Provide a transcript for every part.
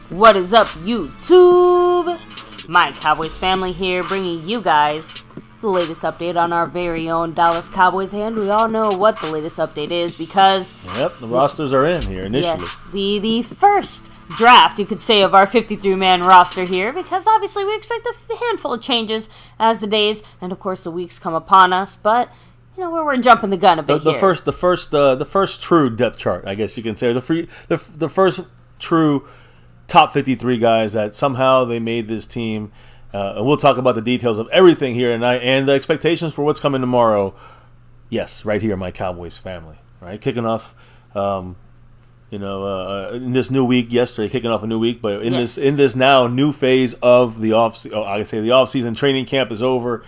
What is up, YouTube? My Cowboys family here, bringing you guys the latest update on our very own Dallas Cowboys, and we all know what the latest update is because... Yep, the rosters are in here initially. Yes, the first draft, you could say, of our 53-man roster here, because obviously we expect a handful of changes as the days and, of course, the weeks come upon us, but... You know, we're jumping the gun a bit here. The first true depth chart, I guess you can say, the first true top 53 guys that somehow they made this team. And we'll talk about the details of everything here tonight and the expectations for what's coming tomorrow. Yes, right here, my Cowboys family. Right, kicking off, in this new week. Yesterday, kicking off a new week, but in this now new phase of the the off-season training camp is over.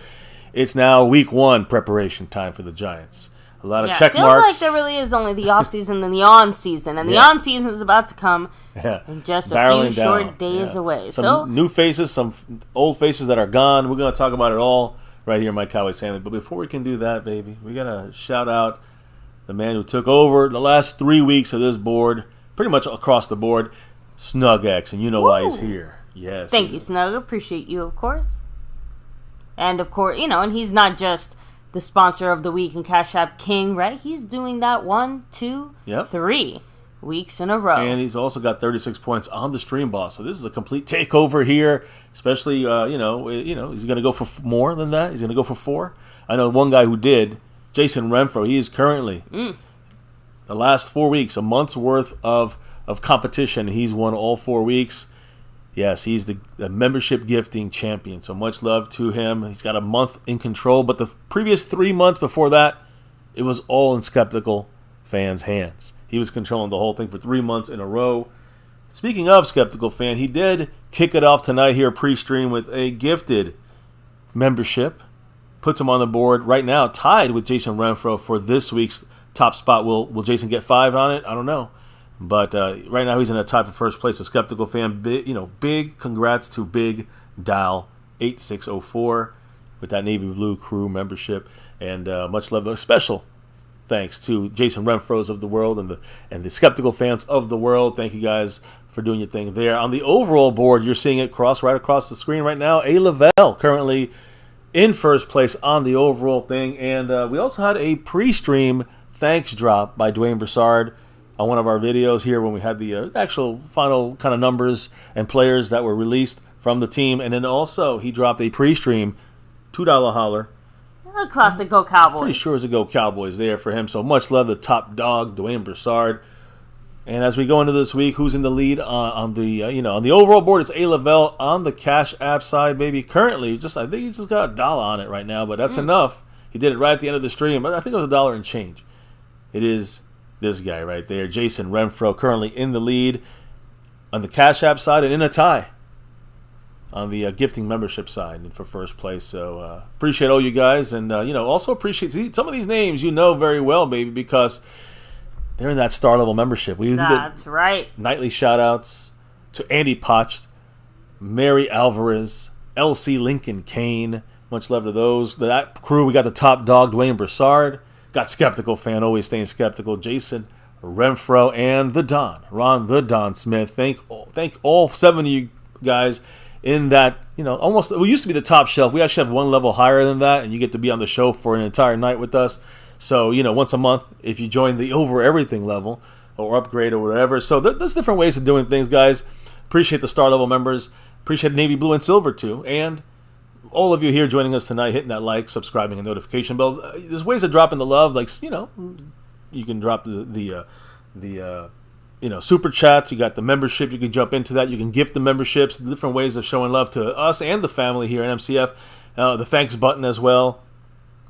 It's now week one preparation time for the Giants. A lot of check marks. It feels like there really is only the off-season and the on-season. And the on-season is about to come in just a few short days away. Some new faces, some old faces that are gone. We're going to talk about it all right here in my Cowboys family. But before we can do that, baby, we got to shout out the man who took over the last 3 weeks of this board, pretty much across the board, Snug X. And you know why he's here. Yes. Thank you, Snug. Appreciate you, of course. And, of course, and he's not just the sponsor of the week and Cash App King, right? He's doing that 1, 2, 3 weeks in a row. And he's also got 36 points on the Stream Boss. So this is a complete takeover here, especially, he's going to go for more than that. He's going to go for 4. I know one guy who did, Jason Renfro. He is currently, the last 4 weeks, a month's worth of competition. He's won all 4 weeks. Yes, he's the membership gifting champion, so much love to him. He's got a month in control, but the previous 3 months before that, it was all in Skeptical Fan's hands. He was controlling the whole thing for 3 months in a row. Speaking of Skeptical Fan, he did kick it off tonight here pre-stream with a gifted membership. Puts him on the board right now, tied with Jason Renfro for this week's top spot. Will Jason get 5 on it? I don't know. But right now he's in a tie for first place. A Skeptical Fan, big congrats to Big Dial 8604 with that Navy Blue Crew membership, and much love. A special thanks to Jason Renfro's of the world and the Skeptical Fans of the world. Thank you guys for doing your thing there. On the overall board, you're seeing it right across the screen right now. A. Lavelle currently in first place on the overall thing, and we also had a pre-stream thanks drop by Dwayne Broussard on one of our videos here when we had the actual final kind of numbers and players that were released from the team. And then also he dropped a pre-stream $2 holler. A classic Go Cowboys. Pretty sure it's a Go Cowboys there for him. So much love to top dog, Dwayne Broussard. And as we go into this week, who's in the lead on the overall board? It's A. Lavelle on the Cash App side, baby. Currently, I think he's just got $1 on it right now, but that's enough. He did it right at the end of the stream, but I think it was $1 and change. It is this guy right there, Jason Renfro, currently in the lead on the Cash App side and in a tie on the gifting membership side and for first place. So appreciate all you guys, and also appreciate some of these names very well, baby, because they're in that star level membership. That's right. Nightly shout outs to Andy Potch, Mary Alvarez, LC Lincoln Kane. Much love to those. That crew. We got the top dog, Dwayne Broussard. Got Skeptical Fan, always staying skeptical, Jason Renfro, and the Don, Ron the Don Smith. Thank all 7 of you guys in that, almost, we used to be the top shelf. We actually have one level higher than that, and you get to be on the show for an entire night with us. So, once a month, if you join the over everything level or upgrade or whatever. So there's different ways of doing things, guys. Appreciate the star level members. Appreciate Navy Blue and Silver, too. And all of you here joining us tonight, hitting that like, subscribing, and notification bell. There's ways of dropping the love, like you can drop the super chats. You got the membership. You can jump into that. You can gift the memberships. Different ways of showing love to us and the family here at MCF. The thanks button as well.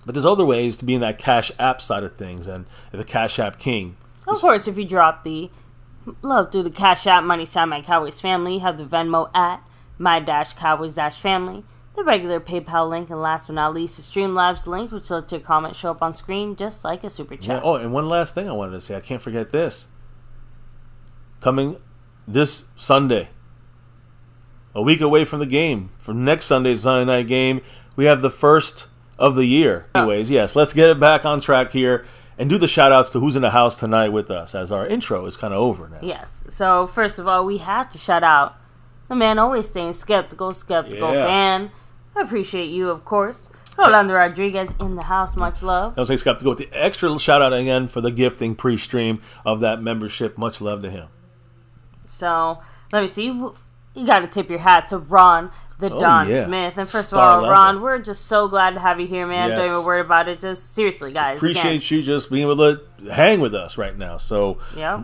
But there's other ways to be in that Cash App side of things and the Cash App King. Of course, if you drop the love through the Cash App money sign My Cowboys Family, you have the Venmo at My-Cowboys-Family. The regular PayPal link, and last but not least, the Streamlabs link, which lets your comment show up on screen just like a super chat. Yeah. Oh, and one last thing I wanted to say. I can't forget this. Coming this Sunday, a week away from the game, for next Sunday's Sunday night game, we have the first of the year. Anyways, yes, let's get it back on track here and do the shout-outs to who's in the house tonight with us, as our intro is kind of over now. Yes. So, first of all, we have to shout out the man always staying skeptical fan. I appreciate you, of course. Rolando Rodriguez in the house. Much love. Don't say skeptical with the extra shout-out again for the gifting pre-stream of that membership. Much love to him. So, let me see. You got to tip your hat to Ron, the Don Smith. And first of all, Ron, we're just so glad to have you here, man. Yes. Don't even worry about it. Just seriously, guys. Appreciate you just being able to hang with us right now. So,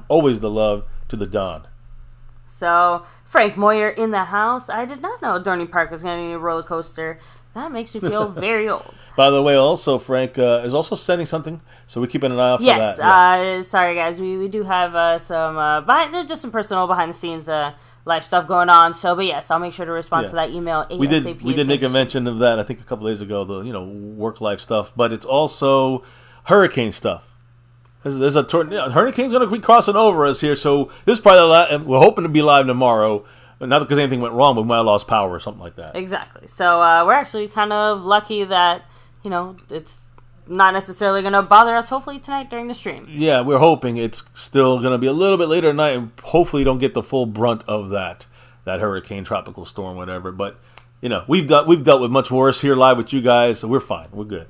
always the love to the Don. So, Frank Moyer in the house. I did not know Dorney Park was going to need a roller coaster. That makes me feel very old. By the way, also, Frank is also sending something, so we're keeping an eye out for that. Yes, sorry, guys. We do have some personal behind-the-scenes life stuff going on. So, but yes, I'll make sure to respond to that email ASAP. We did make a mention of that, I think, a couple days ago, the work-life stuff, but it's also hurricane stuff. There's a hurricane's going to be crossing over us here, so this is probably we're hoping to be live tomorrow. Not because anything went wrong, but we might have lost power or something like that. Exactly. So we're actually kind of lucky that, it's not necessarily going to bother us, hopefully, tonight during the stream. Yeah, we're hoping it's still going to be a little bit later tonight, and hopefully don't get the full brunt of that hurricane, tropical storm, whatever. But, we've dealt with much worse here live with you guys, so we're fine. We're good.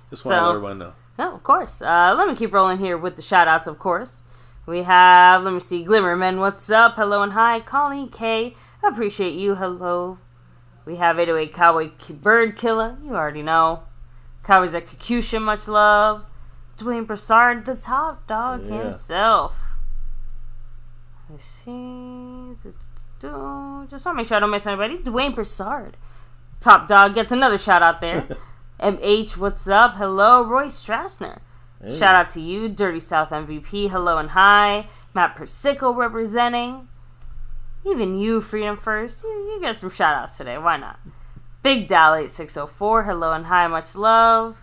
Just want to let everyone know. No, of course. Let me keep rolling here with the shout-outs, of course. We have, let me see, Glimmerman, what's up? Hello and hi. Colleen K, appreciate you. Hello. We have 808 Cowboy Bird Killer, you already know. Cowboys Execution, much love. Dwayne Broussard, the top dog himself. Let's see. Just want to make sure I don't miss anybody. Dwayne Broussard, top dog, gets another shout out there. MH, what's up? Hello. Roy Strassner. Hey. Shout out to you, Dirty South MVP. Hello and hi. Matt Persico representing. Even you, Freedom First. You get some shout outs today. Why not? Big Dal 8604. Hello and hi. Much love.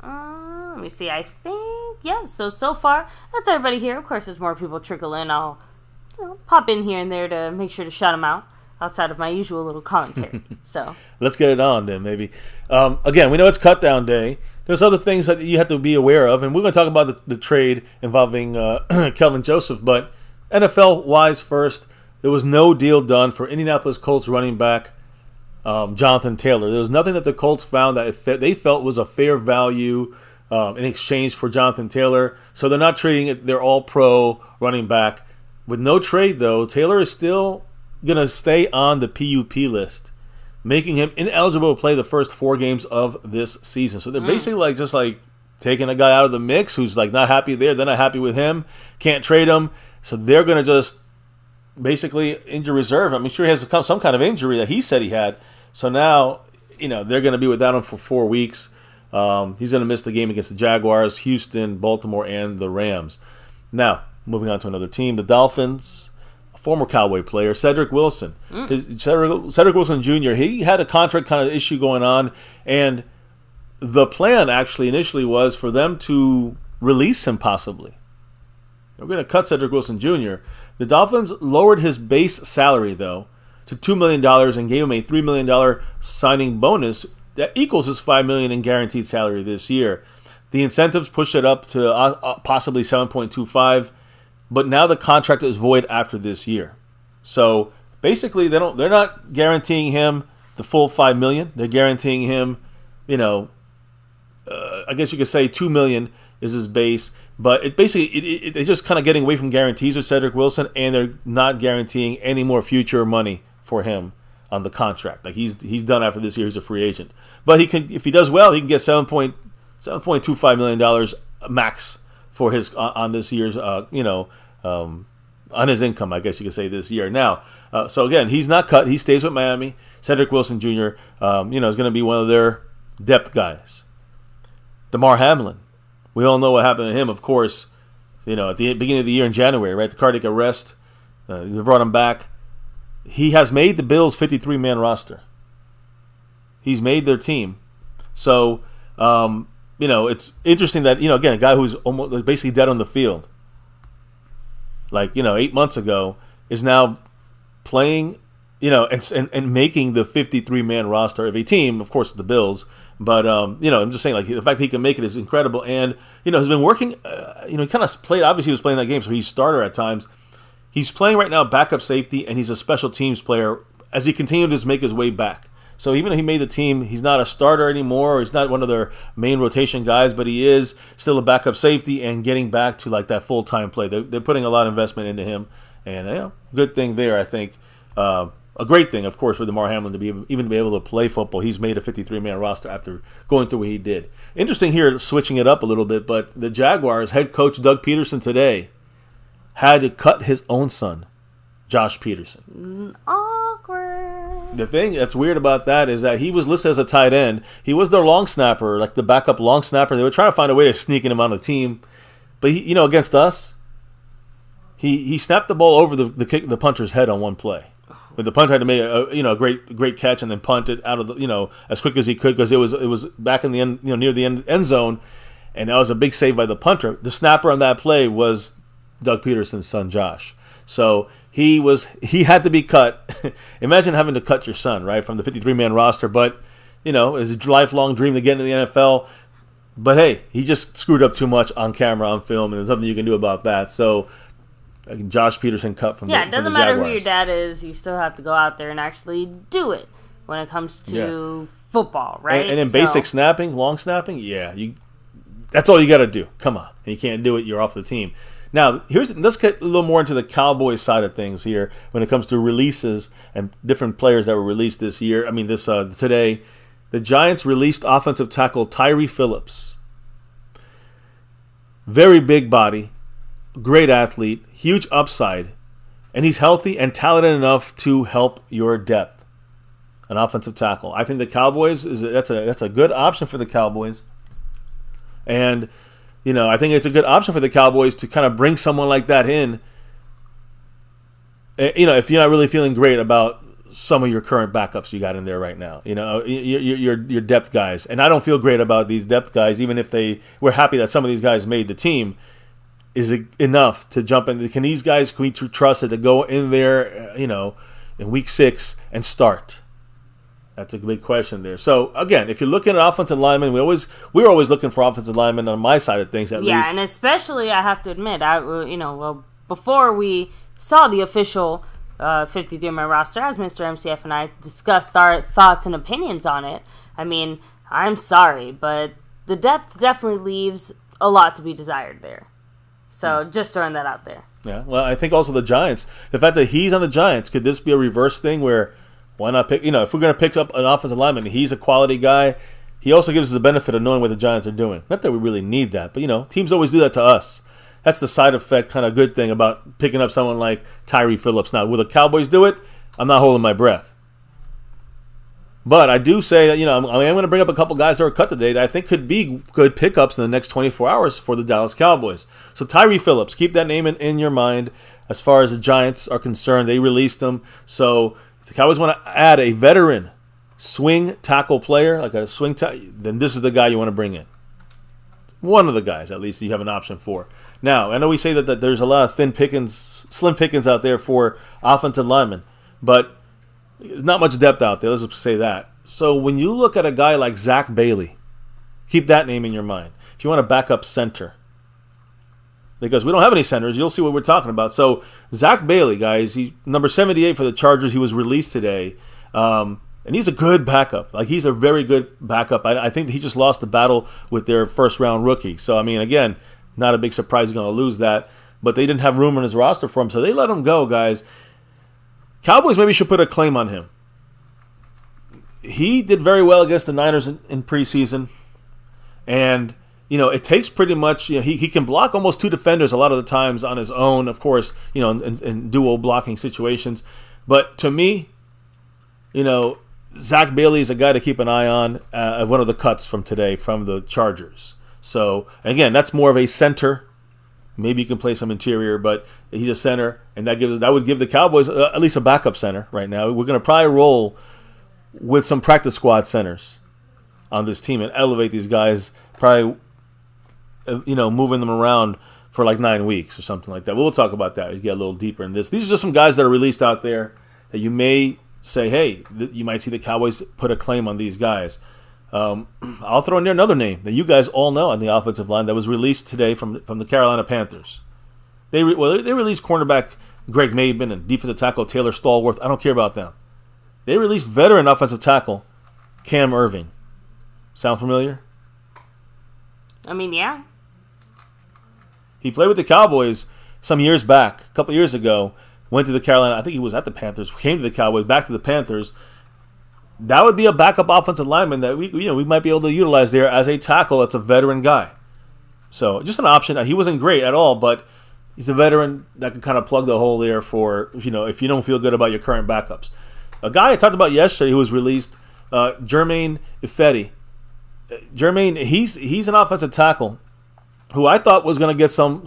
Let me see. I think, so far, that's everybody here. Of course, there's more people trickle in. I'll pop in here and there to make sure to shout them out outside of my usual little commentary. So let's get it on then, maybe. Again, we know it's cut down day. There's other things that you have to be aware of, and we're going to talk about the trade involving Kelvin Joseph. But NFL-wise first, there was no deal done for Indianapolis Colts running back Jonathan Taylor. There was nothing that the Colts found that they felt was a fair value in exchange for Jonathan Taylor. So they're not trading it. They're all-pro running back. With no trade, though, Taylor is still going to stay on the PUP list, making him ineligible to play the first 4 games of this season. So they're basically just taking a guy out of the mix who's not happy there. They're not happy with him. Can't trade him. So they're going to just basically injury reserve. I'm sure he has some kind of injury that he said he had. So now, they're going to be without him for 4 weeks. He's going to miss the game against the Jaguars, Houston, Baltimore, and the Rams. Now, moving on to another team, the Dolphins. Former Cowboy player, Cedric Wilson. Cedric Wilson Jr., he had a contract kind of issue going on, and the plan actually initially was for them to release him possibly. We're going to cut Cedric Wilson Jr. The Dolphins lowered his base salary, though, to $2 million and gave him a $3 million signing bonus that equals his $5 million in guaranteed salary this year. The incentives pushed it up to possibly 7.25. But now the contract is void after this year. So basically, they're not guaranteeing him the full $5 million. They're guaranteeing him, I guess you could say $2 million is his base. But they're just kind of getting away from guarantees with Cedric Wilson, and they're not guaranteeing any more future money for him on the contract. He's done after this year. He's a free agent. But if he does well, he can get $7.25 million max for his on this year's on his income, I guess you could say, this year. Now, so again, he's not cut. He stays with Miami. Cedric Wilson Jr. Is going to be one of their depth guys. Damar Hamlin, we all know what happened to him, of course. At the beginning of the year in January, right? The cardiac arrest. They brought him back. He has made the Bills' 53-man roster. He's made their team. So, it's interesting that, again, a guy who's almost basically dead on the field like 8 months ago, is now playing, and making the 53-man roster of a team. Of course, the Bills. But, I'm just saying, like, the fact that he can make it is incredible. And, has been working, he kind of played, obviously he was playing that game, so he's starter at times. He's playing right now backup safety, and he's a special teams player as he continued to make his way back. So even though he made the team, he's not a starter anymore, or he's not one of their main rotation guys, but he is still a backup safety and getting back to, like, that full-time play. They're putting a lot of investment into him. And, good thing there, I think. A great thing, of course, for Damar Hamlin to be able to play football. He's made a 53-man roster after going through what he did. Interesting here, switching it up a little bit, but the Jaguars head coach Doug Peterson today had to cut his own son, Josh Peterson. Awkward. The thing that's weird about that is that he was listed as a tight end. He was their long snapper, like the backup long snapper. They were trying to find a way to sneak him on the team. But, he, against us, he snapped the ball over the punter's head on one play. But the punter had to make a great catch and then punt it out of the as quick as he could, because it was back in the end, near the end zone, and that was a big save by the punter. The snapper on that play was Doug Peterson's son Josh. So he had to be cut. Imagine having to cut your son, right, from the 53-man roster, but it's a lifelong dream to get into the NFL. But hey, he just screwed up too much on camera, on film, and there's nothing you can do about that. So Josh Peterson cut from it doesn't matter who your dad is, you still have to go out there and actually do it when it comes to football, right? And in basic snapping, long snapping, that's all you got to do. Come on. And you can't do it, you're off the team. Now, let's get a little more into the Cowboys side of things here when it comes to releases and different players that were released this year. I mean, today, the Giants released offensive tackle Tyree Phillips. Very big body. Great athlete, huge upside, and he's healthy and talented enough to help your depth. An offensive tackle. I think the Cowboys that's a good option for the Cowboys, and I think it's a good option for the Cowboys to kind of bring someone like that in. If you're not really feeling great about some of your current backups you got in there right now, your depth guys, and I don't feel great about these depth guys, even if we're happy that some of these guys made the team. Is it enough to jump in? Can we trust it to go in there, in week 6 and start? That's a big question there. So again, if you're looking at offensive linemen, we're always looking for offensive linemen on my side of things at least. Yeah, and especially I have to admit, before we saw the official 53-man roster, as Mr. MCF and I discussed our thoughts and opinions on it. I mean, I'm sorry, but the depth definitely leaves a lot to be desired there. So just throwing that out there. Yeah, well, I think also the Giants, the fact that he's on the Giants, could this be a reverse thing where why not pick, if we're going to pick up an offensive lineman, he's a quality guy, he also gives us the benefit of knowing what the Giants are doing. Not that we really need that, but, teams always do that to us. That's the side effect kind of good thing about picking up someone like Tyree Phillips. Now, will the Cowboys do it? I'm not holding my breath. But I do say that, I'm going to bring up a couple guys that were cut today that I think could be good pickups in the next 24 hours for the Dallas Cowboys. So Tyree Phillips, keep that name in your mind. As far as the Giants are concerned, they released him. So if the Cowboys want to add a veteran swing tackle player, like a swing tackle, then this is the guy you want to bring in. One of the guys, at least, you have an option for. Now, I know we say that there's a lot of slim pickings out there for offensive linemen, but there's not much depth out there, let's just say that. So when you look at a guy like Zach Bailey, keep that name in your mind. If you want a backup center, because we don't have any centers, you'll see what we're talking about. So Zach Bailey, guys, he's number 78 for the Chargers. He was released today, and he's a good backup. Like, he's a very good backup. I think he just lost the battle with their first-round rookie. So, I mean, again, not a big surprise he's going to lose that. But they didn't have room in his roster for him, so they let him go, guys. Cowboys maybe should put a claim on him. He did very well against the Niners in preseason. And, it takes pretty much, he can block almost 2 defenders a lot of the times on his own, of course, in dual blocking situations. But to me, Zach Bailey is a guy to keep an eye on, one of the cuts from today from the Chargers. So, again, that's more of a center. Maybe you can play some interior, but he's a center, and that would give the Cowboys at least a backup center right now. We're going to probably roll with some practice squad centers on this team and elevate these guys, probably, moving them around for like 9 weeks or something like that. We'll talk about that. We get a little deeper in this. These are just some guys that are released out there that you may say, hey, you might see the Cowboys put a claim on these guys. I'll throw in there another name that you guys all know on the offensive line that was released today from the Carolina Panthers. They released cornerback Greg Maben and defensive tackle Taylor Stallworth. I don't care about them. They released veteran offensive tackle Cam Irving. Sound familiar? I mean, yeah. He played with the Cowboys some years back, a couple years ago. Went to the Carolina. I think he was at the Panthers. Came to the Cowboys, back to the Panthers. That would be a backup offensive lineman that we might be able to utilize there as a tackle. That's a veteran guy. So just an option. He wasn't great at all, but he's a veteran that can kind of plug the hole there for if you don't feel good about your current backups. A guy I talked about yesterday who was released, Jermaine Ifedi. Jermaine, he's an offensive tackle who I thought was going to get some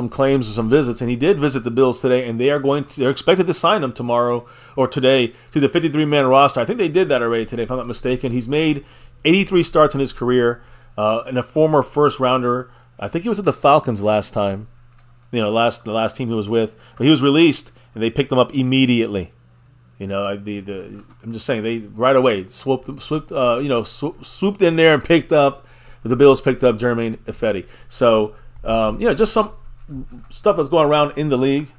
claims or some visits, and he did visit the Bills today, and they're expected to sign him tomorrow or today to the 53-man roster. I think they did that already today, if I'm not mistaken. He's made 83 starts in his career, and a former first rounder. I think he was at the Falcons last time, the last team he was with. But he was released, and they picked him up immediately. I'm just saying they right away swooped in there and picked up. The Bills picked up Jermaine Ifedi. So, just some stuff that's going around in the league.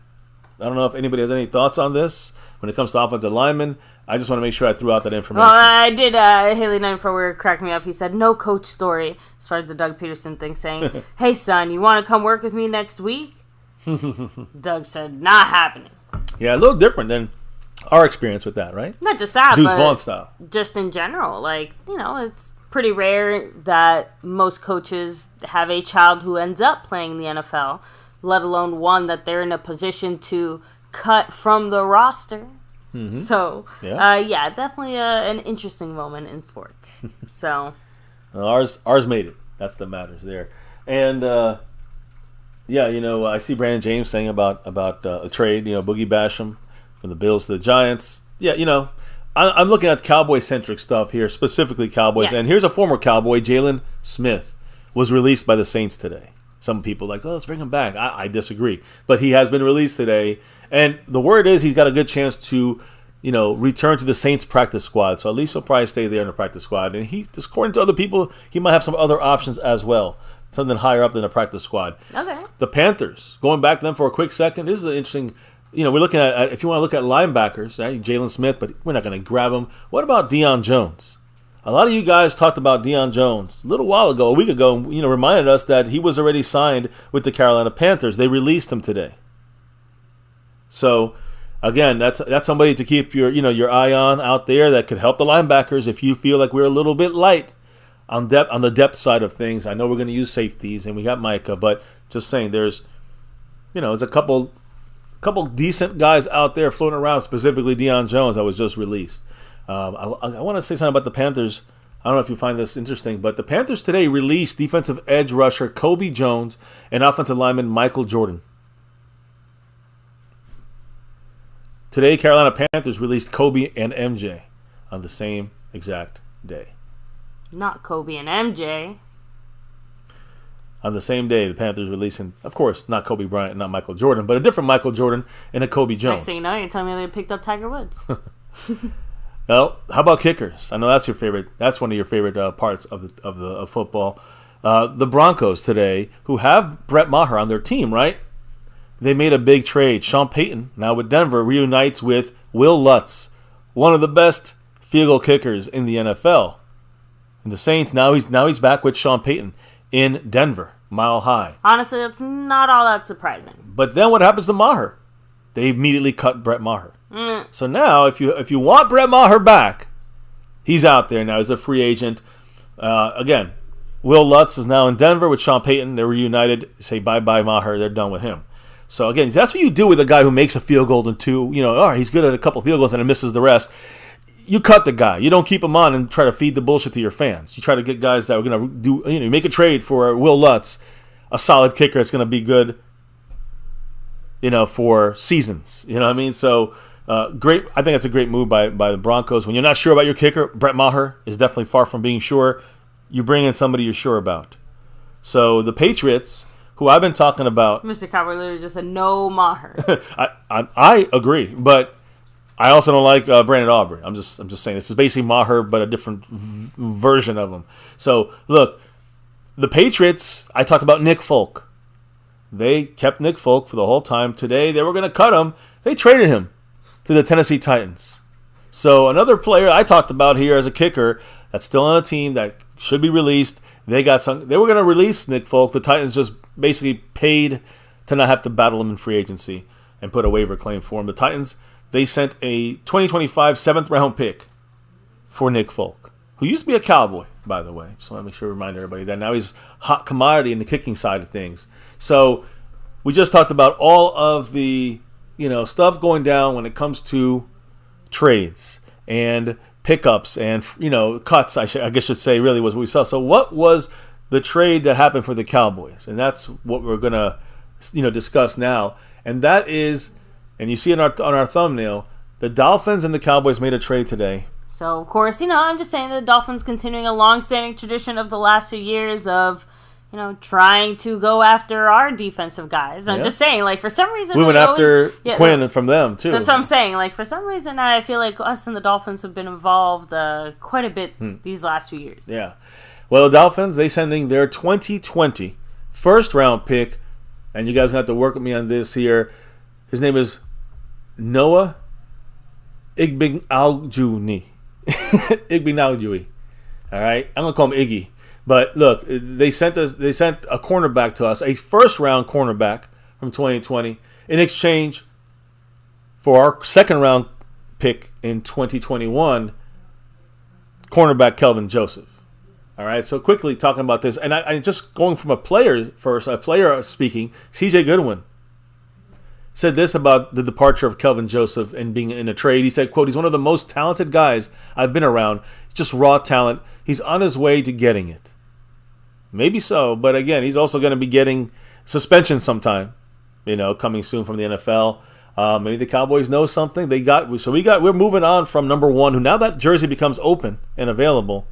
I don't know if anybody has any thoughts on this when it comes to offensive linemen. I just want to make sure I threw out that information. Well, I did. Haley 94 cracked me up. He said, no coach story, as far as the Doug Peterson thing, saying, hey, son, you want to come work with me next week? Doug said, not happening. Yeah, a little different than our experience with that, right? Not just that, Deuce but Vaughn style. Just in general. It's pretty rare that most coaches have a child who ends up playing in the NFL, let alone one that they're in a position to cut from the roster. Mm-hmm. So, definitely an interesting moment in sports. So, ours made it. That's the matters there. And I see Brandon James saying about a trade. Boogie Basham from the Bills to the Giants. Yeah, I'm looking at Cowboy-centric stuff here, specifically Cowboys. Yes. And here's a former Cowboy, JLew Smith, was released by the Saints today. Some people are like, let's bring him back. I disagree. But he has been released today. And the word is he's got a good chance to, return to the Saints practice squad. So at least he'll probably stay there in the practice squad. And according to other people, he might have some other options as well. Something higher up than the practice squad. Okay. The Panthers, going back to them for a quick second, this is an interesting... we're looking at, if you want to look at linebackers, right, JLew Smith, but we're not going to grab him. What about Deion Jones? A lot of you guys talked about Deion Jones a little while ago, a week ago, reminded us that he was already signed with the Carolina Panthers. They released him today. So, again, that's somebody to keep your eye on out there that could help the linebackers if you feel like we're a little bit light on the depth side of things. I know we're going to use safeties, and we got Micah, but just saying there's a couple decent guys out there floating around, specifically Deion Jones that was just released. I want to say something about the Panthers. I don't know if you find this interesting, but the Panthers today released defensive edge rusher Kobe Jones and offensive lineman Michael Jordan. Today, Carolina Panthers released Kobe and MJ on the same exact day. Not Kobe and MJ. On the same day, the Panthers releasing, of course, not Kobe Bryant, not Michael Jordan, but a different Michael Jordan and a Kobe Jones. Next thing you know, you're telling me they picked up Tiger Woods. Well, how about kickers? I know that's your favorite. That's one of your favorite parts of football. The Broncos today, who have Brett Maher on their team, right? They made a big trade. Sean Payton, now with Denver, reunites with Will Lutz, one of the best field goal kickers in the NFL. And the Saints, now he's back with Sean Payton in Denver, Mile High. Honestly, that's not all that surprising. But then what happens to Maher? They immediately cut Brett Maher. So now, if you want Brett Maher back, he's out there now. He's a free agent. Again, Will Lutz is now in Denver with Sean Payton. They're reunited. Say bye-bye Maher. They're done with him. So again, that's what you do with a guy who makes a field goal and two. All right, he's good at a couple field goals and then misses the rest. You cut the guy. You don't keep him on and try to feed the bullshit to your fans. You try to get guys that are going to do. Make a trade for Will Lutz, a solid kicker that's going to be good. For seasons. You know what I mean? So. Great. I think that's a great move by the Broncos. When you're not sure about your kicker, Brett Maher is definitely far from being sure. You bring in somebody you're sure about. So the Patriots, who I've been talking about. Mr. Cowboy literally just said no Maher. I agree, but I also don't like Brandon Aubrey. I'm just saying this is basically Maher, but a different version of him. So look, the Patriots. I talked about Nick Folk. They kept Nick Folk for the whole time. Today they were going to cut him. They traded him to the Tennessee Titans. So another player I talked about here as a kicker that's still on a team that should be released. They were going to release Nick Folk. The Titans just basically paid to not have to battle him in free agency and put a waiver claim for him. The Titans, they sent a 2025 7th-round pick for Nick Folk, who used to be a Cowboy, by the way. Just want to make sure to remind everybody that now he's a hot commodity in the kicking side of things. So we just talked about all of the stuff going down when it comes to trades and pickups and cuts. I guess I should say really was what we saw. So what was the trade that happened for the Cowboys? And that's what we're gonna discuss now. And that is, and you see it on our thumbnail, the Dolphins and the Cowboys made a trade today. So of course, I'm just saying the Dolphins continuing a long-standing tradition of the last few years of trying to go after our defensive guys. I'm just saying, like, for some reason... We went after Quinn from them, too. That's what I'm saying. Like, for some reason, I feel like us and the Dolphins have been involved quite a bit these last few years. Yeah. Well, the Dolphins, they sending their 2020 first-round pick, and you guys have to work with me on this here. His name is Noah Igbenogany. Igbenogany. All right? I'm going to call him Iggy. But look, they sent a cornerback to us, a first-round cornerback from 2020, in exchange for our second-round pick in 2021, cornerback Kelvin Joseph. All right, so quickly talking about this, and I just going from a player speaking, C.J. Goodwin said this about the departure of Kelvin Joseph and being in a trade. He said, quote, "He's one of the most talented guys I've been around. Just raw talent. He's on his way to getting it." Maybe so, but again, he's also going to be getting suspension sometime, coming soon from the NFL. Maybe the Cowboys know something. We're moving on from number one, who now that jersey becomes open and available.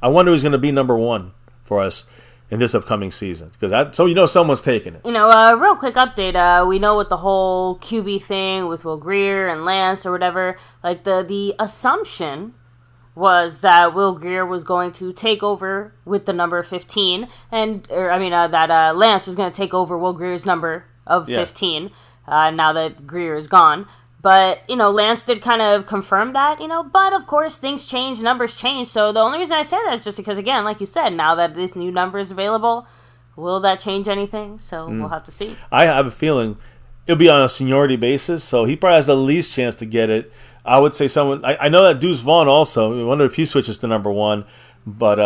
I wonder who's going to be number one for us in this upcoming season, because someone's taking it. Real quick update. We know with the whole QB thing with Will Grier and Lance or whatever, like the assumption was that Will Grier was going to take over with the number 15, that Lance was going to take over Will Grier's number of 15, now that Grier is gone. But, Lance did kind of confirm that, but of course things change, numbers change. So the only reason I say that is just because, again, like you said, now that this new number is available, will that change anything? So we'll have to see. I have a feeling it'll be on a seniority basis, so he probably has the least chance to get it. I would say someone. I know that Deuce Vaughn also. I wonder if he switches to number one. But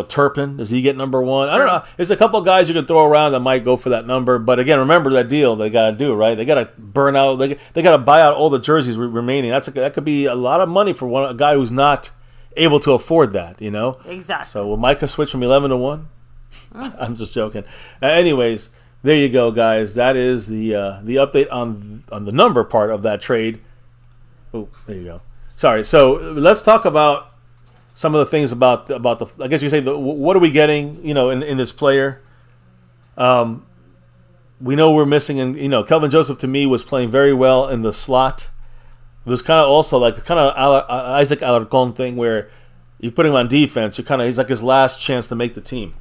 Turpin, does he get number one? Sure. I don't know. There's a couple of guys you can throw around that might go for that number. But again, remember that deal they got to do, right? They got to burn out. They got to buy out all the jerseys remaining. That could be a lot of money for a guy who's not able to afford that. Exactly. So will Micah switch from 11 to 1? I'm just joking. Anyways, there you go, guys. That is the update on the number part of that trade. Oh, there you go. Sorry. So let's talk about some of the things about the. I guess you say what are we getting? In this player. We know we're missing, and Kelvin Joseph to me was playing very well in the slot. It was kind of also like Isaac Alarcon thing where you put him on defense. He's like his last chance to make the team.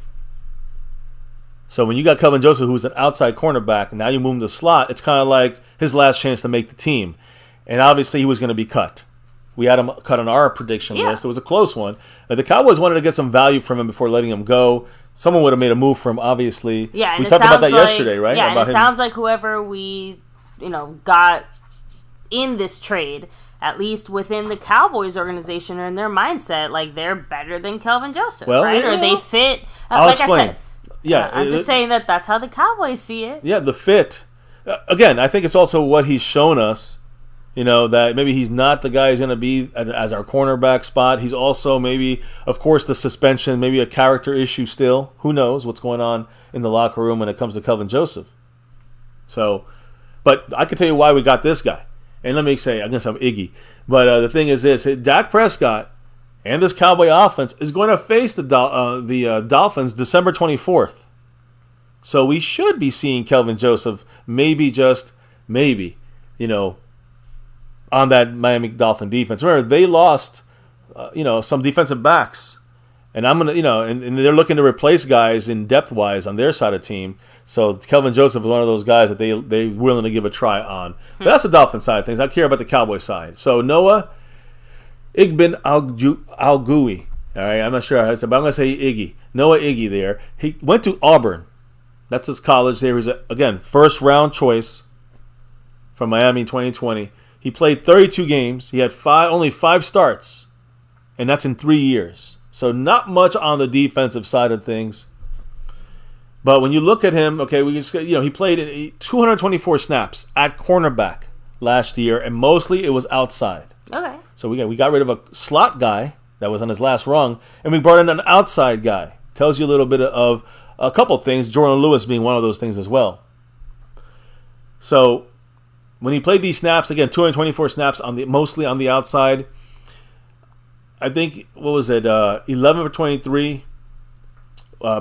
So when you got Kelvin Joseph, who's an outside cornerback, and now you move him to slot, it's kind of like his last chance to make the team. And obviously he was going to be cut. We had him cut on our prediction list. It was a close one. The Cowboys wanted to get some value from him before letting him go. Someone would have made a move for him, obviously. Yeah, and we talked about that yesterday, right? Yeah, and it sounds like whoever we, got in this trade, at least within the Cowboys organization or in their mindset, like they're better than Kelvin Joseph, right? Or they fit. I'll explain. I said, yeah, I'm just saying that's how the Cowboys see it. Yeah, the fit. Again, I think it's also what he's shown us. That maybe he's not the guy who's going to be as our cornerback spot. He's also maybe, of course, the suspension, maybe a character issue still. Who knows what's going on in the locker room when it comes to Kelvin Joseph. So, but I can tell you why we got this guy. And let me say, I guess I'm Iggy. But the thing is this, Dak Prescott and this Cowboy offense is going to face the Dolphins December 24th. So we should be seeing Kelvin Joseph, maybe, just maybe, on that Miami Dolphin defense. Remember, they lost, some defensive backs. And I'm going to, and they're looking to replace guys in depth-wise on their side of the team. So Kelvin Joseph is one of those guys that they're willing to give a try on. But that's the Dolphin side of things. I care about the Cowboy side. So Noah Igbinoghene. All right, I'm not sure how to say, but I'm going to say Iggy. Noah Iggy there. He went to Auburn. That's his college there. He's, again, first-round choice from Miami in 2020. He played 32 games. He had only 5 starts, and that's in 3 years. So not much on the defensive side of things. But when you look at him, okay, he played 224 snaps at cornerback last year, and mostly it was outside. Okay. So we got rid of a slot guy that was on his last rung, and we brought in an outside guy. Tells you a little bit of a couple things, Jordan Lewis being one of those things as well. So when he played these snaps, again, 224 snaps mostly on the outside. I think, 11 for 23.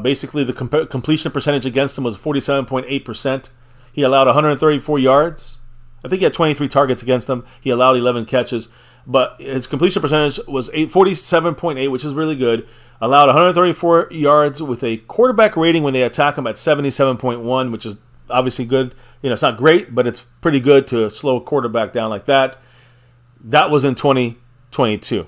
Basically, the completion percentage against him was 47.8%. He allowed 134 yards. I think he had 23 targets against him. He allowed 11 catches. But his completion percentage was 47.8, which is really good. Allowed 134 yards with a quarterback rating when they attack him at 77.1, which is obviously good. It's not great, but it's pretty good to slow a quarterback down like that. That was in 2022.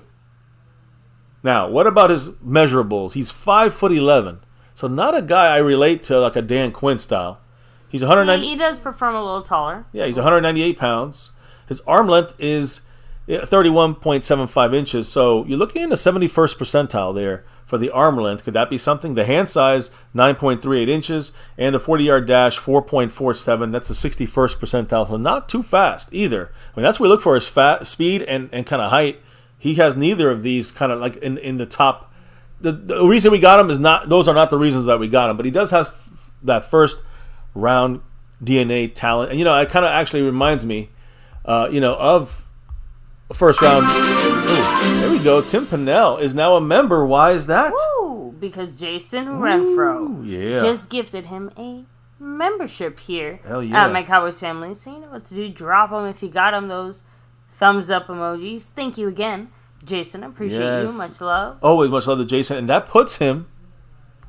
Now, what about his measurables? He's 5'11", so not a guy I relate to like a Dan Quinn style. He's 190. He does perform a little taller. Yeah, he's 198 pounds. His arm length is 31.75 inches. So you're looking in the 71st percentile there for the arm length. Could that be something? The hand size, 9.38 inches, and the 40-yard dash, 4.47. That's the 61st percentile, so not too fast either. I mean, that's what we look for is speed and kind of height. He has neither of these kind of like in the top. The reason we got him is not, those are not the reasons that we got him, but he does have that first round DNA talent. And, it kind of actually reminds me, of first round. Ooh, there we go. Tim Pinnell is now a member. Why is that? Woo, because Jason Renfro just gifted him a membership here at My Cowboys Family. So you know what to do. Drop him if you got him those thumbs up emojis. Thank you again, Jason. I appreciate you. Much love. Always much love to Jason. And that puts him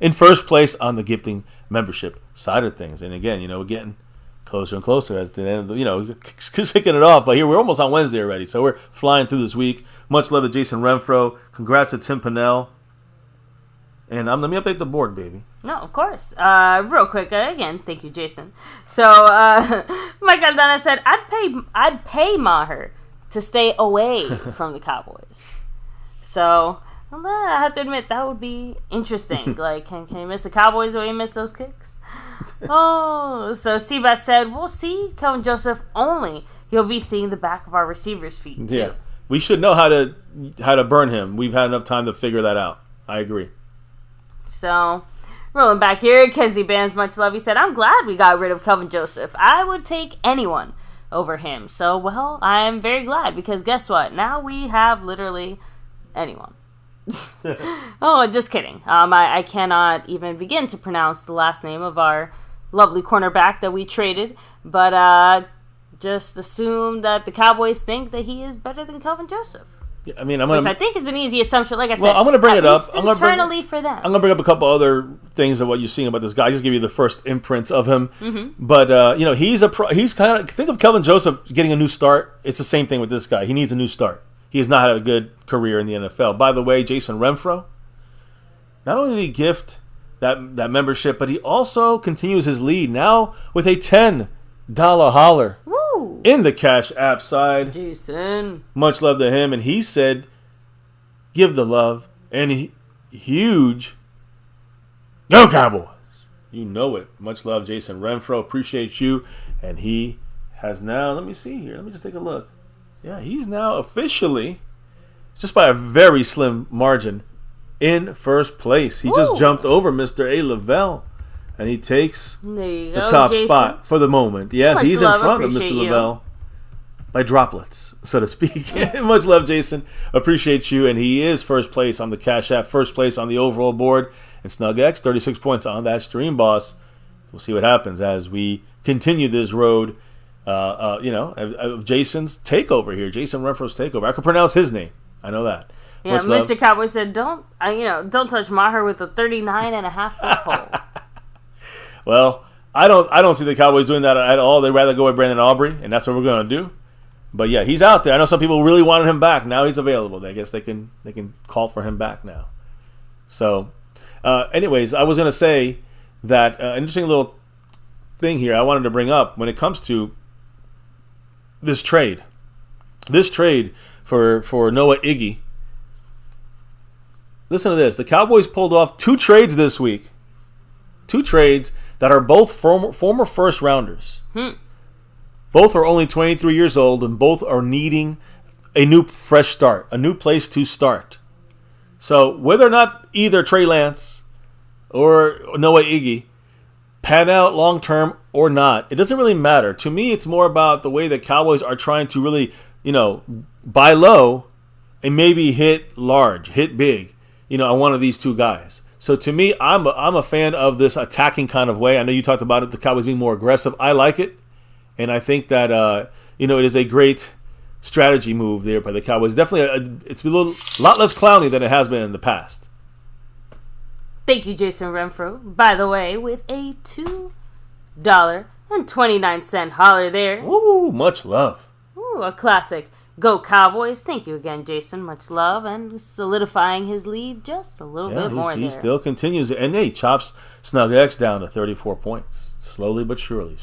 in first place on the gifting membership side of things. And again, we're getting closer and closer as the end, kicking it off. But here we're almost on Wednesday already, so we're flying through this week. Much love to Jason Renfro. Congrats to Tim Pinnell. And let me update the board, baby. No, of course. Real quick, again, thank you, Jason. So, Mike Aldana said, I'd pay Maher to stay away from the Cowboys. So, I have to admit, that would be interesting. Like, can you miss the Cowboys or you miss those kicks? Oh, so Seabass said, we'll see Kelvin Joseph only. He'll be seeing the back of our receivers' feet, too. Yeah, we should know how to burn him. We've had enough time to figure that out. I agree. So, rolling back here, Kenzie Bands, much love. He said, I'm glad we got rid of Kelvin Joseph. I would take anyone over him. So, well, I am very glad because guess what? Now we have literally anyone. Oh, just kidding. I cannot even begin to pronounce the last name of our lovely cornerback that we traded, but just assume that the Cowboys think that he is better than Kelvin Joseph. Yeah, I mean, which I think is an easy assumption. Like I said, I'm going to bring it up. Internally for them. I'm going to bring up a couple other things of what you're seeing about this guy. Just give you the first imprints of him. Mm-hmm. But he's kind of, think of Kelvin Joseph getting a new start. It's the same thing with this guy. He needs a new start. He has not had a good career in the NFL. By the way, Jason Renfro, not only did he gift that membership, but he also continues his lead now with a $10 holler. Woo. In the Cash App side. Jason. Much love to him. And he said, give the love. And huge, go Cowboys. You know it. Much love, Jason Renfro. Appreciate you. And he has now, let me see here. Let me just take a look. Yeah, he's now officially, just by a very slim margin, in first place. He just jumped over Mr. A. Lavelle, and he takes the top spot for the moment. Yes, much he's in front of Mr. Lavelle by droplets, so to speak. Much love, Jason. Appreciate you, and he is first place on the Cash App, first place on the overall board. And SnugX, 36 points on that stream, boss. we'll see what happens as we continue this road, of Jason's takeover here. Jason Renfro's takeover. I can pronounce his name. I know that. Yeah, Mr. Cowboy said, don't touch Maher with a 39.5-foot pole. Well, I don't see the Cowboys doing that at all. They'd rather go with Brandon Aubrey, and that's what we're going to do. But yeah, he's out there. I know some people really wanted him back. Now he's available. I guess they can call for him back now. So, anyways, I was going to say that interesting little thing here I wanted to bring up when it comes to this trade. This trade for Noah Iggy. Listen to this. The Cowboys pulled off 2 trades this week. 2 trades that are both former first rounders. Both are only 23 years old, and both are needing a new fresh start, a new place to start. So whether or not either Trey Lance or Noah Iggy pan out long term or not, it doesn't really matter. To me, it's more about the way the Cowboys are trying to really, buy low and maybe hit large, hit big, on one of these 2 guys. So to me, I'm a fan of this attacking kind of way. I know you talked about it, the Cowboys being more aggressive. I like it, and I think that it is a great strategy move there by the Cowboys. Definitely, it's a lot less clowny than it has been in the past. Thank you, Jason Renfro. By the way, with a $2.29 holler there. Ooh, much love. Ooh, a classic. Go Cowboys. Thank you again, Jason. Much love. And solidifying his lead just a little bit more there. He still continues. And he chops Snug X down to 34 points. Slowly but surely.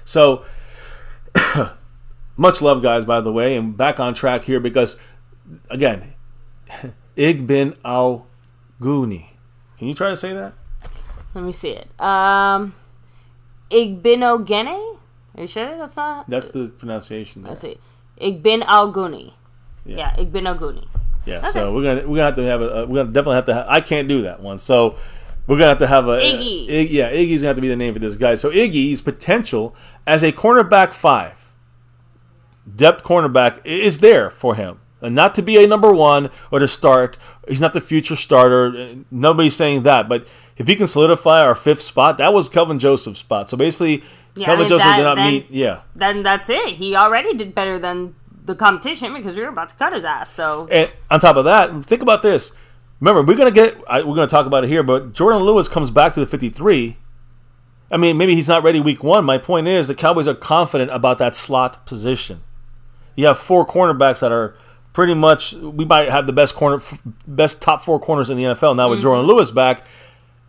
So, much love, guys, by the way. And back on track here because, again, Igbin Al-Guni. Can you try to say that? Let me see it. Igbinogene? Are you sure that's not? That's the pronunciation there. Let's see. Igbin Al-Guni. Yeah, Igbin Al-Guni. Yeah, okay. So we're gonna have to have definitely have to have. I can't do that one. So we're gonna have to have a Iggy. Iggy's gonna have to be the name for this guy. So Iggy's potential as a cornerback 5, depth cornerback is there for him. And not to be a number 1 or to start. He's not the future starter. Nobody's saying that. But if he can solidify our 5th spot, that was Kelvin Joseph's spot. So basically, Kelvin Joseph did not meet. Yeah. Then that's it. He already did better than the competition because we were about to cut his ass. So, and on top of that, think about this. Remember, we're gonna talk about it here. But Jordan Lewis comes back to the 53. I mean, maybe he's not ready week 1. My point is, the Cowboys are confident about that slot position. You have 4 cornerbacks that are pretty much. We might have the best top 4 corners in the NFL now with Jordan Lewis back.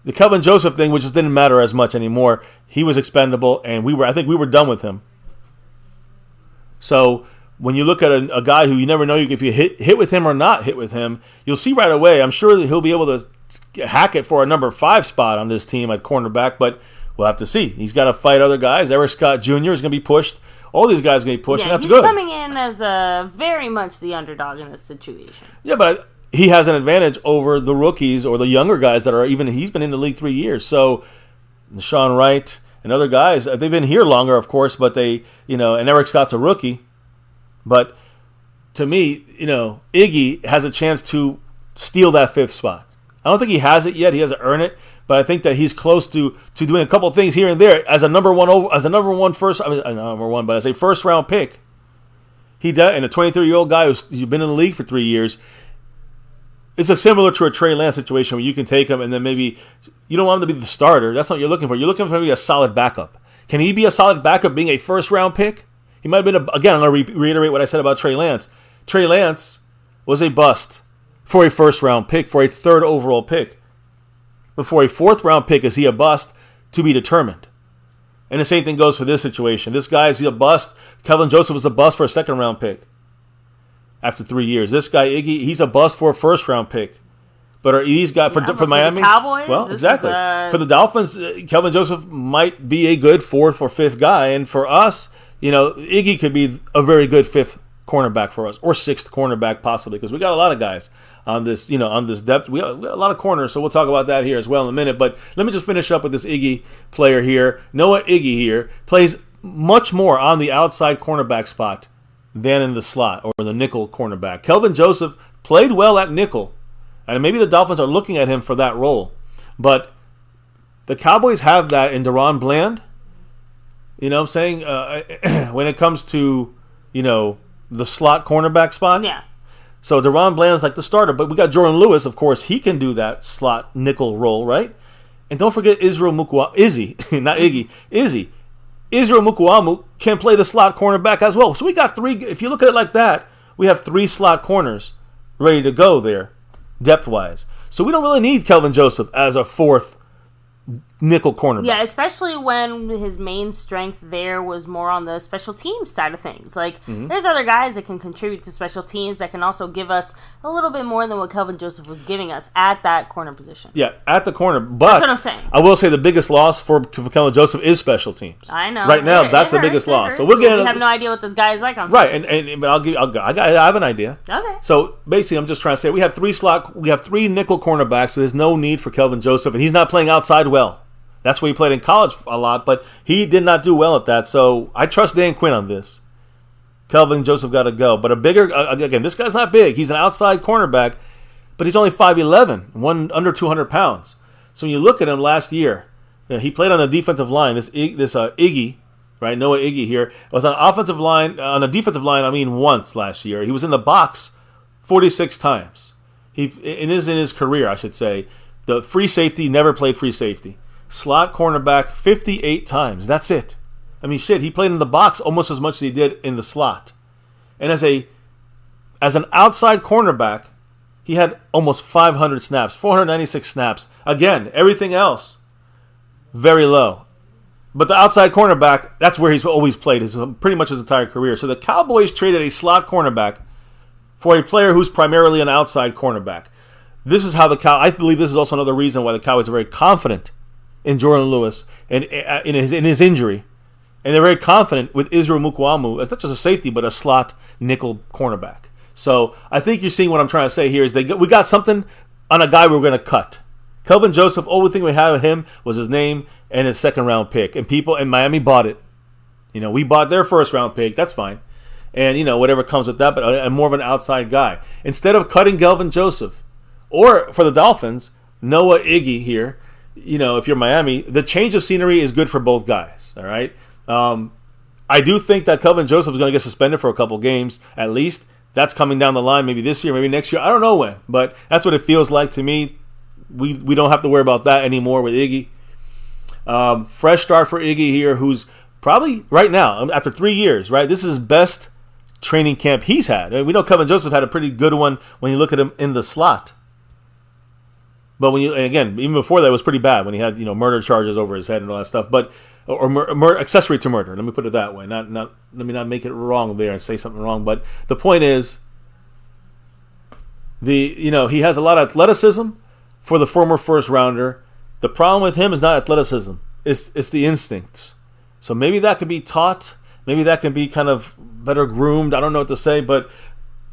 The Kelvin Joseph thing, which just didn't matter as much anymore. He was expendable, and I think we were done with him. So when you look at a guy who you never know if you hit with him or not hit with him, you'll see right away. I'm sure that he'll be able to hack it for a number 5 spot on this team at cornerback, but we'll have to see. He's got to fight other guys. Eric Scott Jr. is going to be pushed. All these guys are going to be pushed, and that's good. He's coming in as very much the underdog in this situation. Yeah, but he has an advantage over the rookies or the younger guys that are he's been in the league 3 years. So Deshaun Wright and other guys, they've been here longer, of course, but and Eric Scott's a rookie. But to me, Iggy has a chance to steal that 5th spot. I don't think he has it yet. He has to earn it, but I think that he's close to doing a couple of things here and there as a number 1 but as a first round pick. He does, and a 23-year-old guy who's been in the league for 3 years. It's similar to a Trey Lance situation where you can take him and then maybe you don't want him to be the starter. That's not what you're looking for. You're looking for maybe a solid backup. Can he be a solid backup being a first-round pick? He might have been, again, I'm going to reiterate what I said about Trey Lance. Trey Lance was a bust for a first-round pick, for a 3rd overall pick. But for a 4th-round pick, is he a bust? To be determined. And the same thing goes for this situation. This guy, is he a bust? Kelvin Joseph was a bust for a 2nd-round pick. After 3 years, this guy Iggy, he's a bust for a 1st-round pick. But are these guys for Miami? For the Cowboys, well, exactly. For the Dolphins, Kelvin Joseph might be a good 4th or 5th guy, and for us, Iggy could be a very good 5th cornerback for us, or 6th cornerback possibly, because we got a lot of guys on this, on this depth. We got a lot of corners, so we'll talk about that here as well in a minute. But let me just finish up with this Iggy player here. Noah Iggy here plays much more on the outside cornerback spot than in the slot or the nickel cornerback. Kelvin Joseph played well at nickel, and maybe the Dolphins are looking at him for that role. But The Cowboys have that in Deron Bland. You know what I'm saying? When it comes to, the slot cornerback spot. Yeah. So Deron Bland's like the starter, but we got Jordan Lewis, of course. He can do that slot nickel role, right? And don't forget Israel Mukuamu. Izzy. Israel Mukuamu can play the slot cornerback as well. So we got 3. If you look at it like that, we have 3 slot corners ready to go there, depth-wise. So we don't really need Kelvin Joseph as a 4th nickel cornerback. Yeah, especially when his main strength there was more on the special teams side of things. Like, there's other guys that can contribute to special teams that can also give us a little bit more than what Kelvin Joseph was giving us at that corner position. Yeah, at the corner. But that's what I'm saying. I will say the biggest loss for Kelvin Joseph is special teams. I know. Right now, that's the biggest loss. So we have no idea what this guy is like on special teams. But I have an idea. Okay. So basically, I'm just trying to say we have 3 nickel cornerbacks, so there's no need for Kelvin Joseph, and he's not playing outside well. That's where he played in college a lot, but he did not do well at that. So I trust Dan Quinn on this. Kelvin Joseph got to go. But a bigger, again, this guy's not big. He's an outside cornerback, but he's only 5'11", under 200 pounds. So when you look at him last year, he played on the defensive line. This Iggy, right? Noah Iggy here was on offensive line. On the defensive line, once last year. He was in the box 46 times. In his career, I should say. The free safety, never played free safety. Slot cornerback 58 times. That's it. He played in the box almost as much as he did in the slot. And as an outside cornerback, he had almost 500 snaps, 496 snaps. Again, everything else, very low. But the outside cornerback, that's where he's always played pretty much his entire career. So the Cowboys traded a slot cornerback for a player who's primarily an outside cornerback. This is how I believe this is also another reason why the Cowboys are very confident in Jordan Lewis and in his injury. And they're very confident with Israel Mukuamu as not just a safety, but a slot nickel cornerback. So I think you're seeing what I'm trying to say here is we got something on a guy we were going to cut. Kelvin Joseph, only thing we had of him was his name and his 2nd-round pick. And people in Miami bought it. We bought their 1st-round pick. That's fine. And, whatever comes with that, but more of an outside guy. Instead of cutting Kelvin Joseph, or for the Dolphins, Noah Iggy here, if you're Miami, the change of scenery is good for both guys, all right? I do think that Kelvin Joseph is going to get suspended for a couple games, at least. That's coming down the line, maybe this year, maybe next year. I don't know when, but that's what it feels like to me. We don't have to worry about that anymore with Iggy. Fresh start for Iggy here, who's probably, right now, after 3 years, right, this is his best training camp he's had. We know Kelvin Joseph had a pretty good one when you look at him in the slot. But even before that, it was pretty bad when he had murder charges over his head and all that stuff. But accessory to murder. Let me put it that way. Let me not make it wrong there and say something wrong. But the point is, he has a lot of athleticism for the former 1st-rounder. The problem with him is not athleticism. It's the instincts. So maybe that could be taught. Maybe that can be kind of better groomed. I don't know what to say, but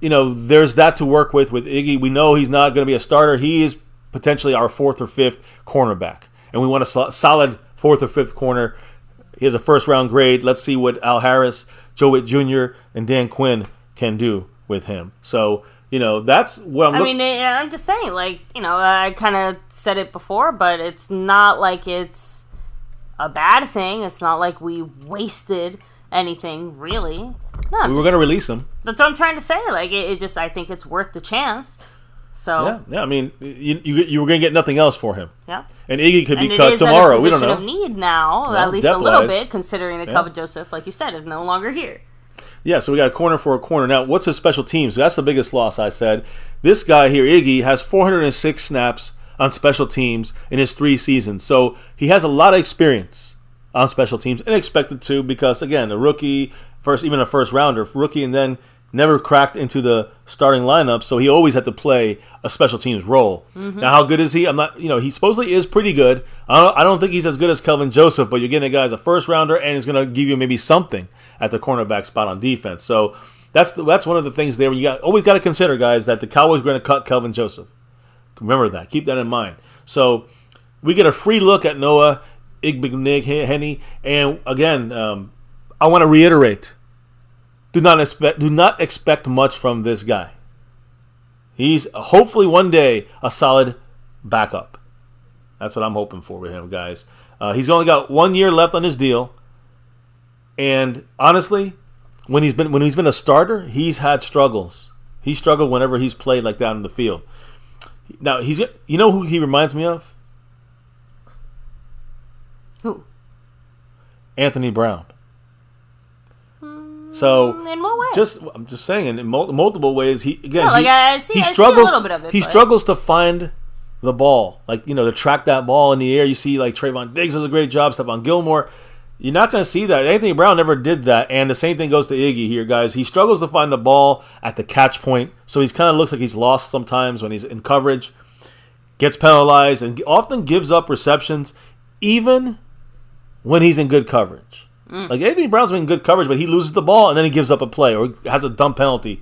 there's that to work with Iggy. We know he's not going to be a starter. He is potentially our 4th or 5th cornerback. And we want a solid 4th or 5th corner. He has a 1st-round grade. Let's see what Al Harris, Joe Witt Jr., and Dan Quinn can do with him. So, that's what I'm just saying, I kind of said it before, but it's not like it's a bad thing. It's not like we wasted anything, really. No, we were going to release him. That's what I'm trying to say. I think it's worth the chance. So yeah. You were going to get nothing else for him. Yeah, and Iggy could be cut tomorrow. We don't know. Of need now, at least a little bit, considering that Kelvin Joseph, like you said, is no longer here. Yeah, so we got a corner for a corner. Now, what's his special teams? That's the biggest loss. I said this guy here, Iggy, has 406 snaps on special teams in his 3 seasons. So he has a lot of experience on special teams, and expected to because again, a rookie, even a 1st-rounder, rookie, and then never cracked into the starting lineup, so he always had to play a special teams role. Mm-hmm. Now, how good is he? I'm not, he supposedly is pretty good. I don't think he's as good as Kelvin Joseph, but you're getting a guy as a 1st-rounder, and he's going to give you maybe something at the cornerback spot on defense. So that's one of the things there. Always got to consider, guys, that the Cowboys are going to cut Kelvin Joseph. Remember that. Keep that in mind. So we get a free look at Noah Igbinoghene, and again, I want to reiterate. Do not expect much from this guy. He's hopefully one day a solid backup. That's what I'm hoping for with him, guys. He's only got 1 year left on his deal, and honestly, when he's been a starter, he's had struggles. He struggled whenever he's played like that in the field. Now you know who he reminds me of? Who? Anthony Brown. So in what way? I'm just saying, in multiple ways. He struggles. See a little bit of it. He struggles to find the ball, to track that ball in the air. You see, like Trayvon Diggs does a great job. Stephon Gilmore. You're not going to see that. Anthony Brown never did that, and the same thing goes to Iggy here, guys. He struggles to find the ball at the catch point, so he kind of looks like he's lost sometimes when he's in coverage. Gets penalized and often gives up receptions, even when he's in good coverage. Like Anthony Brown's been in good coverage, but he loses the ball and then he gives up a play or has a dumb penalty.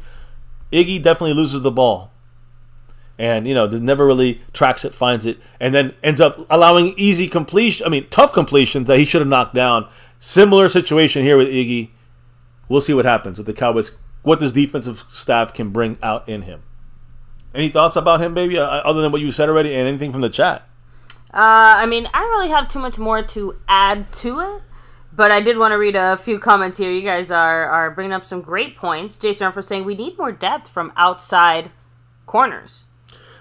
Iggy definitely loses the ball. And, never really tracks it, finds it, and then ends up allowing tough completions that he should have knocked down. Similar situation here with Iggy. We'll see what happens with the Cowboys, what this defensive staff can bring out in him. Any thoughts about him, baby, other than what you said already, and anything from the chat? I don't really have too much more to add to it. But I did want to read a few comments here. You guys are bringing up some great points. Jason Renfro saying we need more depth from outside corners.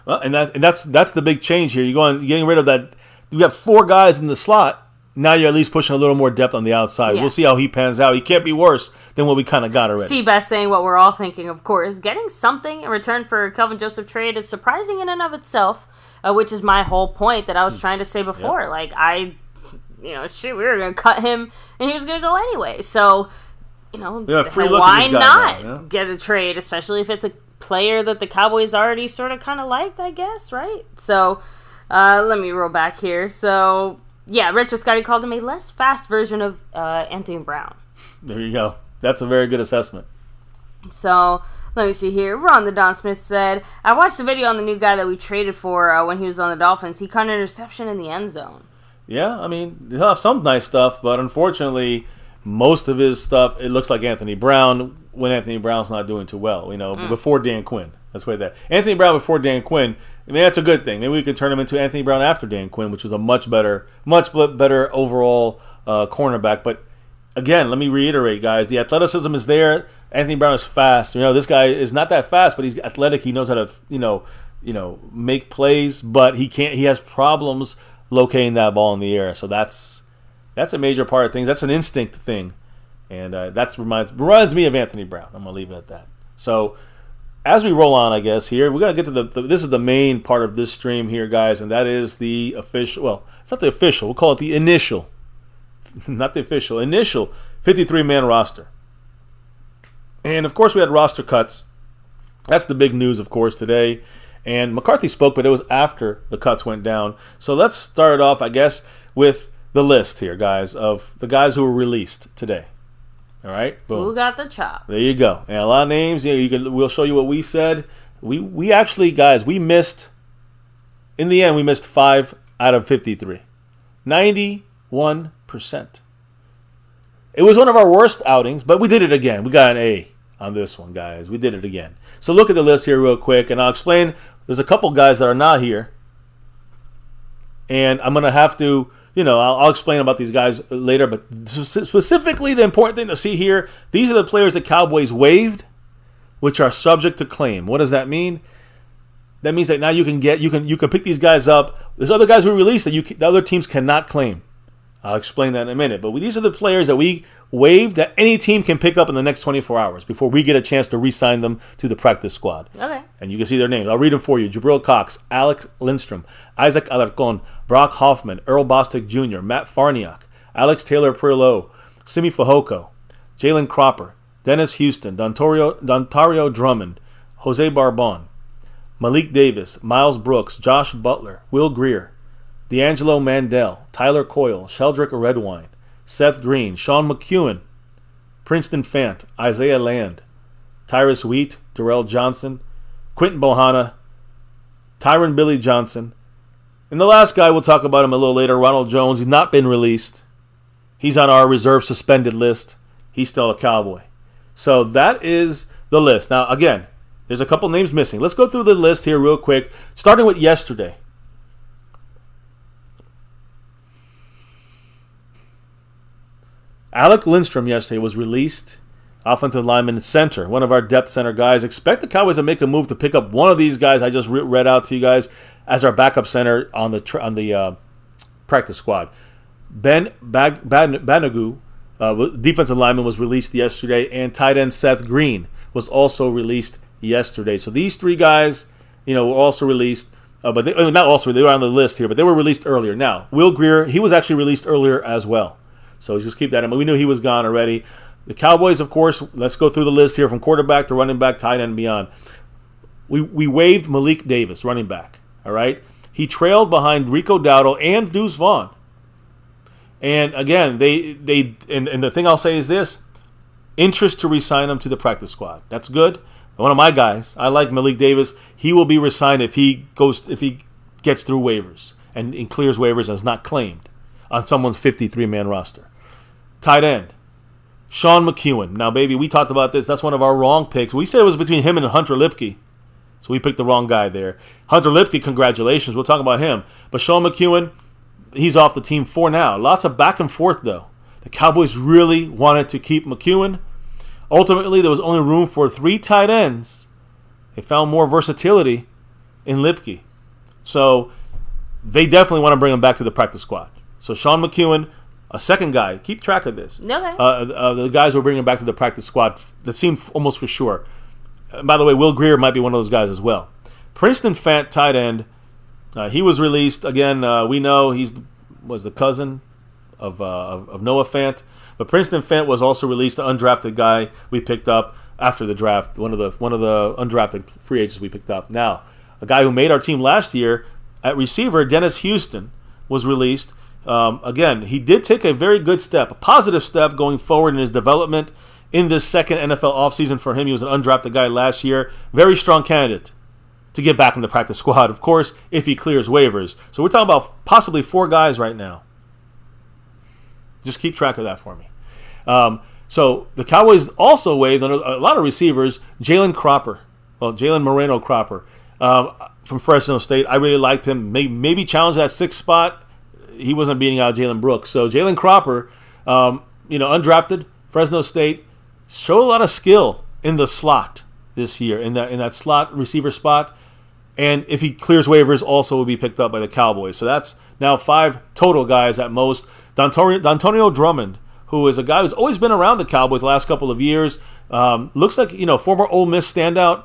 Well, and that's the big change here. You're getting rid of that. You got 4 guys in the slot. Now you're at least pushing a little more depth on the outside. Yeah. We'll see how he pans out. He can't be worse than what we kind of got already. Seabass saying what we're all thinking, of course. Getting something in return for Kelvin Joseph trade is surprising in and of itself, which is my whole point that I was trying to say before. Yep. Like, we were going to cut him, and he was going to go anyway. So, why not get a trade, especially if it's a player that the Cowboys already sort of kind of liked, I guess, right? So, let me roll back here. So, yeah, Richard Scotty called him a less fast version of Anthony Brown. There you go. That's a very good assessment. So, let me see here. Ron the Don Smith said, I watched the video on the new guy that we traded for when he was on the Dolphins. He caught an interception in the end zone. Yeah, he'll have some nice stuff, but unfortunately, most of his stuff, it looks like Anthony Brown when Anthony Brown's not doing too well, before Dan Quinn. Let's put that. Anthony Brown before Dan Quinn, that's a good thing. Maybe we could turn him into Anthony Brown after Dan Quinn, which was a much better overall cornerback. But again, let me reiterate, guys, the athleticism is there. Anthony Brown is fast. This guy is not that fast, but he's athletic. He knows how to, make plays, but he has problems locating that ball in the air. So that's a major part of things. That's an instinct thing. And that reminds me of Anthony Brown. I'm going to leave it at that. So as we roll on, I guess, here, we got to get to this is the main part of this stream here, guys, and that is the official, well, it's not the official. We'll call it the initial, not the official, initial 53-man roster. And, of course, we had roster cuts. That's the big news, of course, today. And McCarthy spoke, but it was after the cuts went down. So let's start it off, I guess, with the list here, guys, of the guys who were released today. All right? Boom. Who got the chop? There you go. And a lot of names. We'll show you what we said. We actually, guys, we missed 5 out of 53. 91%. It was one of our worst outings, but we did it again. We got an A on this one, guys. We did it again. So look at the list here real quick, and I'll explain. There's a couple guys that are not here, and I'm going to have to, I'll explain about these guys later, but specifically the important thing to see here, these are the players the Cowboys waived, which are subject to claim. What does that mean? That means that now you can pick these guys up. There's other guys we released that the other teams cannot claim. I'll explain that in a minute. But these are the players that we waived that any team can pick up in the next 24 hours before we get a chance to re-sign them to the practice squad. Okay. And you can see their names. I'll read them for you. Jabril Cox, Alex Lindstrom, Isaac Alarcon, Brock Hoffman, Earl Bostic Jr., Matt Farniak, Alex Taylor-Perillo, Simi Fehoko, Jalen Cropper, Dennis Houston, Dontario Drummond, Jose Barbon, Malik Davis, Miles Brooks, Josh Butler, Will Greer, D'Angelo Mandel, Tyler Coyle, Sheldrick Redwine, Seth Green, Sean McEwen, Princeton Fant, Isaiah Land, Tyrus Wheat, Darrell Johnson, Quentin Bohanna, Tyron Billy Johnson, and the last guy, we'll talk about him a little later, Ronald Jones. He's not been released. He's on our reserve suspended list. He's still a Cowboy. So that is the list. Now, again, there's a couple names missing. Let's go through the list here real quick, starting with yesterday. Alec Lindstrom yesterday was released. Offensive lineman center, one of our depth center guys. Expect the Cowboys to make a move to pick up one of these guys I just read out to you guys as our backup center on the practice squad. Ben Banogu, defensive lineman, was released yesterday, and tight end Seth Green was also released yesterday. So these three guys, were also released. But they were on the list here, but they were released earlier. Now, Will Greer, he was actually released earlier as well. So just keep that in mind. We knew he was gone already. The Cowboys, of course, let's go through the list here from quarterback to running back, tight end, and beyond. We waived Malik Davis, running back, all right? He trailed behind Rico Dowdle and Deuce Vaughn. And again, and the thing I'll say is this, interest to re-sign him to the practice squad. That's good. One of my guys, I like Malik Davis. He will be re-signed if he gets through waivers and clears waivers and is not claimed on someone's 53-man roster. Tight end, Sean McEwen. Now, baby, we talked about this. That's one of our wrong picks. We said it was between him and Hunter Lipke. So we picked the wrong guy there. Hunter Lipke, congratulations. We'll talk about him. But Sean McEwen, he's off the team for now. Lots of back and forth, though. The Cowboys really wanted to keep McEwen. Ultimately, there was only room for 3 tight ends. They found more versatility in Lipke. So they definitely want to bring him back to the practice squad. So Sean McEwen, a second guy. Keep track of this. Okay. The guys we're bringing back to the practice squad, that seemed almost for sure. By the way, Will Greer might be one of those guys as well. Princeton Fant, tight end. He was released. Again, we know was the cousin of Noah Fant. But Princeton Fant was also released, the undrafted guy we picked up after the draft, one of the undrafted free agents we picked up. Now, a guy who made our team last year at receiver, Dennis Houston, was released. Again, he did take a very good step, a positive step going forward in his development in this second NFL offseason for him. He was an undrafted guy last year. Very strong candidate to get back in the practice squad, of course, if he clears waivers. So we're talking about possibly 4 guys right now. Just keep track of that for me. So the Cowboys also waived a lot of receivers. Jalen Moreno Cropper from Fresno State. I really liked him. Maybe challenge that 6th spot. He wasn't beating out Jalen Brooks. So Jalen Cropper, undrafted, Fresno State, showed a lot of skill in the slot this year, in that slot receiver spot. And if he clears waivers, also will be picked up by the Cowboys. So that's now 5 total guys at most. D'Antonio Drummond, who is a guy who's always been around the Cowboys the last couple of years. Looks like, former Ole Miss standout.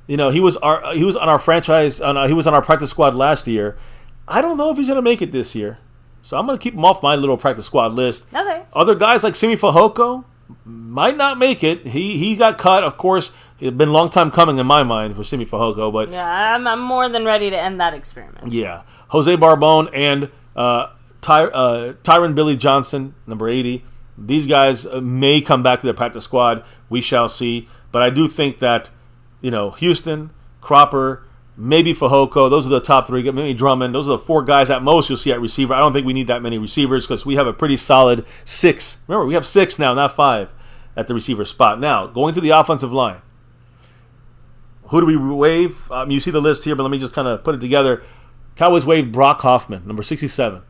He was on our franchise. He was on our practice squad last year. I don't know if he's going to make it this year, so I'm going to keep him off my little practice squad list. Okay. Other guys like Simi Fehoko might not make it. He got cut, of course. It's been a long time coming in my mind for Simi Fehoko, but yeah, I'm more than ready to end that experiment. Yeah, Jose Barbone and Tyron Billy Johnson, number 80. These guys may come back to the practice squad. We shall see. But I do think that, Houston, Cropper, maybe Fehoko, those are the top 3. Maybe Drummond. Those are the 4 guys at most you'll see at receiver. I don't think we need that many receivers because we have a pretty solid 6. Remember, we have 6 now, not 5 at the receiver spot. Now, going to the offensive line. Who do we waive? You see the list here, but let me just kind of put it together. Cowboys waived Brock Hoffman, number 67.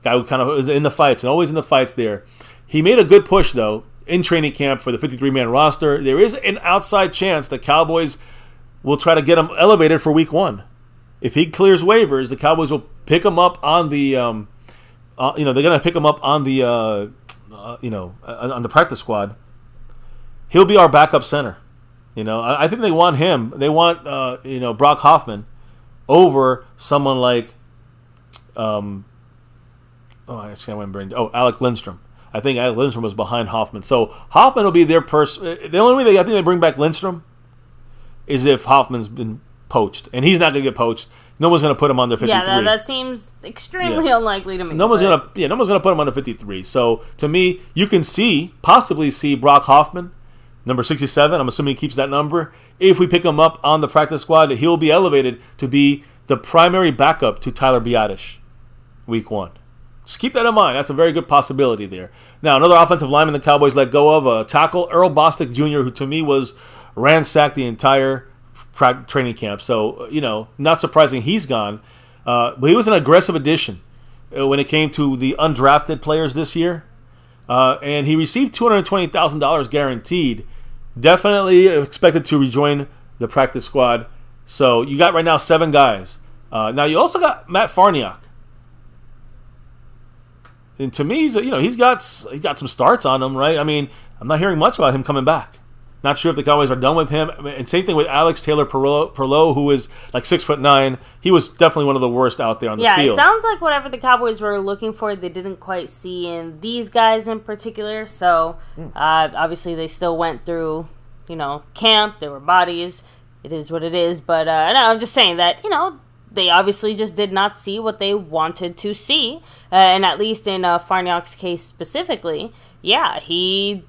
Guy who kind of is in the fights and always in the fights there. He made a good push, though, in training camp for the 53-man roster. There is an outside chance the Cowboys will try to get him elevated for week 1. If he clears waivers, the Cowboys will pick him up on the, they're going to pick him up on the, on the practice squad. He'll be our backup center. I think they want him. They want, Brock Hoffman over someone like, Alec Lindstrom. I think Alec Lindstrom was behind Hoffman. So Hoffman will be their person. The only way I think they bring back Lindstrom is if Hoffman's been poached. And he's not going to get poached. No one's going to put him on the 53. Yeah, that seems extremely unlikely to me. No one's going to put him on the 53. So to me, you can possibly see Brock Hoffman, number 67. I'm assuming he keeps that number. If we pick him up on the practice squad, he'll be elevated to be the primary backup to Tyler Biadasz week 1. Just keep that in mind. That's a very good possibility there. Now, another offensive lineman the Cowboys let go of, tackle Earl Bostic Jr., who to me was ransacked the entire training camp. So, not surprising he's gone. But he was an aggressive addition when it came to the undrafted players this year. and he received $220,000 guaranteed. Definitely expected to rejoin the practice squad. So you got right now 7 guys. Now you also got Matt Farniok. And to me, he's got some starts on him, right? I mean, I'm not hearing much about him coming back. Not sure if the Cowboys are done with him. And same thing with Alex Taylor-Perlot, who is like 6'9". He was definitely one of the worst out there on the field. Yeah, it sounds like whatever the Cowboys were looking for, they didn't quite see in these guys in particular. So obviously they still went through, camp. There were bodies. It is what it is. But no, I'm just saying that, they obviously just did not see what they wanted to see. And at least in Farniok's case specifically, yeah, he,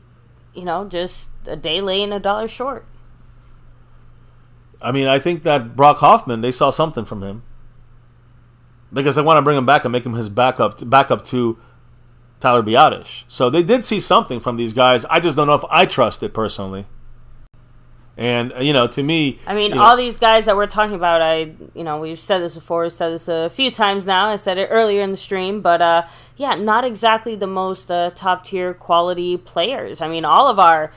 just a day late and a dollar short. I mean, I think that Brock Hoffman, they saw something from him. Because they want to bring him back and make him his backup to Tyler Biadasz. So they did see something from these guys. I just don't know if I trust it personally. And, to me... I mean, all these guys that we're talking about, we've said this before, said this a few times now. I said it earlier in the stream, but, not exactly the most top-tier quality players. I mean, all of our,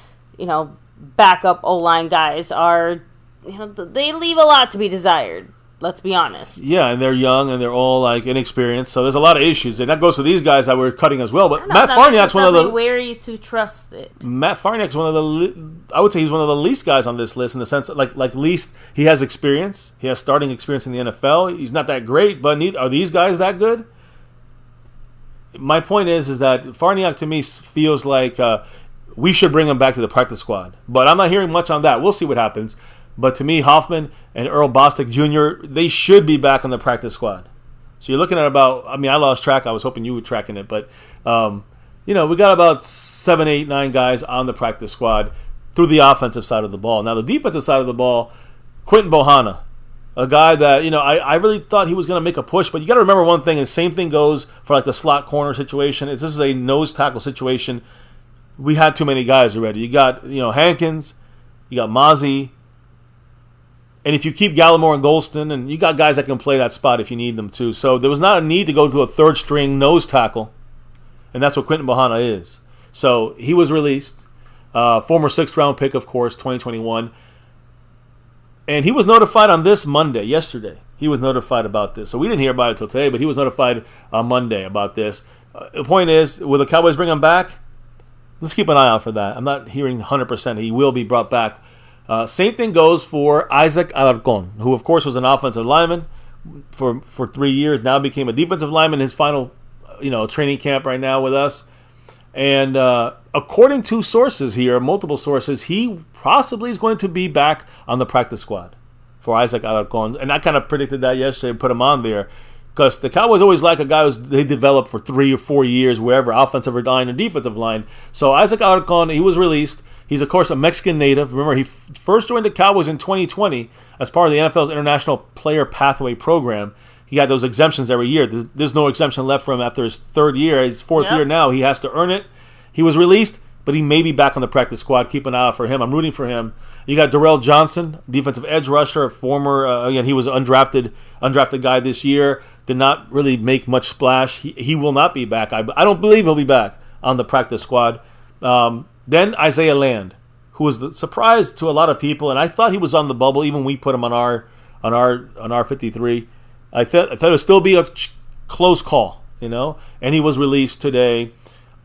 backup O-line guys are, they leave a lot to be desired. Let's be honest. Yeah, and they're young, and they're all, inexperienced, so there's a lot of issues. And that goes to these guys that we're cutting as well. But Matt Farniok's one of the... wary to trust it. Matt Farniok's one of the... I would say he's one of the least guys on this list in the sense that, least he has experience. He has starting experience in the NFL. He's not that great, but are these guys that good? My point is that Farniok, to me, feels like we should bring him back to the practice squad. But I'm not hearing much on that. We'll see what happens. But to me, Hoffman and Earl Bostic Jr., they should be back on the practice squad. So you're looking at I lost track. I was hoping you were tracking it. But, we got about 7, 8, 9 guys on the practice squad through the offensive side of the ball. Now, the defensive side of the ball, Quinton Bohanna, a guy that, I really thought he was going to make a push. But you got to remember one thing, and the same thing goes for, the slot corner situation. This is a nose tackle situation. We had too many guys already. You got, Hankins, you got Mozzie. And if you keep Gallimore and Golston, and you got guys that can play that spot if you need them to. So there was not a need to go to a third-string nose tackle. And that's what Quinton Bohanna is. So he was released. Former 6th-round pick, of course, 2021. And he was notified on this Monday, yesterday. He was notified about this. So we didn't hear about it until today, but he was notified on Monday about this. The point is, will the Cowboys bring him back? Let's keep an eye out for that. I'm not hearing 100% he will be brought back. Same thing goes for Isaac Alarcon, who, of course, was an offensive lineman for 3 years, now became a defensive lineman in his final training camp right now with us. And according to sources here, multiple sources, he possibly is going to be back on the practice squad for Isaac Alarcon. And I kind of predicted that yesterday and put him on there because the Cowboys always like a guy they develop for 3 or 4 years, wherever, offensive line and defensive line. So Isaac Alarcon, he was released. He's, of course, a Mexican native. Remember, he first joined the Cowboys in 2020 as part of the NFL's International Player Pathway Program. He got those exemptions every year. There's no exemption left for him after his 3rd year. His 4th year now. He has to earn it. He was released, but he may be back on the practice squad. Keep an eye out for him. I'm rooting for him. You got Darrell Johnson, defensive edge rusher, former, again, he was an undrafted guy this year. Did not really make much splash. He will not be back. I don't believe he'll be back on the practice squad. Then Isaiah Land, who was the surprise to a lot of people, and I thought he was on the bubble. Even we put him on our 53. I thought it would still be a close call, And he was released today.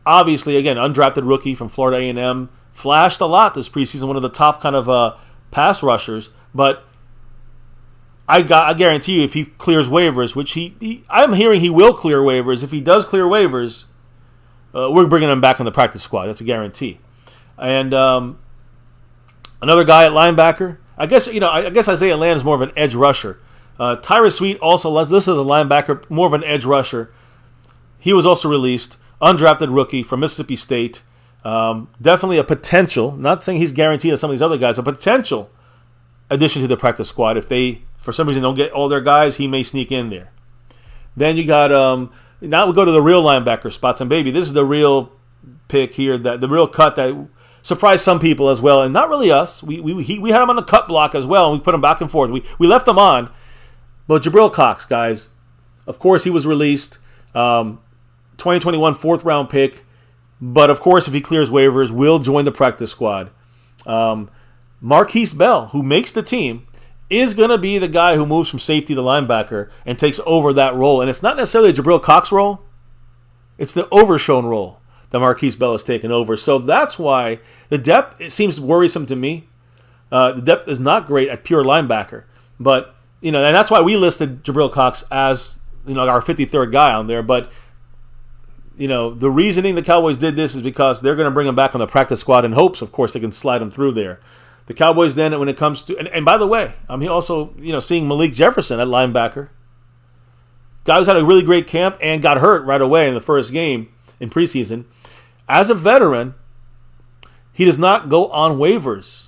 Obviously, again, undrafted rookie from Florida A&M, flashed a lot this preseason. One of the top kind of pass rushers, but I guarantee you, if he clears waivers, which I'm hearing he will clear waivers. If he does clear waivers, we're bringing him back on the practice squad. That's a guarantee. And another guy at linebacker. I guess Isaiah Land is more of an edge rusher. Tyrus Sweet also listed as a linebacker, more of an edge rusher. He was also released, undrafted rookie from Mississippi State. Definitely a potential. Not saying he's guaranteed as some of these other guys. A potential addition to the practice squad. If they, for some reason, don't get all their guys, he may sneak in there. Then you got now we go to the real linebacker spots, and baby, this is the real pick here, the real cut that surprised some people as well, and not really us. We had him on the cut block as well, and we put him back and forth. We left him on, but Jabril Cox, guys, of course he was released. 2021 4th round pick. But, of course, if he clears waivers, will join the practice squad. Marquise Bell, who makes the team, is going to be the guy who moves from safety to linebacker and takes over that role. And it's not necessarily a Jabril Cox role. It's the overshown role that Marquise Bell has taken over. So that's why the depth, it seems worrisome to me. The depth is not great at pure linebacker. But, and that's why we listed Jabril Cox as, our 53rd guy on there. But, the reasoning the Cowboys did this is because they're going to bring him back on the practice squad in hopes, of course, they can slide him through there. The Cowboys then, when it comes to... And by the way, I'm also, seeing Malik Jefferson at linebacker. Guy who's had a really great camp and got hurt right away in the first game in preseason. As a veteran, he does not go on waivers.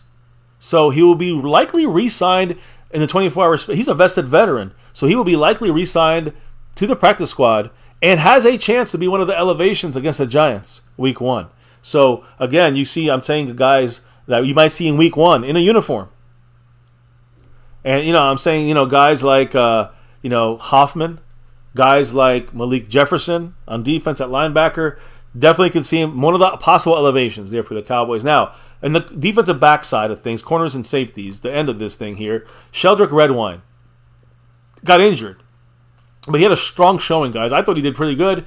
So he will be likely re-signed in the 24 hours. He's a vested veteran. So he will be likely re-signed to the practice squad and has a chance to be one of the elevations against the Giants week 1. So, again, you see, I'm saying the guys that you might see in week 1 in a uniform. And, I'm saying, guys like, Hoffman, guys like Malik Jefferson on defense at linebacker, definitely could see him, one of the possible elevations there for the Cowboys. Now, in the defensive back side of things, corners and safeties, the end of this thing here, Sheldrick Redwine got injured. But he had a strong showing, guys. I thought he did pretty good.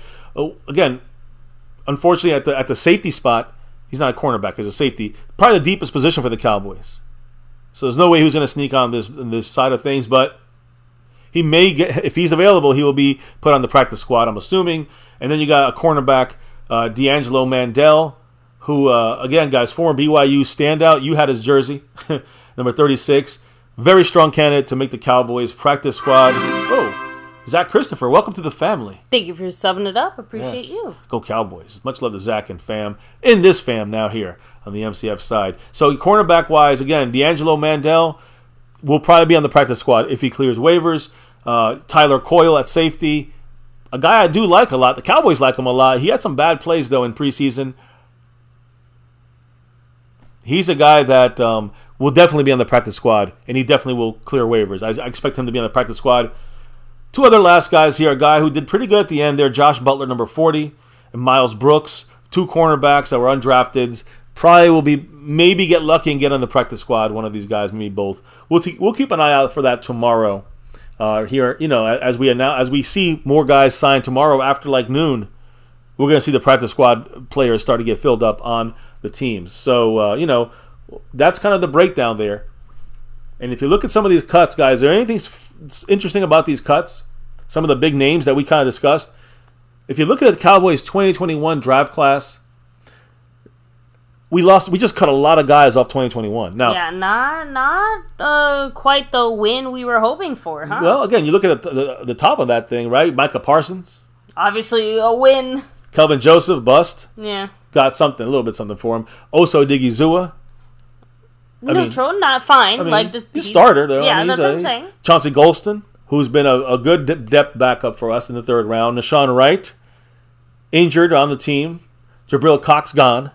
Again, unfortunately, at the safety spot, he's not a cornerback, he's a safety. Probably the deepest position for the Cowboys. So there's no way he was going to sneak on this side of things, but he may get, if he's available, he will be put on the practice squad, I'm assuming. And then you got a cornerback, D'Angelo Mandel, who, again, guys, former BYU standout. You had his jersey, number 36. Very strong candidate to make the Cowboys practice squad. Oh, Zach Christopher, welcome to the family. Thank you for subbing it up. Appreciate you. Go Cowboys. Much love to Zach and fam. In this fam now here on the MCF side. So cornerback-wise, again, D'Angelo Mandel will probably be on the practice squad if he clears waivers. Tyler Coyle at safety. A guy I do like a lot. The Cowboys like him a lot. He had some bad plays, though, in preseason. He's a guy that will definitely be on the practice squad, and he definitely will clear waivers. I expect him to be on the practice squad. Two other last guys here. A guy who did pretty good at the end there, Josh Butler, number 40, and Miles Brooks. Two cornerbacks that were undrafted. Probably will be maybe get lucky and get on the practice squad. One of these guys, maybe both. We'll keep an eye out for that tomorrow. Here, as we see more guys signed tomorrow after like noon, we're going to see the practice squad players start to get filled up on the teams. So, that's kind of the breakdown there. And if you look at some of these cuts, guys, is there anything interesting about these cuts? Some of the big names that we kind of discussed. If you look at the Cowboys 2021 draft class, we just cut a lot of guys off 2021. Now, yeah, not quite the win we were hoping for, huh? Well, again, you look at the top of that thing, right? Micah Parsons. Obviously a win. Kelvin Joseph, bust. Yeah. Got something, a little bit something for him. Oso Digizua. Neutral, not fine. He's starter, though. Yeah, that's what I'm saying. Chauncey Golston, who's been a good depth backup for us in the third round. Nashawn Wright, injured on the team. Jabril Cox, gone.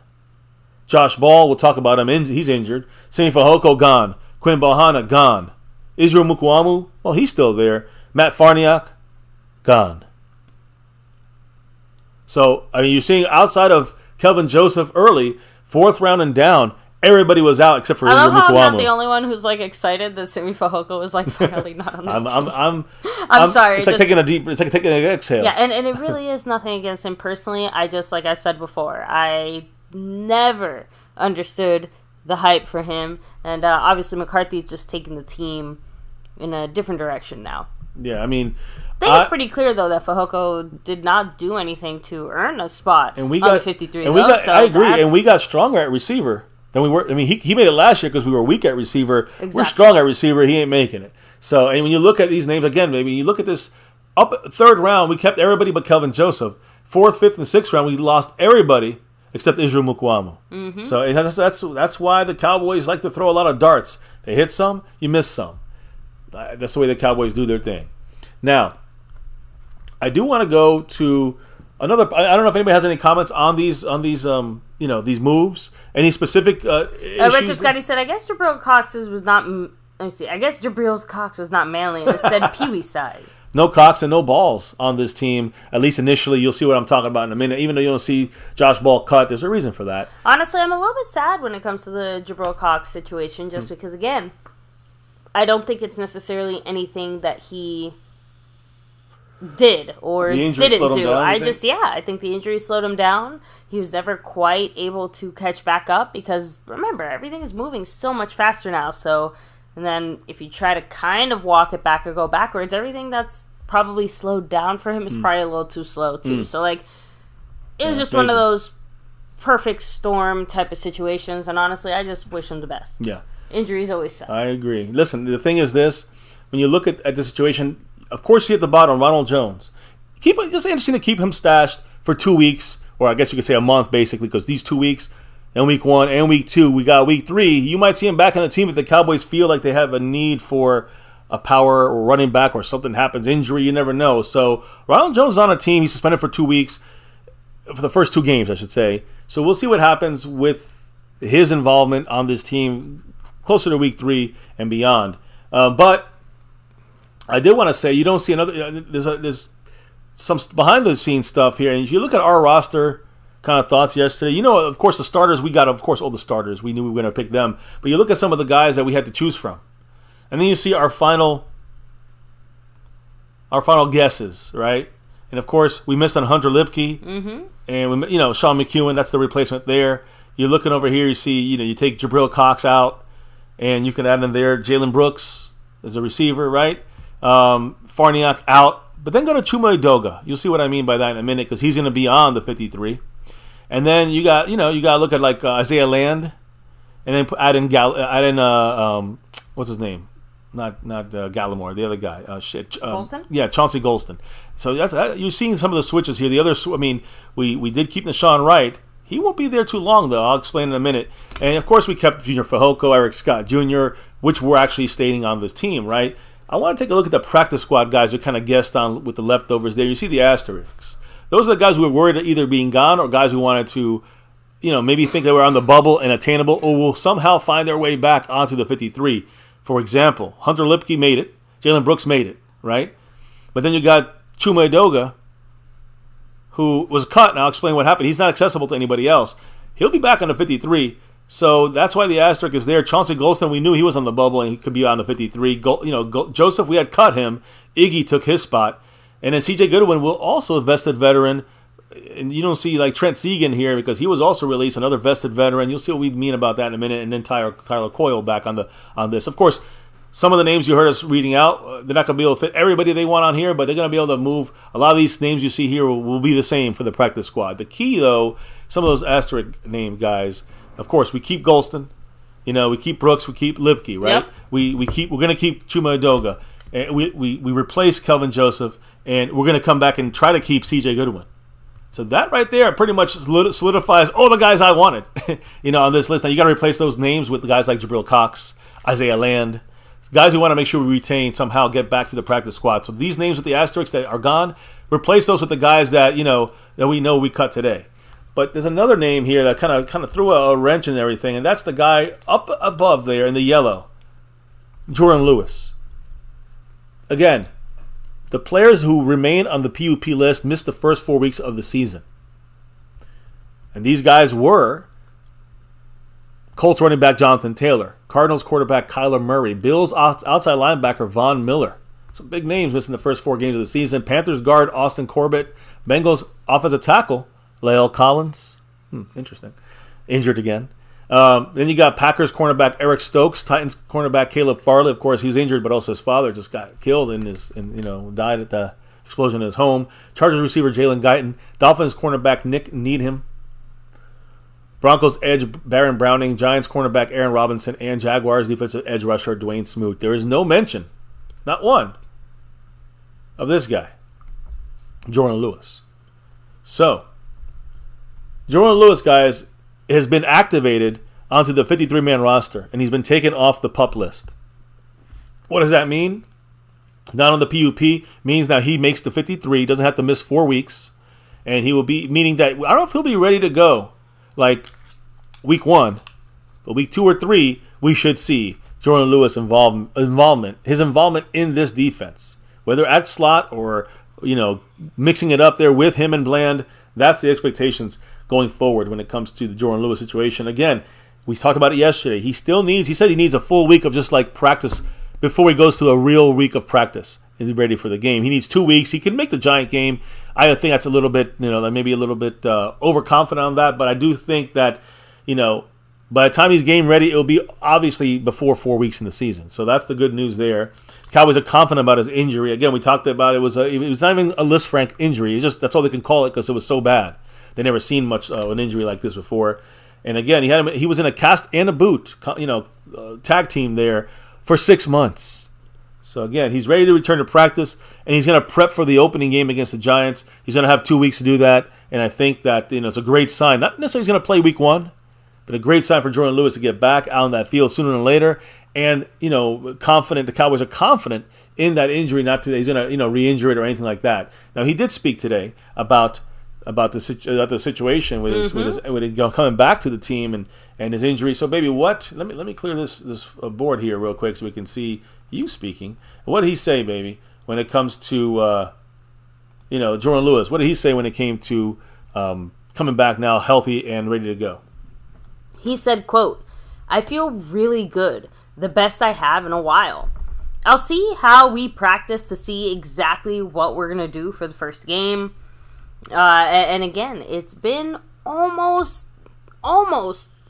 Josh Ball, we'll talk about him. He's injured. Simi Fehoko, gone. Quinn Bohanna, gone. Israel Mukuamu, well, he's still there. Matt Farniak, gone. So, you're seeing outside of Kelvin Joseph early, fourth round and down, everybody was out except for Israel Mukuamu. I'm not the only one who's excited that Simi Fehoko was finally not on this team. I'm sorry. It's like taking an exhale. Yeah, and it really is nothing against him personally. I just, like I said before, I never understood the hype for him, and obviously McCarthy's just taking the team in a different direction now. Yeah, I think it's pretty clear though that Fehoko did not do anything to earn a spot on the 53. I agree, and we got stronger at receiver than we were. He made it last year because we were weak at receiver. Exactly. We're strong at receiver. He ain't making it. So, and when you look at these names again, maybe you look at this up third round, we kept everybody but Kelvin Joseph. Fourth, fifth, and sixth round, we lost everybody except Israel Mukuamu. Mm-hmm. So that's why the Cowboys like to throw a lot of darts. They hit some, you miss some. That's the way the Cowboys do their thing. Now, I do want to go to another. I don't know if anybody has any comments on these these moves. Any specific issues? Richard Scotty said, "I guess Jabril Cox was not let me see. I guess Jabril Cox was not manly, instead Pee-wee sized. No Cox and no Balls on this team, at least initially. You'll see what I'm talking about in a minute. Even though you don't see Josh Ball cut, there's a reason for that. Honestly, I'm a little bit sad when it comes to the Jabril Cox situation, just because, again, I don't think it's necessarily anything that he did or didn't do. I think the injury slowed him down. He was never quite able to catch back up because, remember, everything is moving so much faster now. So, and then if you try to kind of walk it back or go backwards, everything that's probably slowed down for him is probably a little too slow too. So, like, it was just one of those perfect storm type of situations. And honestly, I just wish him the best. Yeah. Injuries always suck. I agree. Listen, the thing is this. When you look at the situation, of course, you at the bottom, Ronald Jones. Just interesting to keep him stashed for 2 weeks, or I guess you could say a month, basically, because these 2 weeks, and week 1 and week 2, we got week 3. You might see him back on the team if the Cowboys feel like they have a need for a power or running back or something happens, injury, you never know. So Ronald Jones is on a team. He's suspended for 2 weeks, for the first 2 games, I should say. So we'll see what happens with his involvement on this team closer to week 3 and beyond. But I did want to say, you don't see another. There's some behind the scenes stuff here, and if you look at our roster kind of thoughts yesterday, of course the starters we got, of course all the starters we knew we were going to pick them, but you look at some of the guys that we had to choose from, and then you see our final guesses, right? And of course we missed on Hunter Lipke, and Sean McEwen, that's the replacement there. You're looking over here, you see, you take Jabril Cox out, and you can add in there Jalen Brooks as a receiver, right? Farniak out, but then go to Chuma Edoga. You'll see what I mean by that in a minute, because he's going to be on the 53. And then you got to look at like Isaiah Land, and then add in what's his name? Not Gallimore, the other guy. Golston? Yeah, Chauncey Golston. So you're seeing some of the switches here. The other, we did keep Nashawn Wright. He won't be there too long, though. I'll explain in a minute. And, of course, we kept Junior Fehoko, Eric Scott Jr., which we're actually stating on this team, right? I want to take a look at the practice squad guys who kind of guessed on with the leftovers there. You see the asterisks. Those are the guys who were worried of either being gone or guys who wanted to, maybe think they were on the bubble and attainable or will somehow find their way back onto the 53. For example, Hunter Lipke made it. Jalen Brooks made it, right? But then you got Chuma Edoga, who was cut, and I'll explain what happened. He's not accessible to anybody else. He'll be back on the 53. So that's why the asterisk is there. Chauncey Golston, we knew he was on the bubble and he could be on the 53. Joseph, we had cut him. Iggy took his spot. And then CJ Goodwin will also a vested veteran. And you don't see like Trent Segan here because he was also released, another vested veteran. You'll see what we mean about that in a minute. And then Tyler Coyle back on this. Of course, some of the names you heard us reading out, they're not going to be able to fit everybody they want on here, but they're going to be able to move. A lot of these names you see here will be the same for the practice squad. The key, though, some of those asterisk name guys, of course, we keep Golston, we keep Brooks, we keep Lipke, right? Yep. We're going to keep Chuma Edoga, and we replace Kelvin Joseph, and we're going to come back and try to keep CJ Goodwin. So that right there pretty much solidifies all the guys I wanted, on this list. Now you got to replace those names with guys like Jabril Cox, Isaiah Land, guys who want to make sure we retain somehow get back to the practice squad. So these names with the asterisks that are gone, replace those with the guys that that we know we cut today. But there's another name here that kind of threw a wrench in everything, and that's the guy up above there in the yellow, Jordan Lewis. Again, the players who remain on the PUP list missed the first 4 weeks of the season. And these guys were Colts running back Jonathan Taylor, Cardinals quarterback Kyler Murray, Bills outside linebacker Von Miller. Some big names missing the first 4 games of the season. Panthers guard Austin Corbett, Bengals offensive tackle Lael Collins. Interesting. Injured again. Then you got Packers cornerback Eric Stokes, Titans cornerback Caleb Farley. Of course, he's injured, but also his father just got killed died at the explosion in his home. Chargers receiver Jalen Guyton, Dolphins cornerback Nick Needham, Broncos edge Baron Browning, Giants cornerback Aaron Robinson, and Jaguars defensive edge rusher Dwayne Smoot. There is no mention, not one, of this guy, Jordan Lewis. So, Jordan Lewis, guys, has been activated onto the 53-man roster, and he's been taken off the PUP list. What does that mean? Not on the PUP means that he makes the 53, doesn't have to miss 4 weeks, and he will be, meaning that, I don't know if he'll be ready to go like week 1, but week 2 or 3, we should see Jordan Lewis his involvement in this defense, whether at slot or mixing it up there with him and Bland. That's the expectations going forward when it comes to the Jordan Lewis situation. Again, we talked about it yesterday. He said he needs a full week of just like practice before he goes to a real week of practice. Is ready for the game. He needs 2 weeks. He can make the Giant game. I think that's a little bit, maybe a little bit overconfident on that, but I do think that, by the time he's game ready, it'll be obviously before 4 weeks in the season. So that's the good news there. Cowboys are confident about his injury. Again, we talked about it was not even a Lisfranc injury. It's just that's all they can call it because it was so bad. They never seen much an injury like this before. And again, he was in a cast and a boot, tag team there for 6 months. So again, he's ready to return to practice, and he's going to prep for the opening game against the Giants. He's going to have 2 weeks to do that, and I think that it's a great sign. Not necessarily he's going to play week 1, but a great sign for Jordan Lewis to get back out on that field sooner than later. And confident. The Cowboys are confident in that injury, not that he's going to re-injure it or anything like that. Now he did speak today about the situation with his coming back to the team and his injury. So baby, let me clear this board here real quick so we can see you speaking. What did he say, baby, when it comes to Jordan Lewis? What did he say when it came to coming back now healthy and ready to go? He said, quote, "I feel really good, the best I have in a while. I'll see how we practice to see exactly what we're going to do for the first game." And again, it's been almost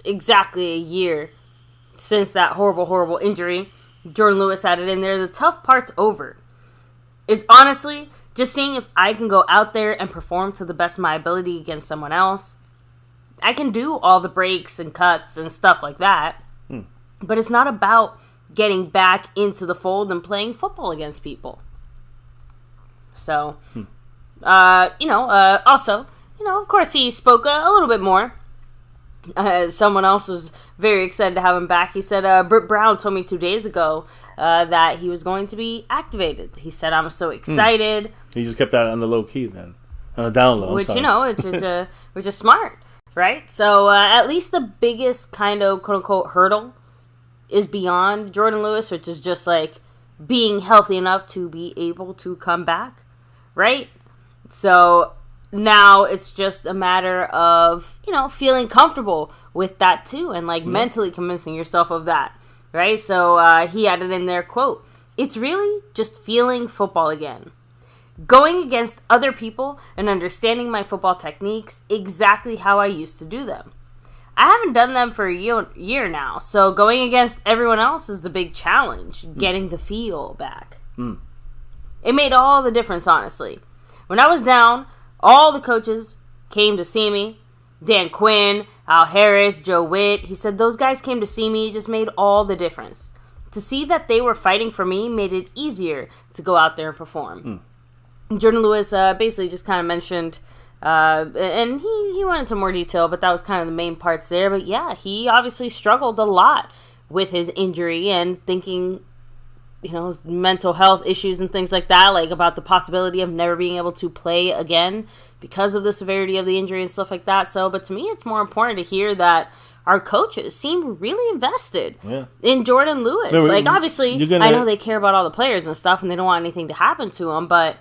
exactly a year since that horrible injury. Jordan Lewis had it in there. The tough part's over. It's honestly just seeing if I can go out there and perform to the best of my ability against someone else. I can do all the breaks and cuts and stuff like that. But it's not about getting back into the fold and playing football against people. So, also, of course he spoke a little bit more. Someone else was very excited to have him back. He said, Britt Brown told me 2 days ago that he was going to be activated. He said, "I'm so excited." He just kept that on the low key then. On the down low. Which, which is smart, right? So at least the biggest kind of quote-unquote hurdle is beyond Jordan Lewis, which is just like being healthy enough to be able to come back, right? So now it's just a matter of, feeling comfortable with that too and mentally convincing yourself of that, right? So he added in there, quote, "It's really just feeling football again. Going against other people and understanding my football techniques exactly how I used to do them. I haven't done them for a year now, so going against everyone else is the big challenge, getting the feel back." It made all the difference, honestly. When I was down, all the coaches came to see me. Dan Quinn, Al Harris, Joe Witt. He said those guys came to see me. It just made all the difference. To see that they were fighting for me made it easier to go out there and perform. Jordan Lewis basically just kind of mentioned, and he went into more detail, but that was kind of the main parts there. But yeah, he obviously struggled a lot with his injury and thinking, his mental health issues and things like that, like about the possibility of never being able to play again because of the severity of the injury and stuff like that. So, but to me, it's more important to hear that our coaches seem really invested in Jordan Lewis. Obviously, I know they care about all the players and stuff, and they don't want anything to happen to him, but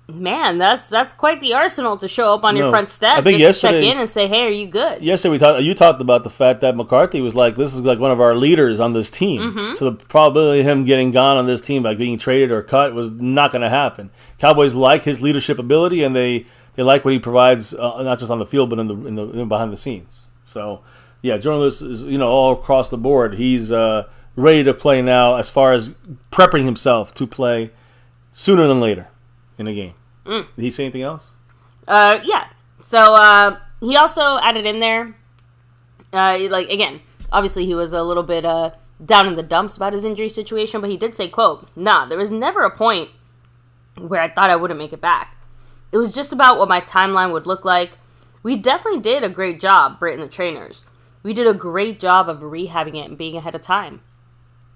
man, that's quite the arsenal to show up on your front step just to check in and say, "Hey, are you good?" Yesterday you talked about the fact that McCarthy was like, "This is like one of our leaders on this team." So the probability of him getting gone on this team, like being traded or cut, was not going to happen. Cowboys like his leadership ability, and they like what he provides, not just on the field but in the behind the scenes. So yeah, Jordan Lewis is all across the board. He's ready to play now, as far as prepping himself to play sooner than later in a game. Did he say anything else? Yeah. So he also added in there, again, obviously he was a little bit down in the dumps about his injury situation, but he did say, quote, "Nah, there was never a point where I thought I wouldn't make it back. It was just about what my timeline would look like. We definitely did a great job, Britt and the trainers. We did a great job of rehabbing it and being ahead of time."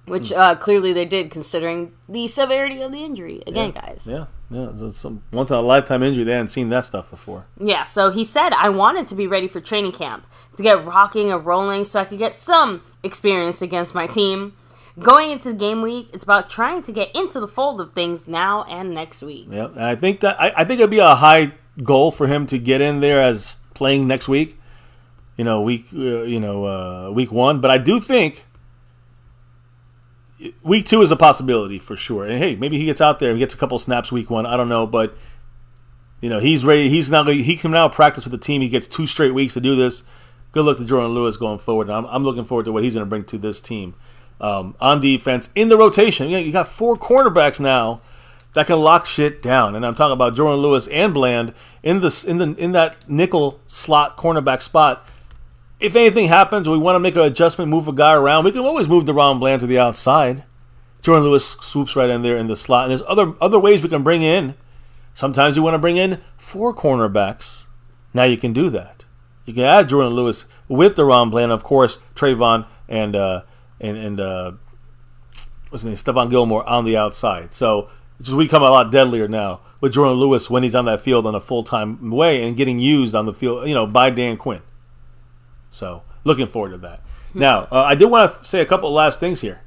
Which clearly they did, considering the severity of the injury. Again, guys. Yeah. It's once in a lifetime injury. They hadn't seen that stuff before. Yeah, so he said, "I wanted to be ready for training camp, to get rocking and rolling so I could get some experience against my team. going into the game week, it's about trying to get into the fold of things now and next week. Yeah, and I think it'd be a high goal for him to get in there as playing next week. Week 1. But I do think week 2 is a possibility for sure. And hey, maybe he gets out there and gets a couple snaps week 1. I don't know, but he's ready. He can now practice with the team. He gets 2 straight weeks to do this. Good luck to Jordan Lewis going forward. And I'm looking forward to what he's going to bring to this team. On defense, in the rotation, you got 4 cornerbacks now that can lock shit down. And I'm talking about Jordan Lewis and Bland in that nickel slot cornerback spot. If anything happens, we want to make an adjustment, move a guy around, we can always move DeRon Bland to the outside. Jordan Lewis swoops right in there in the slot. And there's other ways we can bring in. Sometimes you want to bring in 4 cornerbacks. Now you can do that. You can add Jordan Lewis with DeRon Bland, of course, Trayvon and what's his name, Stephon Gilmore on the outside. So it's just become a lot deadlier now with Jordan Lewis when he's on that field in a full-time way and getting used on the field, by Dan Quinn. So looking forward to that. Now, I did want to say a couple of last things here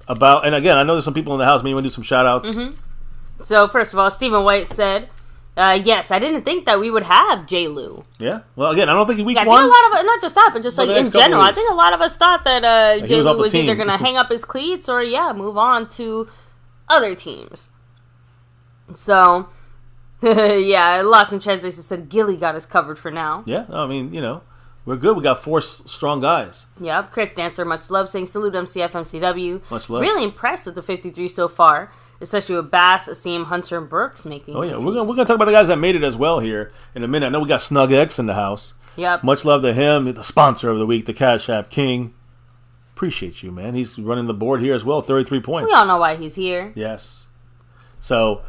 about, and again, I know there's some people in the house. Maybe you want to do some shout-outs? Mm-hmm. So first of all, Stephen White said, yes, I didn't think that we would have JLew. Yeah. Well, again, I don't think week 1. I think a lot of us, not just that, but just in general, I think a lot of us thought that JLew was either going to hang up his cleats or, move on to other teams. So, Lost in Translation said Gilly got us covered for now. Yeah, I mean, we're good. We got 4 strong guys. Yep. Chris Dancer, much love, saying salute MCF, MCW. Much love. Really impressed with the 53 so far, especially with Bass, Asim, Hunter, and Burks making the team. We're gonna talk about the guys that made it as well here in a minute. I know we got Snug X in the house. Yep. Much love to him, the sponsor of the week, the Cash App King. Appreciate you, man. He's running the board here as well, 33 points. We all know why he's here. Yes. So,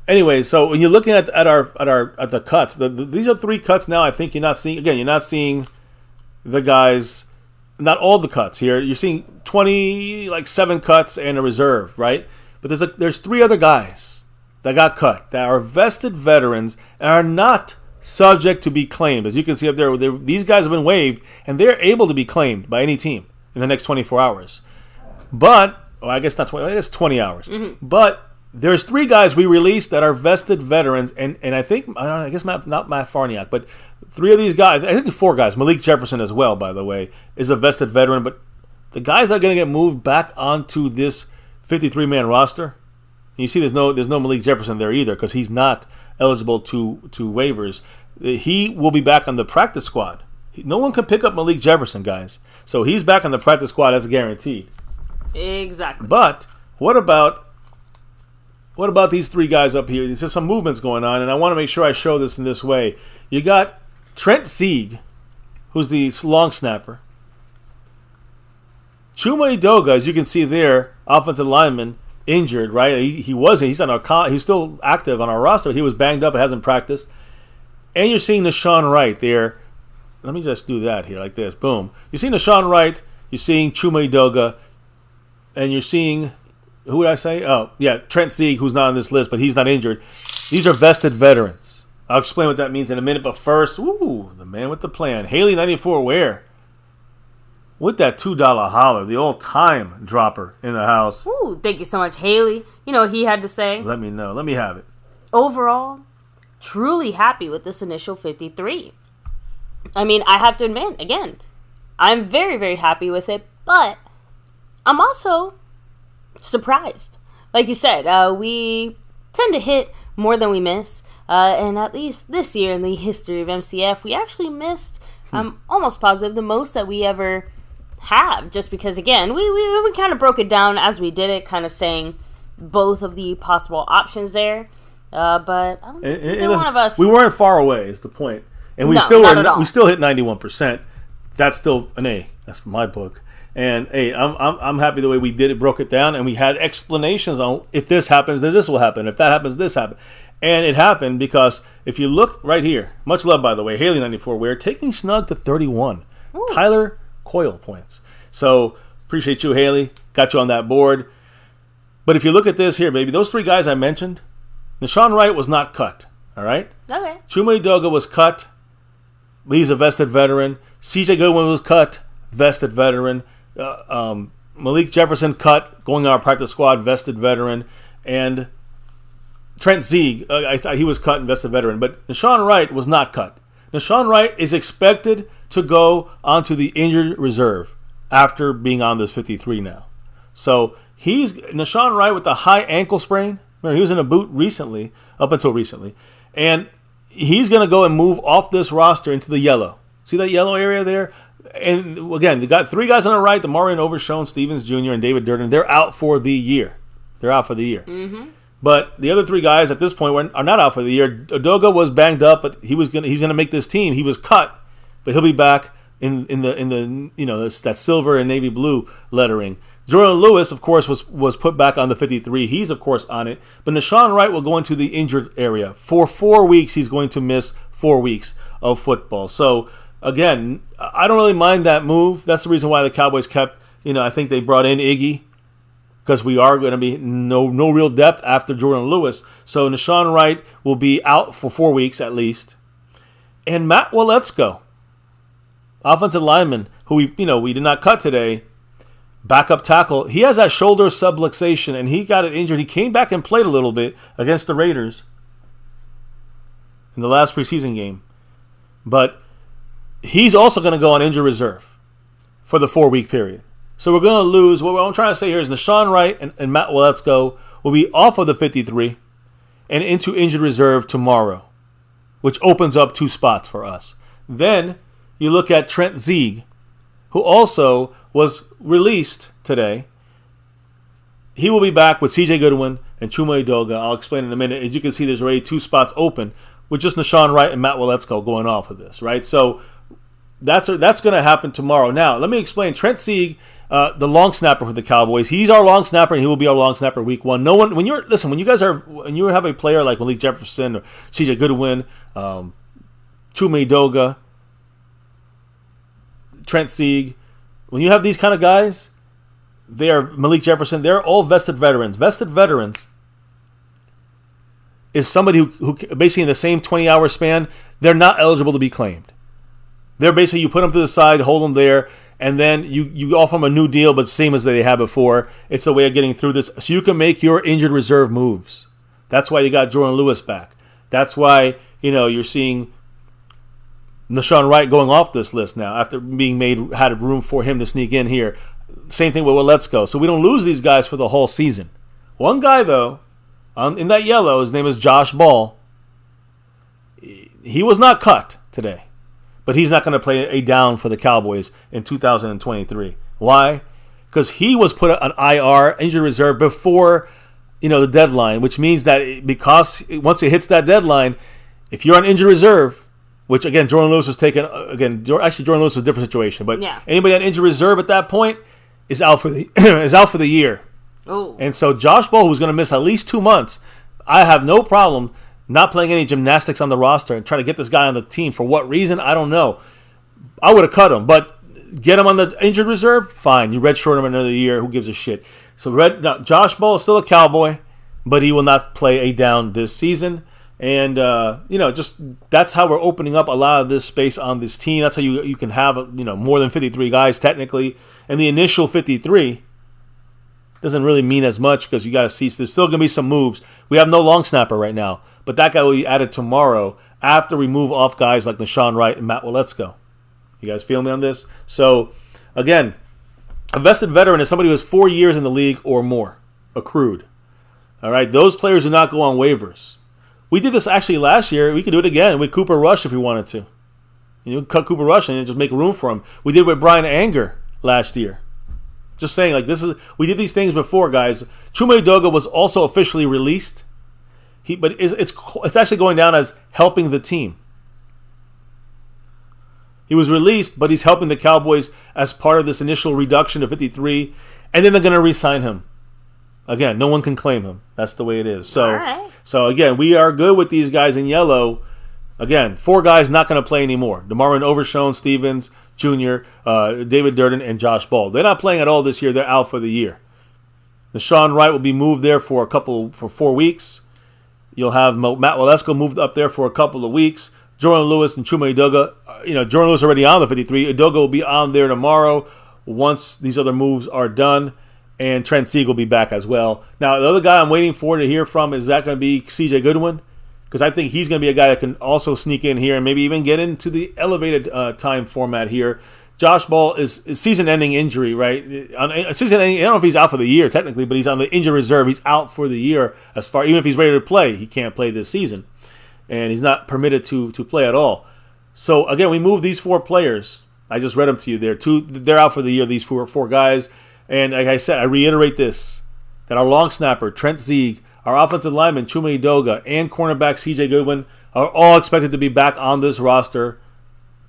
anyway, when you're looking at the cuts, these are 3 cuts now. I think you're not seeing the guys, not all the cuts here. You're seeing 7 cuts and a reserve, right? But there's 3 other guys that got cut that are vested veterans and are not subject to be claimed. As you can see up there, these guys have been waived and they're able to be claimed by any team in the next 24 hours. But, I guess not 20, I guess 20 hours. Mm-hmm. But there's 3 guys we released that are vested veterans, and I think, I guess not Matt Farniak, but 3 of these guys, I think 4 guys, Malik Jefferson as well, by the way, is a vested veteran, but the guys that are going to get moved back onto this 53-man roster, you see there's no Malik Jefferson there either because he's not eligible to waivers. He will be back on the practice squad. No one can pick up Malik Jefferson, guys. So he's back on the practice squad, that's guaranteed. Exactly. But what about these 3 guys up here? There's some movements going on, and I want to make sure I show this in this way. You got Trent Sieg, who's the long snapper. Chuma Edoga, as you can see there, offensive lineman, injured, right? He's still active on our roster. He was banged up, hasn't practiced. And you're seeing Nashawn Wright there. Let me just do that here, like this. Boom. You're seeing Nashawn Wright. You're seeing Chuma Edoga. And you're seeing, who did I say? Oh, yeah, Trent Sieg, who's not on this list, but he's not injured. These are vested veterans. I'll explain what that means in a minute. But first, the man with the plan. Haley 94 Ware. With that $2 holler, the all-time dropper in the house. Ooh, thank you so much, Haley. You know what he had to say? Let me know. Let me have it. Overall, truly happy with this initial 53. I mean, I have to admit, again, I'm very, very happy with it, but I'm also surprised. Like you said, we tend to hit more than we miss, and at least this year in the history of MCF, we actually missed, I'm almost positive, the most that we ever have, just because, again, we kind of broke it down as we did it, kind of saying both of the possible options there, but I don't think either one of us... We weren't far away, is the point. And we still hit 91%. That's still an A. That's my book. And hey, I'm happy the way we did it, broke it down, and we had explanations on if this happens, then this will happen. If that happens, this happens. And it happened because if you look right here, much love, by the way, Haley 94 Ware taking Snug to 31. Ooh. Tyler Coyle points. So appreciate you, Haley. Got you on that board. But if you look at this here, baby, those 3 guys I mentioned, Nashawn Wright was not cut. All right? Okay. Chuma Edoga was cut. He's a vested veteran. CJ Goodwin was cut. Vested veteran. Malik Jefferson cut, going on our practice squad, vested veteran, and Trent Zieg, he was cut and vested veteran, but Nashawn Wright was not cut. Nashawn Wright is expected to go onto the injured reserve after being on this 53 now. So Nashawn Wright with the high ankle sprain. Remember, he was in a boot recently, up until recently, and he's going to go and move off this roster into the yellow. See that yellow area there? And again, they got 3 guys on the right, Demarion Overshown, Stevens Jr., and David Durden. They're out for the year. Mm-hmm. But the other 3 guys at this point are not out for the year. Odoga was banged up, but he's gonna make this team. He was cut, but he'll be back in the that silver and navy blue lettering. Jordan Lewis, of course, was put back on the 53. He's, of course, on it. But Nashawn Wright will go into the injured area. For 4 weeks, he's going to miss 4 weeks of football. So, again, I don't really mind that move. That's the reason why the Cowboys kept, I think they brought in Iggy, because we are going to be no real depth after Jordan Lewis. So Nashawn Wright will be out for 4 weeks at least. And Matt Waletzko, offensive lineman, who we did not cut today, backup tackle. He has that shoulder subluxation, and he got it injured. He came back and played a little bit against the Raiders in the last preseason game. But he's also going to go on injured reserve for the 4-week period. So we're going to lose. What I'm trying to say here is Nashawn Wright and Matt Waletzko will be off of the 53 and into injured reserve tomorrow, which opens up 2 spots for us. Then you look at Trent Zieg, who also was released today. He will be back with C.J. Goodwin and Chuma Edoga. I'll explain in a minute. As you can see, there's already 2 spots open with just Nashawn Wright and Matt Waletzko going off of this, right? So that's going to happen tomorrow. Now, let me explain. Trent Zieg, the long snapper for the Cowboys, he's our long snapper, and he will be our long snapper week 1. No one, when you have a player like Malik Jefferson or C.J. Goodwin, Chuma Edoga, Trent Zieg, when you have these kind of guys, they are Malik Jefferson, they're all vested veterans. Vested veterans is somebody who basically in the same 20-hour span, they're not eligible to be claimed. They're basically, you put them to the side, hold them there, and then you offer them a new deal, but same as they had before. It's a way of getting through this. So you can make your injured reserve moves. That's why you got Jordan Lewis back. That's why, you're seeing Nashawn Wright going off this list now after being had room for him to sneak in here. Same thing with Waletzko. So we don't lose these guys for the whole season. One guy, though, in that yellow, his name is Josh Ball. He was not cut today, but he's not going to play a down for the Cowboys in 2023. Why? Because he was put on IR, injured reserve, before the deadline, which means that because once it hits that deadline, if you're on injured reserve, which, again, Jordan Lewis was taken. Again, actually, Jordan Lewis is a different situation. But anybody on injured reserve at that point is out for the year. Oh. And so Josh Ball, who's going to miss at least 2 months, I have no problem not playing any gymnastics on the roster and trying to get this guy on the team. For what reason? I don't know. I would have cut him, but get him on the injured reserve? Fine. You redshirt him another year. Who gives a shit? So Josh Ball is still a Cowboy, but he will not play a down this season. And, just that's how we're opening up a lot of this space on this team. That's how you can have, more than 53 guys technically. And the initial 53 doesn't really mean as much because you got to see. So there's still going to be some moves. We have no long snapper right now, but that guy will be added tomorrow after we move off guys like Nashawn Wright and Matt Waletzko. You guys feel me on this? So, again, a vested veteran is somebody who has 4 years in the league or more accrued. All right? Those players do not go on waivers. We did this actually last year. We could do it again with Cooper Rush if we wanted to. Cut Cooper Rush and just make room for him. We did it with Brian Anger last year. Just saying, we did these things before, guys. Chuma Edoga was also officially released. But it's actually going down as helping the team. He was released, but he's helping the Cowboys as part of this initial reduction to 53, and then they're going to re-sign him. Again, no one can claim him. That's the way it is. So, right. So again, we are good with these guys in yellow. Again, 4 guys not going to play anymore. Demarion Overshown, Stevens Jr., David Durden, and Josh Ball. They're not playing at all this year. They're out for the year. Nashawn Wright will be moved there for 4 weeks. You'll have Matt Waletzko moved up there for a couple of weeks. Jordan Lewis and Chuma Edoga. Jordan Lewis already on the 53. Edoga will be on there tomorrow. once these other moves are done. And Trent Sieg will be back as well. Now, the other guy I'm waiting for to hear from is that going to be C.J. Goodwin? Because I think he's going to be a guy that can also sneak in here and maybe even get into the elevated time format here. Josh Ball is season-ending injury, right? Season-ending. I don't know if he's out for the year technically, but he's on the injury reserve. He's out for the year. Even if he's ready to play, he can't play this season, and he's not permitted to play at all. So again, we moved these 4 players. I just read them to you there. They're out for the year. These four guys. And like I said, I reiterate this, that our long snapper, Trent Sieg, our offensive lineman, Chuma Edoga, and cornerback C.J. Goodwin are all expected to be back on this roster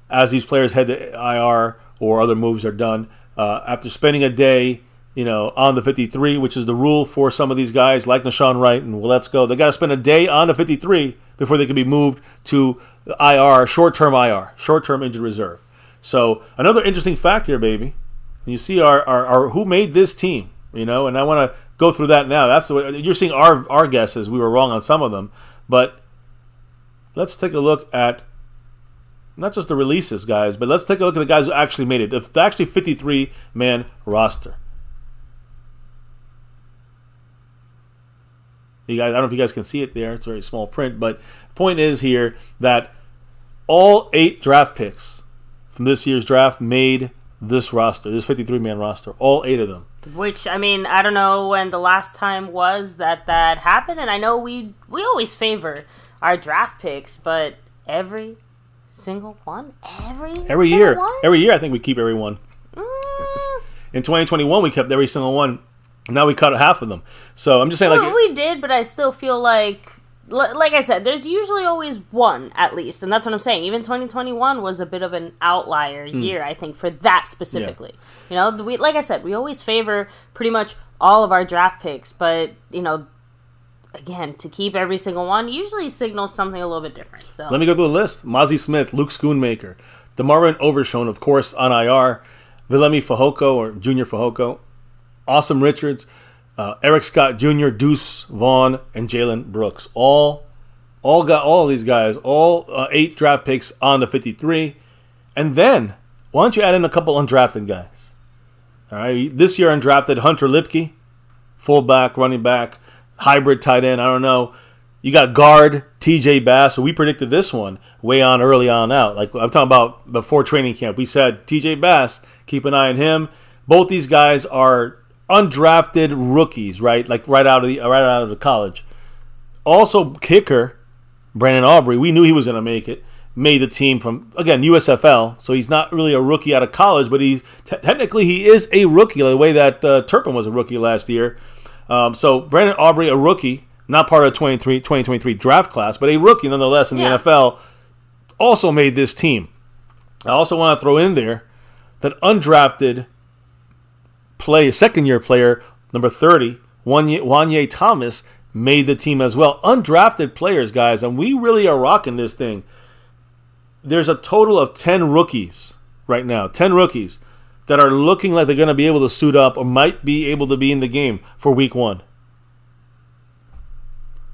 as these players head to IR or other moves are done. After spending a day, on the 53, which is the rule for some of these guys like Nashawn Wright and Let's Go. They got to spend a day on the 53 before they can be moved to IR, short-term injured reserve. So another interesting fact here, baby. You see our who made this team, and I want to go through that now. That's the way you're seeing our guesses. We were wrong on some of them, but let's take a look at not just the releases, guys, but let's take a look at the guys who actually made it. The actually 53-man roster. You guys, I don't know if you guys can see it there. It's very small print, but the point is here that all 8 draft picks from this year's draft made this roster, this 53-man roster, all 8 of them. Which, I mean, I don't know when the last time was that happened, and I know we always favor our draft picks, but every single one? Every year. One? Every year I think we keep every one. In 2021 we kept every single one. Now we cut half of them. So I'm just saying we did, but I still feel like I said, there's usually always one, at least. And that's what I'm saying. Even 2021 was a bit of an outlier year, I think, for that specifically. Yeah. Like I said, we always favor pretty much all of our draft picks. But, again, to keep every single one usually signals something a little bit different. So let me go through the list. Mozzie Smith, Luke Schoonmaker, DeMarvin Overshone, of course, on IR, Vilemi Fehoko, or Junior Fehoko, Awesome Richards, Eric Scott Jr., Deuce Vaughn, and Jalen Brooks. All got all of these guys, all 8 draft picks on the 53. And then, why don't you add in a couple undrafted guys? All right, this year undrafted Hunter Lipke, fullback, running back, hybrid tight end, I don't know. You got guard TJ Bass, so we predicted this one way on early on out. Like I'm talking about before training camp. We said TJ Bass, keep an eye on him. Both these guys are undrafted rookies, right? Like right out of the college. Also, kicker Brandon Aubrey. We knew he was going to make it. Made the team from again USFL, so he's not really a rookie out of college, but technically he is a rookie, the way that Turpin was a rookie last year. So Brandon Aubrey, a rookie, not part of the 2023 draft class, but a rookie nonetheless in the NFL, also made this team. I also want to throw in there that undrafted second-year player, number 30, Wanye Thomas, made the team as well. Undrafted players, guys, and we really are rocking this thing. There's a total of 10 rookies right now, 10 rookies that are looking like they're going to be able to suit up or might be able to be in the game for week 1.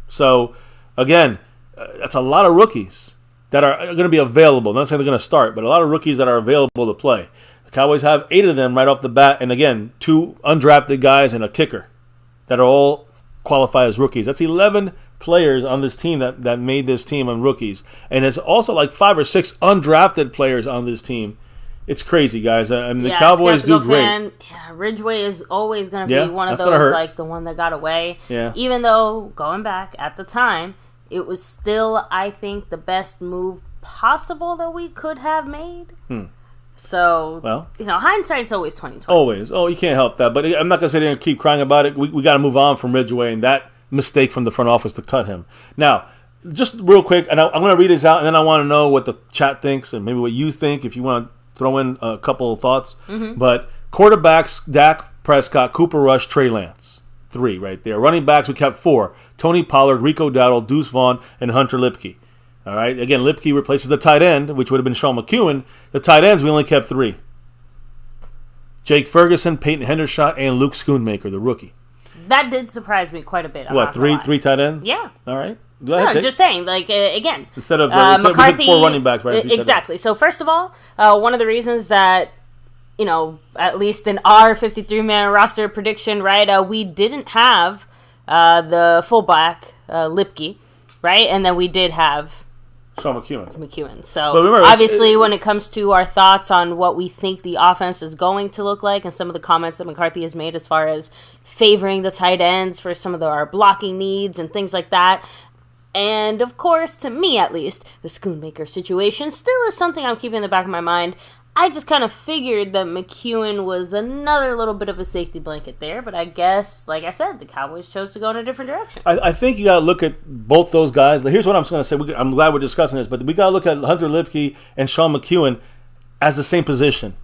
So, again, that's a lot of rookies that are going to be available. I'm not saying they're going to start, but a lot of rookies that are available to play. The Cowboys have 8 of them right off the bat, and again, 2 undrafted guys and a kicker that are all qualified as rookies. That's 11 players on this team that made this team on rookies. And it's also like 5 or 6 undrafted players on this team. It's crazy, guys. I mean, the Cowboys do great. Ridgeway is always going to be one of those, like the one that got away. Yeah. Even though, going back at the time, it was still, I think, the best move possible that we could have made. So, hindsight's always 20/20. Always. Oh, you can't help that. But I'm not going to sit there and keep crying about it. We got to move on from Ridgeway and that mistake from the front office to cut him. Now, just real quick, and I'm going to read this out, and then I want to know what the chat thinks and maybe what you think if you want to throw in a couple of thoughts. But quarterbacks, Dak Prescott, Cooper Rush, Trey Lance. 3 right there. Running backs, we kept 4. Tony Pollard, Rico Dowdle, Deuce Vaughn, and Hunter Lipke. All right. Again, Lipke replaces the tight end, which would have been Sean McEwen. The tight ends, we only kept 3. Jake Ferguson, Peyton Hendershot, and Luke Schoonmaker, the rookie. That did surprise me quite a bit. What, 3 tight ends? Yeah. All right. Go ahead, no, just saying, like, again. Instead of McCarthy, 4 running backs, right? Exactly. So, first of all, one of the reasons that at least in our 53-man roster prediction, right, we didn't have the fullback, Lipke, right? And then we did have Sean McEwen. So, remember, obviously, when it comes to our thoughts on what we think the offense is going to look like and some of the comments that McCarthy has made as far as favoring the tight ends for some of our blocking needs and things like that. And, of course, to me at least, the Schoonmaker situation still is something I'm keeping in the back of my mind. I just kind of figured that McEwen was another little bit of a safety blanket there, but I guess, like I said, the Cowboys chose to go in a different direction. I think you got to look at both those guys. Here's what I'm going to say. I'm glad we're discussing this, but we got to look at Hunter Lipke and Sean McEwen as the same position.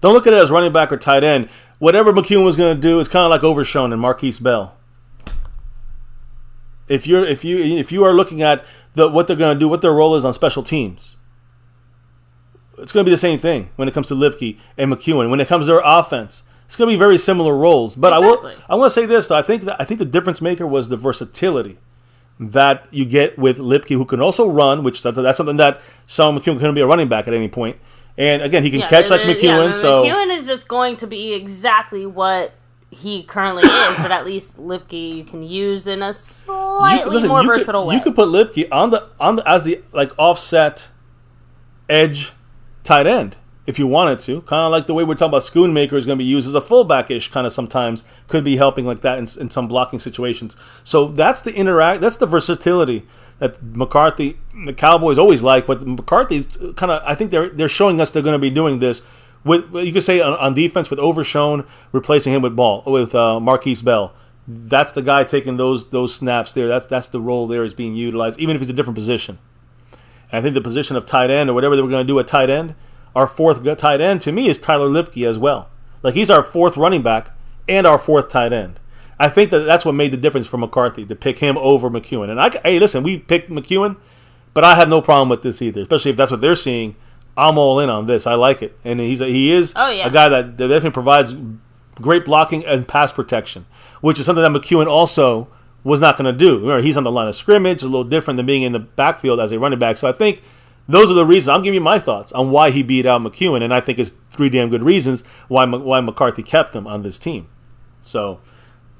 Don't look at it as running back or tight end. Whatever McEwen was going to do, it's kind of like Overshown and Marquise Bell. If you are looking at what they're going to do, what their role is on special teams, it's going to be the same thing when it comes to Lipke and McEwen. When it comes to their offense, it's going to be very similar roles. But exactly. I want to say this though. I think the difference maker was the versatility that you get with Lipke, who can also run, which that's something that Sean McEwen couldn't be a running back at any point. And again, he can catch like McEwen. So McEwen is just going to be exactly what he currently is, but at least Lipke you can use in a slightly more versatile way. You could put Lipke on the as the offset edge tight end if you wanted to, kind of like the way we're talking about Schoonmaker is going to be used as a fullback-ish kind of sometimes, could be helping like that in some blocking situations. So that's the versatility that McCarthy, the Cowboys always like, but McCarthy's kind of, I think they're showing us they're going to be doing this with, you could say on defense with Overshown replacing him with Marquise Bell. That's the guy taking those snaps there. That's the role there is being utilized, even if it's a different position. And I think the position of tight end or whatever they were going to do at tight end, our fourth tight end to me is Tyler Lipke as well. Like he's our fourth running back and our fourth tight end. I think that's what made the difference for McCarthy to pick him over McEwen. And hey, listen, we picked McEwen, but I have no problem with this either, especially if that's what they're seeing. I'm all in on this. I like it, and he is a guy that definitely provides great blocking and pass protection, which is something that McEwen also was not going to do. Remember, he's on the line of scrimmage, a little different than being in the backfield as a running back. So I think those are the reasons. I'm giving you my thoughts on why he beat out McEwen, and I think it's three damn good reasons why McCarthy kept him on this team. So,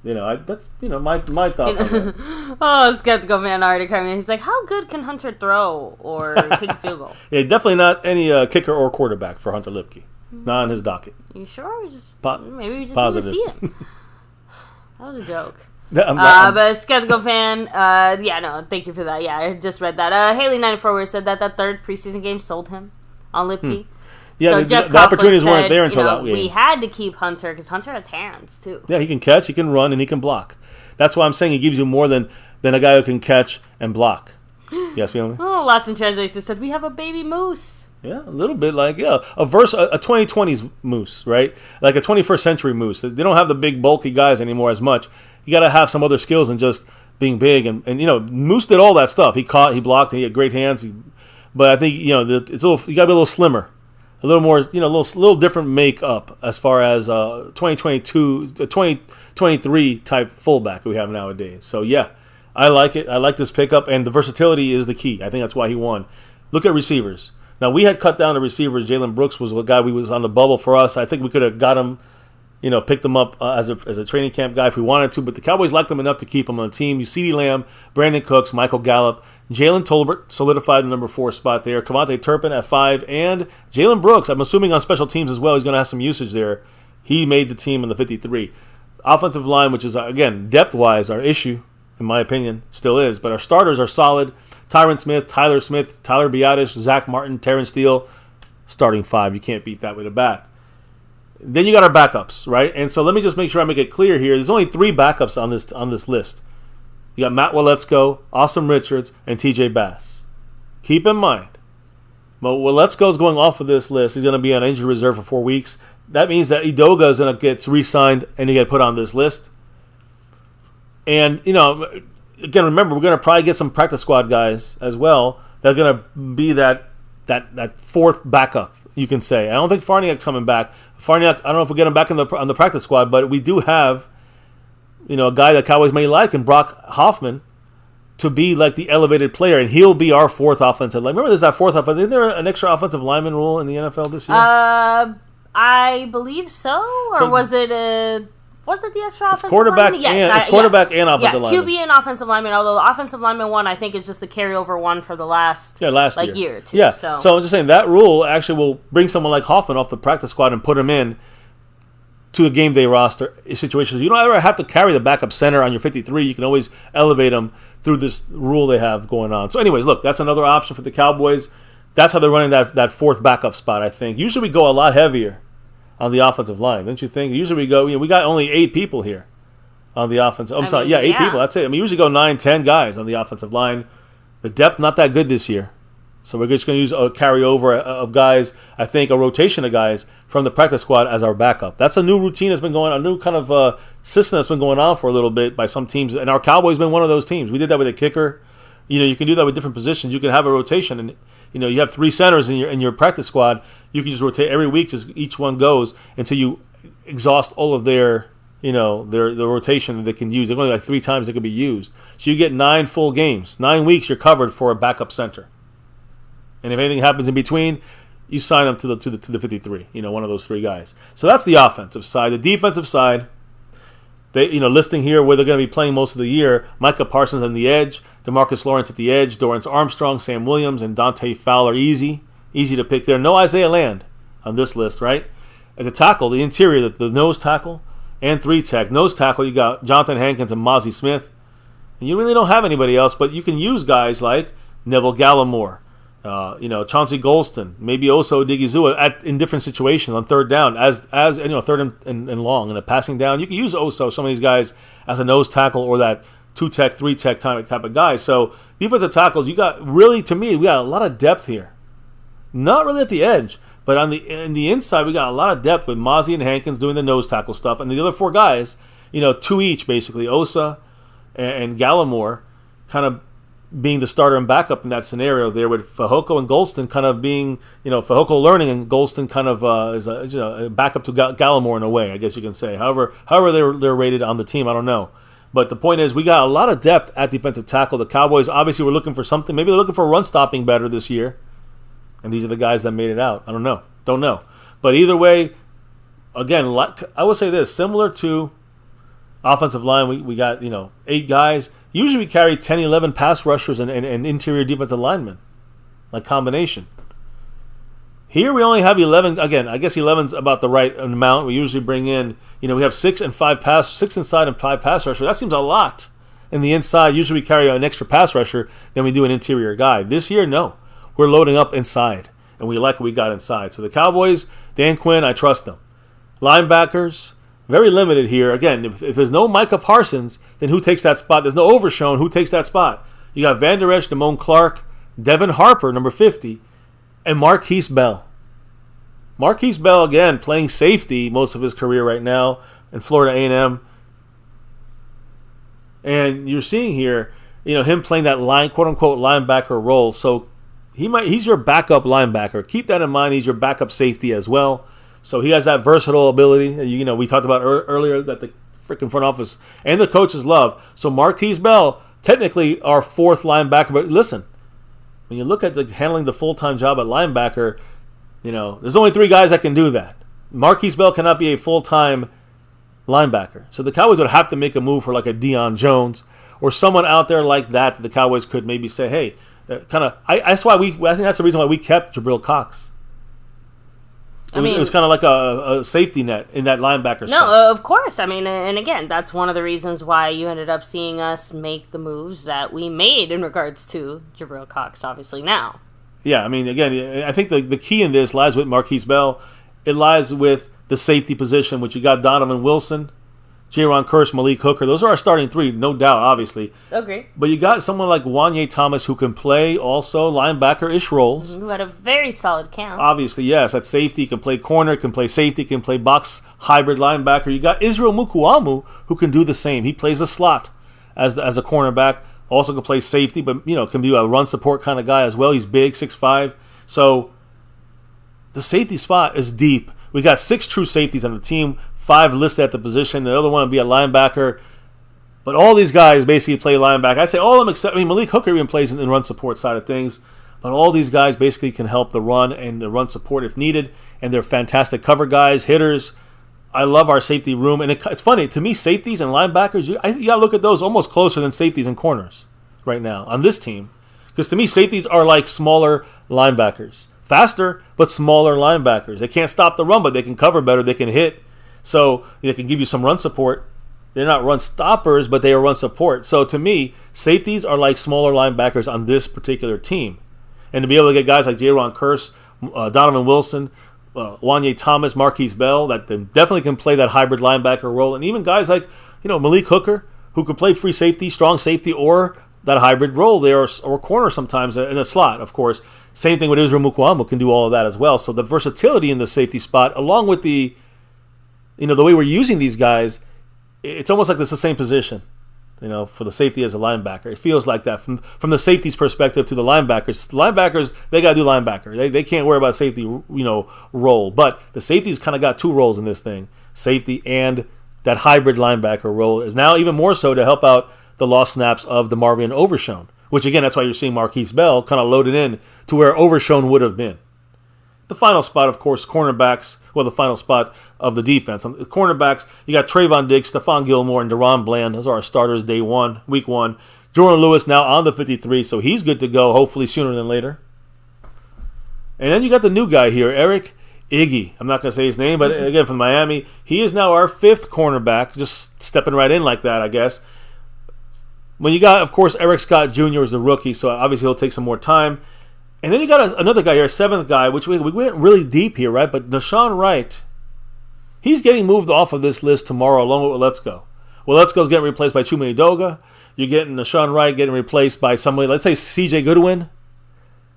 that's my thoughts on that. Oh, skeptical man already coming in. He's like, how good can Hunter throw or kick a field goal? Yeah, definitely not any kicker or quarterback for Hunter Lipke. Not on his docket. You sure? Maybe we just need to see it. That was a joke. But skeptical fan, thank you for that. Yeah, I just read that. Haley94 said that third preseason game sold him on Lipke. Yeah, so the opportunities weren't there until that game. We had to keep Hunter because Hunter has hands too. Yeah, he can catch, he can run, and he can block. That's why I'm saying he gives you more than a guy who can catch and block. Yes, we have. Oh, Lost in Translation said we have a baby moose. Yeah, a little bit like a 2020s moose, right? Like a 21st century moose. They don't have the big bulky guys anymore as much. You got to have some other skills than just being big. And Moose did all that stuff. He caught, he blocked, he had great hands. But I think you got to be a little slimmer, a little more, little different makeup as far as 2022, 2023 type fullback we have nowadays. So yeah, I like it. I like this pickup, and the versatility is the key. I think that's why he won. Look at receivers. Now, we had cut down the receivers. Jalen Brooks was a guy we was on the bubble for us. I think we could have got him, picked him up as a training camp guy if we wanted to, but the Cowboys liked him enough to keep him on the team. CeeDee Lamb, Brandon Cooks, Michael Gallup, Jalen Tolbert solidified the number 4 spot there, Kavontae Turpin at 5, and Jalen Brooks, I'm assuming on special teams as well, he's going to have some usage there. He made the team in the 53. Offensive line, which is, again, depth-wise, our issue, in my opinion, still is, but our starters are solid. Tyron Smith, Tyler Biadasz, Zach Martin, Terrence Steele, starting 5. You can't beat that with a bat. Then you got our backups, right? And so let me just make sure I make it clear here. There's only 3 backups on this list. You got Matt Waletzko, Awesome Richards, and TJ Bass. Keep in mind, Waletzko is going off of this list. He's going to be on injury reserve for 4 weeks. That means that Edoga is going to get re-signed and he get put on this list. And, again, remember, we're going to probably get some practice squad guys as well that are going to be that 4th backup, you can say. I don't think Farniak's coming back. Farniak, I don't know if we'll get him back on the practice squad, but we do have, a guy that Cowboys may like, and Brock Hoffman, to be like the elevated player, and he'll be our 4th offensive line. Remember, there's that 4th offensive. Isn't there an extra offensive lineman rule in the NFL this year? I believe so. Or was it the extra offensive quarterback lineman? Yes, it's quarterback and offensive lineman. QB and offensive lineman, although the offensive lineman one I think is just a carryover one for the last year or two. Yeah, so I'm just saying that rule actually will bring someone like Hoffman off the practice squad and put him in to a game day roster situations. You don't ever have to carry the backup center on your 53. You can always elevate them through this rule they have going on. So anyways, look, that's another option for the Cowboys. That's how they're running that fourth backup spot, I think. Usually we go a lot heavier on the offensive line, don't you think? Usually we go, we got only 8 people here on the offensive. I'm sorry, 8 people. That's it. I mean, usually go 9, 10 guys on the offensive line. The depth not that good this year. So we're just going to use a carryover of guys, I think, a rotation of guys from the practice squad as our backup. That's a new routine that's been going on, a new kind of system that's been going on for a little bit by some teams. And our Cowboys been one of those teams. We did that with a kicker. You can do that with different positions. You can have a rotation, and you have 3 centers in your practice squad. You can just rotate every week. Just each one goes until you exhaust all of their rotation that they can use. They're only like 3 times they could be used. So you get 9 full games. 9 weeks you're covered for a backup center. And if anything happens in between, you sign them to the 53. One of those 3 guys. So that's the offensive side. The defensive side, they listing here where they're going to be playing most of the year. Micah Parsons on the edge, DeMarcus Lawrence at the edge, Dorrance Armstrong, Sam Williams, and Dante Fowler. Easy to pick there. No Isaiah Land on this list, right? At the tackle, the interior, the nose tackle, and 3 tech. Nose tackle, you got Jonathan Hankins and Mozzie Smith. And you really don't have anybody else, but you can use guys like Neville Gallimore, Chauncey Golston, maybe Oso Odigizua in different situations on third down, as third and long, and a passing down. You can use Oso, some of these guys, as a nose tackle or that 2 tech, 3 tech type of guy. So defensive tackles, you got really, to me, we got a lot of depth here. Not really at the edge, but in the inside, we got a lot of depth with Mozzie and Hankins doing the nose tackle stuff, and the other 4 guys, 2 each basically, Osa and Gallimore, kind of being the starter and backup in that scenario there, with Fehoko and Golston kind of being, Fehoko learning and Golston kind of is a backup to Gallimore in a way, I guess you can say. However they're rated on the team, I don't know. But the point is, we got a lot of depth at defensive tackle. The Cowboys obviously were looking for something. Maybe they're looking for run stopping better this year. And these are the guys that made it out. I don't know. But either way, again, I will say this, similar to offensive line, we got 8 guys. Usually we carry 10, 11 pass rushers and interior defensive linemen, like combination. Here we only have 11. Again, I guess 11's about the right amount. We usually bring in, we have 6 inside and 5 pass rushers. That seems a lot. In the inside, usually we carry an extra pass rusher than we do an interior guy. This year, no. We're loading up inside, and we like what we got inside. So the Cowboys, Dan Quinn, I trust them. Linebackers, very limited here. Again, if there's no Micah Parsons, then who takes that spot? There's no Overshown. Who takes that spot? You got Van Der Esch, Damone Clark, Devin Harper, number 50, and Marquise Bell. Marquise Bell, again, playing safety most of his career right now in Florida A&M. And you're seeing here, him playing that quote-unquote linebacker role. So he's your backup linebacker. Keep that in mind. He's your backup safety as well. So he has that versatile ability. We talked about earlier that the freaking front office and the coaches love. So Marquise Bell, technically our 4th linebacker. But listen, when you look at handling the full-time job at linebacker, there's only 3 guys that can do that. Marquise Bell cannot be a full-time linebacker. So the Cowboys would have to make a move for like a Deion Jones or someone out there like that the Cowboys could maybe say, hey, that's why I think that's the reason why we kept Jabril Cox. It was kind of like a safety net in that linebacker spot. No, of course. And again, that's one of the reasons why you ended up seeing us make the moves that we made in regards to Jabril Cox, obviously, now. Yeah, again, I think the key in this lies with Marquise Bell. It lies with the safety position, which you got Donovan Wilson, Jaron Kearse, Malik Hooker. Those are our starting 3, no doubt, obviously. Agree. But you got someone like Wanye Thomas who can play also linebacker-ish roles. Who had a very solid camp. Obviously, yes. At safety, can play corner, can play safety, can play box hybrid linebacker. You got Israel Mukuamu who can do the same. He plays the slot as a cornerback. Also can play safety, but can be a run support kind of guy as well. He's big, 6'5". So the safety spot is deep. We got 6 true safeties on the team, 5 listed at the position. The other one would be a linebacker. But all these guys basically play linebacker. I say all of them except Malik Hooker even plays in the run support side of things. But all these guys basically can help the run and the run support if needed, and they're fantastic cover guys, hitters. I love our safety room, and it's funny to me. Safeties and linebackers, you gotta look at those almost closer than safeties and corners right now on this team, because to me safeties are like smaller linebackers, faster but smaller linebackers. They can't stop the run, but they can cover better. They can hit, so they can give you some run support. They're not run stoppers, but they are run support. So to me, safeties are like smaller linebackers on this particular team, and to be able to get guys like Jaron Kearse, Donovan Wilson, Wanye Thomas, Marquise Bell, that they definitely can play that hybrid linebacker role, and even guys like Malik Hooker, who could play free safety, strong safety, or that hybrid role there, or corner sometimes in a slot, of course. Same thing with Israel Mukuamu, can do all of that as well. So the versatility in the safety spot, along with the way we're using these guys, it's almost like it's the same position. For the safety as a linebacker. It feels like that from the safety's perspective to the linebackers. Linebackers, they got to do linebacker. They can't worry about safety, role. But the safety's kind of got two roles in this thing, safety and that hybrid linebacker role. Is now even more so to help out the lost snaps of DeMarvion Overshown, which, again, that's why you're seeing Marquise Bell kind of loaded in to where Overshown would have been. The final spot, of course, cornerbacks. Well, the final spot of the defense. On the cornerbacks, you got Trayvon Diggs, Stephon Gilmore, and Deron Bland. Those are our starters week one. Jordan Lewis now on the 53, so he's good to go, hopefully sooner than later. And then you got the new guy here, Eric Iggy. I'm not going to say his name, but again, from Miami. He is now our fifth cornerback, just stepping right in like that, I guess. When you got, of course, Eric Scott Jr. is the rookie, so obviously he'll take some more time. And then you got another guy here, a seventh guy, which we went really deep here, right? But Nashawn Wright, he's getting moved off of this list tomorrow along with Let's Go. Well, Let's Go's getting replaced by Chuma Edoga. You're getting Nashawn Wright getting replaced by somebody, let's say CJ Goodwin.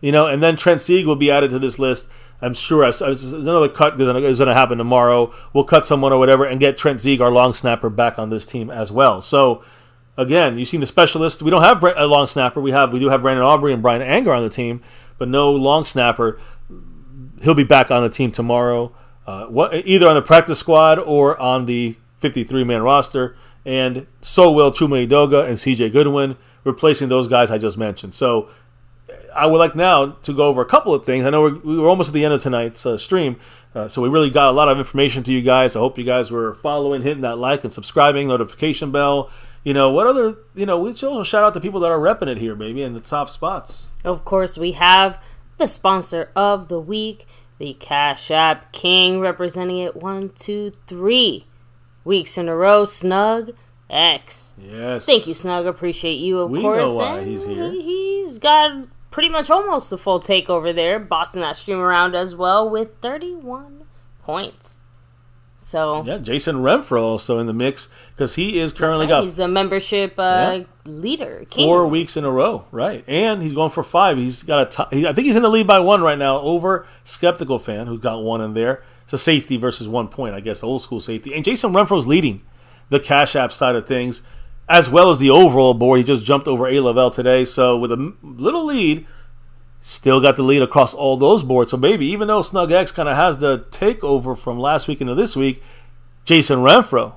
And then Trent Sieg will be added to this list. I'm sure there's another cut is going to happen tomorrow. We'll cut someone or whatever and get Trent Sieg, our long snapper, back on this team as well. So, again, you've seen the specialists. We don't have a long snapper. We do have Brandon Aubrey and Brian Anger on the team, but no long snapper. He'll be back on the team tomorrow, either on the practice squad or on the 53-man roster. And so will Chuma Edoga and CJ Goodwin, replacing those guys I just mentioned. So I would like now to go over a couple of things. I know we're almost at the end of tonight's stream, so we really got a lot of information to you guys. I hope you guys were following, hitting that like and subscribing, notification bell. What other, we should shout out to people that are repping it here, baby, in the top spots. Of course, we have the sponsor of the week, the Cash App King, representing it 1, 2, 3 weeks in a row, Snug X. Yes. Thank you, Snug. Appreciate you, of course. We know why he's here. He's got pretty much almost a full takeover there, bossing that stream around as well with 31 points. So yeah, Jason Renfro also in the mix because he is currently he's the membership leader. King. 4 weeks in a row, right? And he's going for 5. He's got I think he's in the lead by 1 right now over Skeptical Fan, who's got 1 in there. It's a safety versus 1 point, I guess, old school safety. And Jason Renfro's leading the Cash App side of things, as well as the overall board. He just jumped over A. Lavelle today, so with a little lead. Still got the lead across all those boards. So, baby, even though Snug X kind of has the takeover from last week into this week, Jason Renfro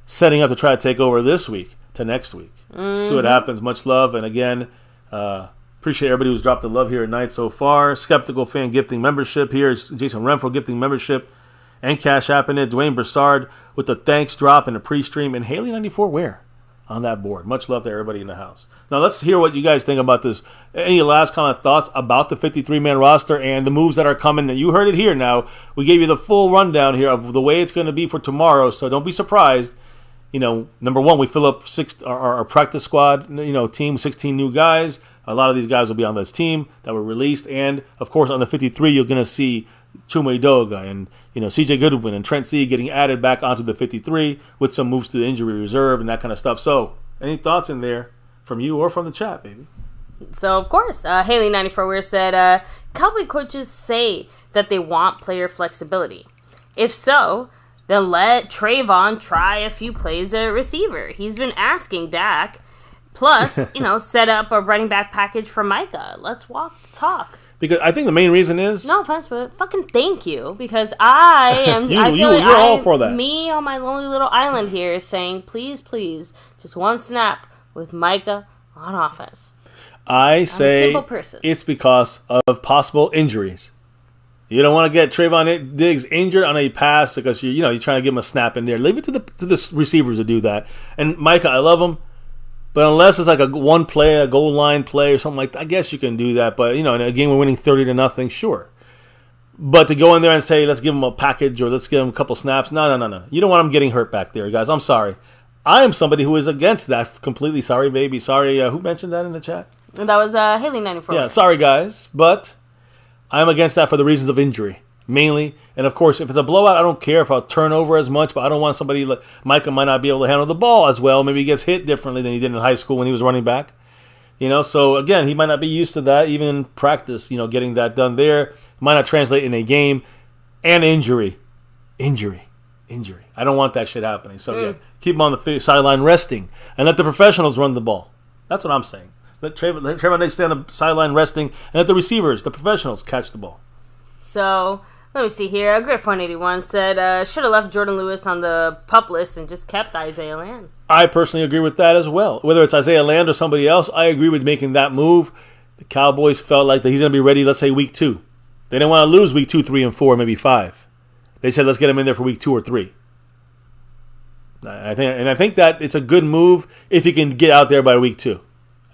setting up to try to take over this week to next week. Mm-hmm. See what happens. Much love. And, again, appreciate everybody who's dropped the love here tonight so far. Skeptical Fan gifting membership here. It's Jason Renfro gifting membership and Cash App in it. Dwayne Broussard with the thanks drop in the pre-stream. And Haley94 where? On that board. Much love to everybody in the house. Now let's hear what you guys think about this. Any last kind of thoughts about the 53-man roster and the moves that are coming? And you heard it here now. We gave you the full rundown here of the way it's going to be for tomorrow, so don't be surprised. Number one, we fill up our practice squad, team, 16 new guys. A lot of these guys will be on this team that were released. And, of course, on the 53, you're going to see Chuma Edoga and CJ Goodwin and Trent Sieg getting added back onto the 53 with some moves to the injury reserve and that kind of stuff. So, any thoughts in there from you or from the chat, baby? So, of course, Haley94 said, Cowboy coaches say that they want player flexibility. If so, then let Trayvon try a few plays at receiver. He's been asking Dak. Plus, set up a running back package for Micah. Let's walk the talk. Because I think the main reason is... No offense, but fucking thank you. Because I am... you're all for that. Me on my lonely little island here is saying, please, just one snap with Micah on offense. I say simple person. It's because of possible injuries. You don't want to get Trayvon Diggs injured on a pass because you're trying to give him a snap in there. Leave it to the receivers to do that. And Micah, I love him, but unless it's like a one play, a goal line play or something like that, I guess you can do that. But in a game we're winning 30-0, sure. But to go in there and say let's give him a package or let's give him a couple snaps, no. You don't want him getting hurt back there, guys. I'm sorry. I am somebody who is against that completely. Sorry, baby. Sorry. Who mentioned that in the chat? That was Haley94. Yeah, sorry, guys, but I'm against that for the reasons of injury, mainly. And, of course, if it's a blowout, I don't care if I'll turn over as much, but I don't want somebody like Micah might not be able to handle the ball as well. Maybe he gets hit differently than he did in high school when he was running back. So, again, he might not be used to that, even in practice, getting that done there. It might not translate in a game. And injury. I don't want that shit happening. So, yeah, keep him on the sideline resting and let the professionals run the ball. That's what I'm saying. Let Trayvon Diggs stay on the sideline resting, and let the receivers, the professionals, catch the ball. So, let me see here. Griff181 said, should have left Jordan Lewis on the PUP list and just kept Isaiah Land. I personally agree with that as well. Whether it's Isaiah Land or somebody else, I agree with making that move. The Cowboys felt like that he's going to be ready, let's say, week 2. They didn't want to lose week 2, 3, and 4, maybe 5. They said, let's get him in there for week 2 or 3. I think that it's a good move if you can get out there by week 2.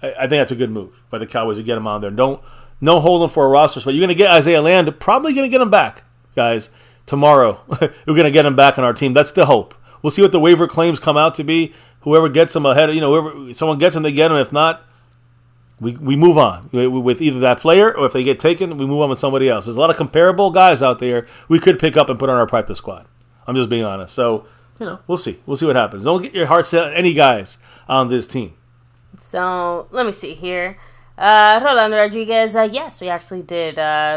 I think that's a good move by the Cowboys to get him on there. No hold him for a roster spot. You're going to get Isaiah Land. Probably going to get him back, guys, tomorrow. We're going to get him back on our team. That's the hope. We'll see what the waiver claims come out to be. Whoever gets him ahead, whoever someone gets him, they get him. If not, we move on with either that player or if they get taken, we move on with somebody else. There's a lot of comparable guys out there we could pick up and put on our practice squad. I'm just being honest. So, we'll see. We'll see what happens. Don't get your heart set on any guys on this team. So, let me see here. Rolando Rodriguez, yes, we actually did.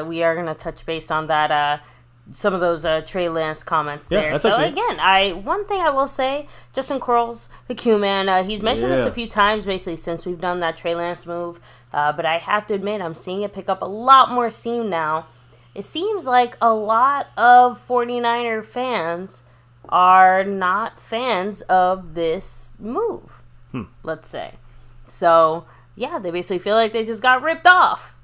We are going to touch base on that, some of those Trey Lance comments there. So, again, one thing I will say, Justin Quarles, the Q-Man, he's mentioned this a few times, basically, since we've done that Trey Lance move. But I have to admit, I'm seeing it pick up a lot more steam now. It seems like a lot of 49er fans are not fans of this move, let's say. So, yeah, they basically feel like they just got ripped off.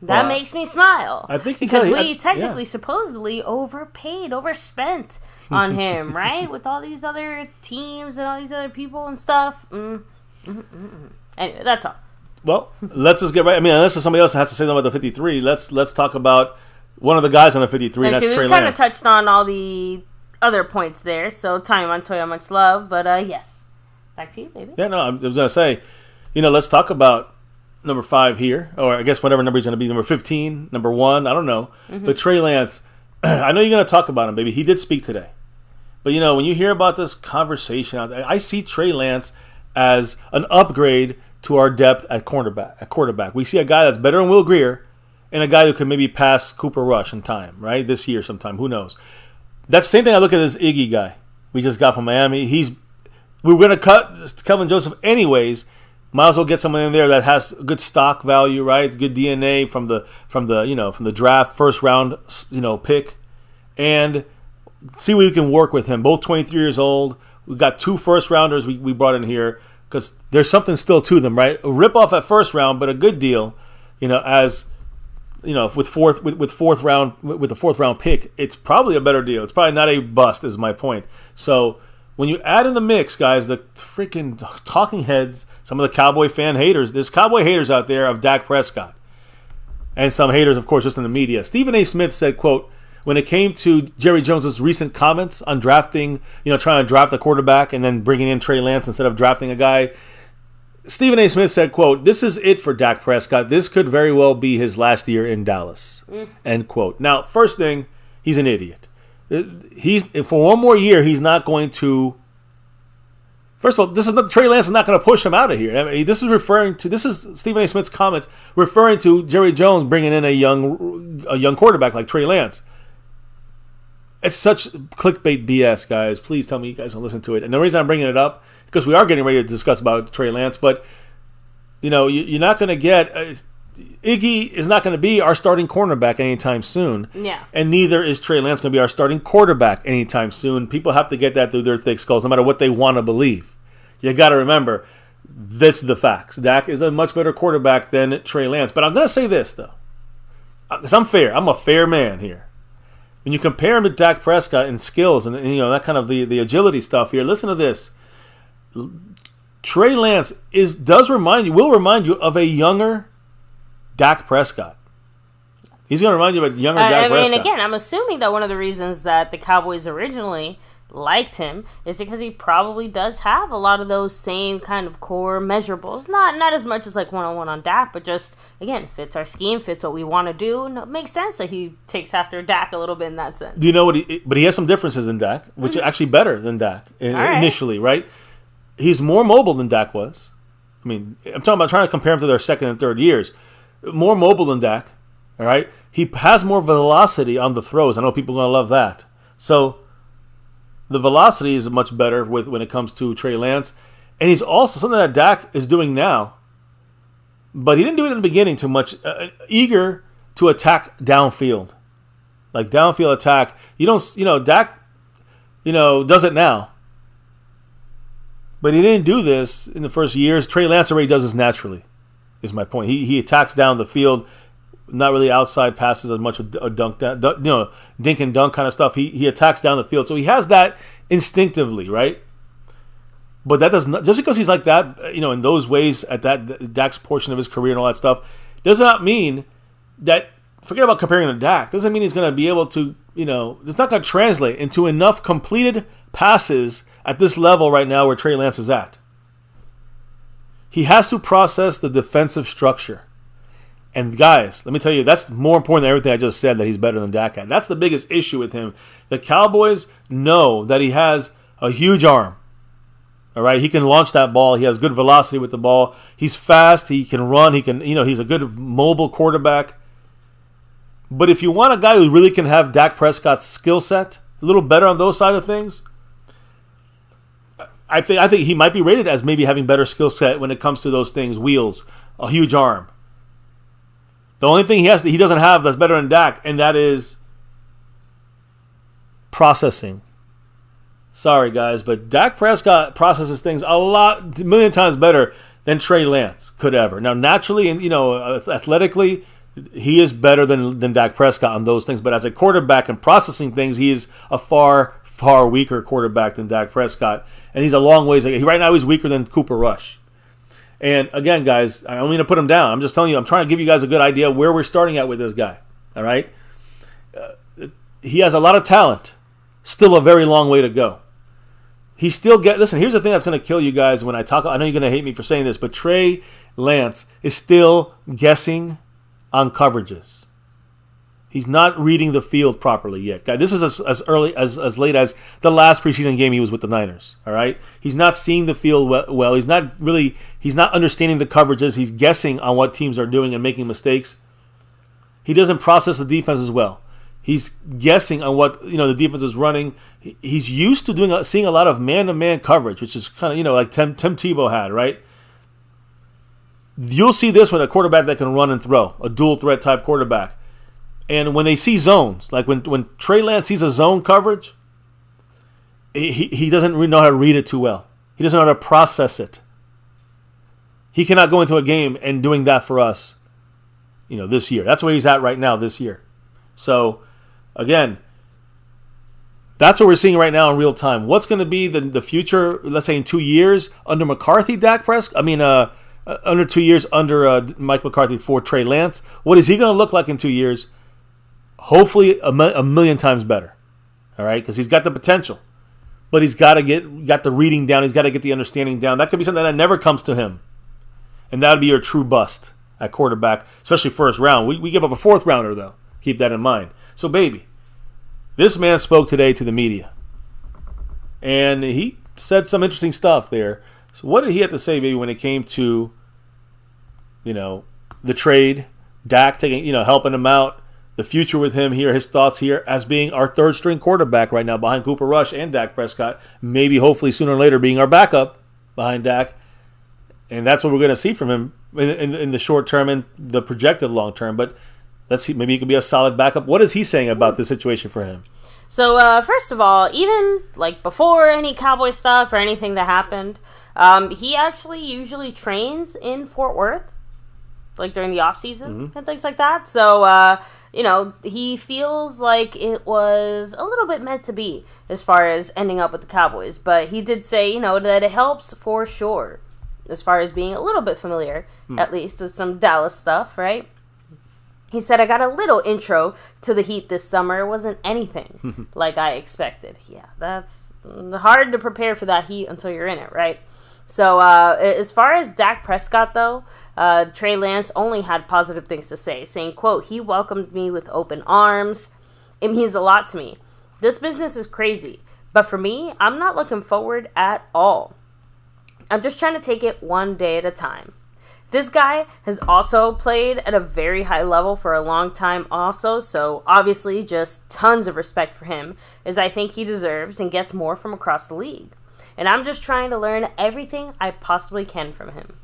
That makes me smile. I think because we technically, supposedly, overspent on him, right? With all these other teams and all these other people and stuff. Anyway, that's all. Well, let's just get right. I mean, unless somebody else has to say something about the 53, let's talk about one of the guys on the 53, and that's Trey Lance. We kind of touched on all the other points there, so Tommy Montoya, much love, but yes. Back to you, baby. Yeah, no, I was going to say, let's talk about number 5 here, or I guess whatever number he's going to be, number 15, number 1, I don't know. But Trey Lance, I know you're going to talk about him, baby. He did speak today. But, when you hear about this conversation, I see Trey Lance as an upgrade to our depth at quarterback. We see a guy that's better than Will Grier and a guy who can maybe pass Cooper Rush in time, right? This year sometime, who knows? That's the same thing I look at this Iggy guy we just got from Miami. We were going to cut Kelvin Joseph anyways. Might as well get someone in there that has good stock value, right? Good DNA from the draft, first round, pick, and see what we can work with him. Both 23 years old. We've got 2 first rounders we brought in here because there's something still to them, right? A rip off at first round, but a good deal. With the fourth round pick, it's probably a better deal. It's probably not a bust, is my point. So. When you add in the mix, guys, the freaking talking heads, some of the Cowboy fan haters, there's Cowboy haters out there of Dak Prescott. And some haters, of course, just in the media. Stephen A. Smith said, quote, when it came to Jerry Jones's recent comments on drafting, trying to draft a quarterback and then bringing in Trey Lance instead of drafting a guy, Stephen A. Smith said, quote, this is it for Dak Prescott. This could very well be his last year in Dallas, end quote. Now, first thing, he's an idiot. For one more year, he's not going to. First of all, Trey Lance is not going to push him out of here. I mean, this is Stephen A. Smith's comments referring to Jerry Jones bringing in a young quarterback like Trey Lance. It's such clickbait BS, guys. Please tell me you guys don't listen to it. And the reason I'm bringing it up because we are getting ready to discuss about Trey Lance, but you're not going to get. Iggy is not going to be our starting cornerback anytime soon. Yeah. And neither is Trey Lance going to be our starting quarterback anytime soon. People have to get that through their thick skulls, no matter what they want to believe. You got to remember, This is the facts. Dak is a much better quarterback than Trey Lance. But I'm going to say this, though. Because I'm fair. I'm a fair man here. When you compare him to Dak Prescott in skills and that kind of the agility stuff here, listen to this. Trey Lance will remind you of a younger Dak Prescott. He's going to remind you of a younger Dak Prescott. And again, I'm assuming that one of the reasons that the Cowboys originally liked him is because he probably does have a lot of those same kind of core measurables. Not as much as like one-on-one on Dak, but just, again, fits our scheme, fits what we want to do. And it makes sense that he takes after Dak a little bit in that sense. Do you know but he has some differences in Dak, which are actually better than Dak initially, right? He's more mobile than Dak was. I mean, I'm talking about trying to compare him to their second and third years. More mobile than Dak, all right? He has more velocity on the throws. I know people are going to love that. So the velocity is much better when it comes to Trey Lance. And he's also something that Dak is doing now, but he didn't do it in the beginning too much, eager to attack downfield. Like downfield attack. Dak, does it now. But he didn't do this in the first years. Trey Lance already does this naturally, is my point. He attacks down the field, not really outside passes as much, a dunk, dink and dunk kind of stuff. He attacks down the field. So he has that instinctively, right? But that does not, just because he's like that, in those ways at that Dak's portion of his career and all that stuff, does not mean that, forget about comparing him to Dak, doesn't mean he's going to be able to, it's not going to translate into enough completed passes at this level right now where Trey Lance is at. He has to process the defensive structure. And guys, let me tell you, that's more important than everything I just said that he's better than Dak at. That's the biggest issue with him. The Cowboys know that he has a huge arm. All right, he can launch that ball. He has good velocity with the ball. He's fast. He can run. He's a good mobile quarterback. But if you want a guy who really can have Dak Prescott's skill set, a little better on those side of things, I think he might be rated as maybe having better skill set when it comes to those things, wheels, a huge arm. The only thing he doesn't have that's better than Dak, and that is processing. Sorry, guys, but Dak Prescott processes things a million times better than Trey Lance could ever. Now, naturally, and athletically, he is better than Dak Prescott on those things. But as a quarterback and processing things, he is a far, far weaker quarterback than Dak Prescott, and he's a long ways. Right now, he's weaker than Cooper Rush. And again, guys, I don't mean to put him down. I'm just telling you, I'm trying to give you guys a good idea where we're starting at with this guy. All right? He has a lot of talent. Still a very long way to go. Listen, here's the thing that's going to kill you guys when I talk. I know you're going to hate me for saying this, but Trey Lance is still guessing on coverages. He's not reading the field properly yet. Guys, this is as late as the last preseason game he was with the Niners. All right? He's not seeing the field well. He's not understanding the coverages. He's guessing on what teams are doing and making mistakes. He doesn't process the defense as well. He's guessing on what the defense is running. He's used to seeing a lot of man-to-man coverage, which is kind of like Tim Tebow had, right? You'll see this with a quarterback that can run and throw, a dual threat type quarterback. And when they see zones, like when Trey Lance sees a zone coverage, he doesn't really know how to read it too well. He doesn't know how to process it. He cannot go into a game and doing that for us, this year. That's where he's at right now this year. So, again, that's what we're seeing right now in real time. What's going to be the future, let's say in 2 years, under McCarthy, Dak Prescott? Under 2 years under Mike McCarthy for Trey Lance. What is he going to look like in 2 years? Hopefully a million times better. All right? Because he's got the potential. But he's got the reading down. He's got to get the understanding down. That could be something that never comes to him. And that would be your true bust at quarterback, especially first round. We give up a fourth rounder, though. Keep that in mind. So, baby, this man spoke today to the media. And he said some interesting stuff there. So what did he have to say, baby, when it came to, the trade, Dak taking, helping him out, the future with him here, his thoughts here as being our third string quarterback right now behind Cooper Rush and Dak Prescott, maybe hopefully sooner or later being our backup behind Dak. And that's what we're going to see from him in the short term and the projected long term. But let's see, maybe he could be a solid backup. What is he saying about this situation for him? So, first of all, even, like, before any Cowboy stuff or anything that happened, he actually usually trains in Fort Worth, like, during the off-season and things like that. So, he feels like it was a little bit meant to be as far as ending up with the Cowboys. But he did say, that it helps for sure as far as being a little bit familiar, at least, with some Dallas stuff, right? He said, I got a little intro to the Heat this summer. It wasn't anything like I expected. Yeah, that's hard to prepare for that Heat until you're in it, right? So, as far as Dak Prescott, though, Trey Lance only had positive things to say, saying, quote, he welcomed me with open arms. It means a lot to me. This business is crazy, but for me, I'm not looking forward at all. I'm just trying to take it one day at a time. This guy has also played at a very high level for a long time also, so obviously just tons of respect for him, as I think he deserves and gets more from across the league. And I'm just trying to learn everything I possibly can from him.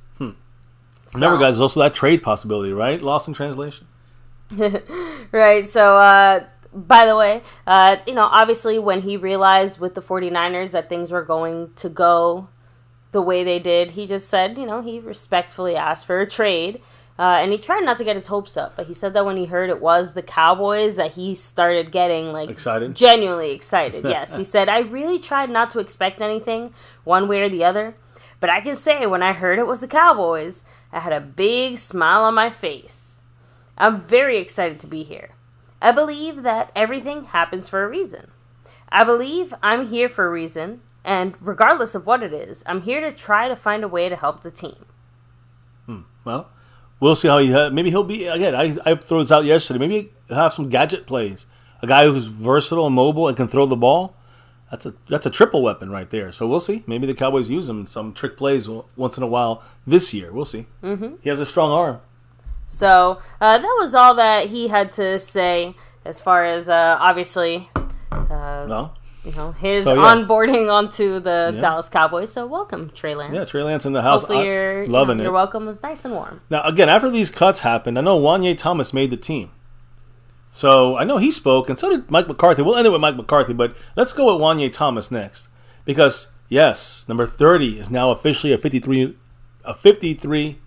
Remember, guys, there's also that trade possibility, right? Lost in translation. Right, so, by the way, obviously when he realized with the 49ers that things were going to go the way they did, he just said, he respectfully asked for a trade, and he tried not to get his hopes up, but he said that when he heard it was the Cowboys that he started getting, excited? Genuinely excited, yes. He said, I really tried not to expect anything, one way or the other, but I can say when I heard it was the Cowboys, I had a big smile on my face. I'm very excited to be here. I believe that everything happens for a reason. I believe I'm here for a reason, and regardless of what it is, I'm here to try to find a way to help the team. Well, we'll see how maybe he'll be, again, I threw this out yesterday, maybe he'll have some gadget plays. A guy who's versatile and mobile and can throw the ball, that's a triple weapon right there. So we'll see. Maybe the Cowboys use him in some trick plays once in a while this year. We'll see. He has a strong arm. So that was all that he had to say as far as, obviously, his onboarding onto the Dallas Cowboys. So welcome, Trey Lance. Yeah, Trey Lance in the house. Hopefully your welcome was nice and warm. Now, again, after these cuts happened, I know Wanye Thomas made the team. So I know he spoke, and so did Mike McCarthy. We'll end it with Mike McCarthy, but let's go with Wanye Thomas next. Because, yes, number 30 is now officially a 53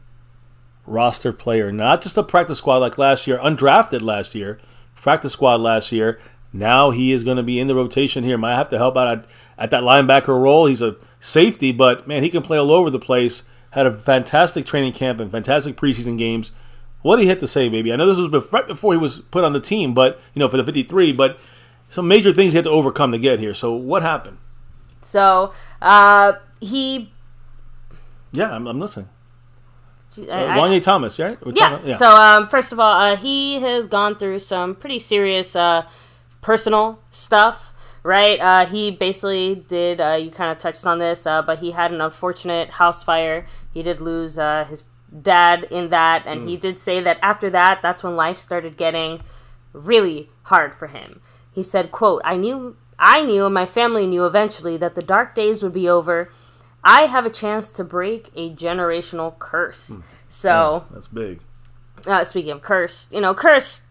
roster player. Not just a practice squad like last year, undrafted last year, practice squad last year. Now he is going to be in the rotation here. Might have to help out at that linebacker role. He's a safety, but, man, he can play all over the place. Had a fantastic training camp and fantastic preseason games. What do you have to say, baby? I know this was right before he was put on the team, but for the 53, but some major things he had to overcome to get here. So what happened? So, Yeah, I'm listening. Wanye Thomas, right? Yeah. So, first of all, he has gone through some pretty serious personal stuff, right? He basically did, you kind of touched on this, but he had an unfortunate house fire. He did lose his dad in that, and he did say that after that's when life started getting really hard for him. He said, quote, I knew and my family knew eventually that the dark days would be over. I have a chance to break a generational curse. So that's big. Speaking of curse, Curse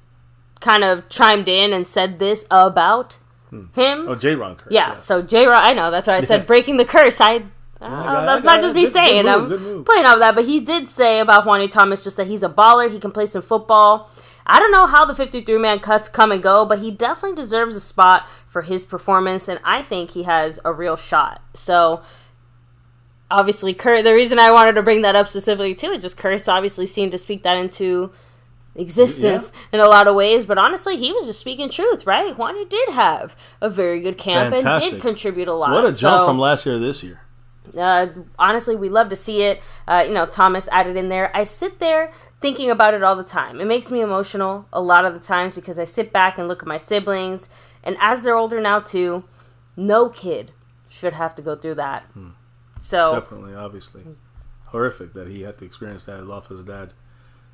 kind of chimed in and said this about him. Oh, J-Ron Curse. Yeah, so J-Ron, I know, that's why I said breaking the curse. That's not just me saying. I'm playing off that, but he did say about Wanye Thomas just that he's a baller. He can play some football. I don't know how the 53-man cuts come and go, but he definitely deserves a spot for his performance, and I think he has a real shot. So, obviously, the reason I wanted to bring that up specifically, too, is just Curse obviously seemed to speak that into existence in a lot of ways, but honestly, he was just speaking truth, right? Wanye did have a very good camp and did contribute a lot. What a jump from last year to this year. Honestly, we love to see it. Thomas added in there. I sit there thinking about it all the time. It makes me emotional a lot of the times because I sit back and look at my siblings, and as they're older now too, no kid should have to go through that. So definitely, obviously, horrific that he had to experience that. He lost his dad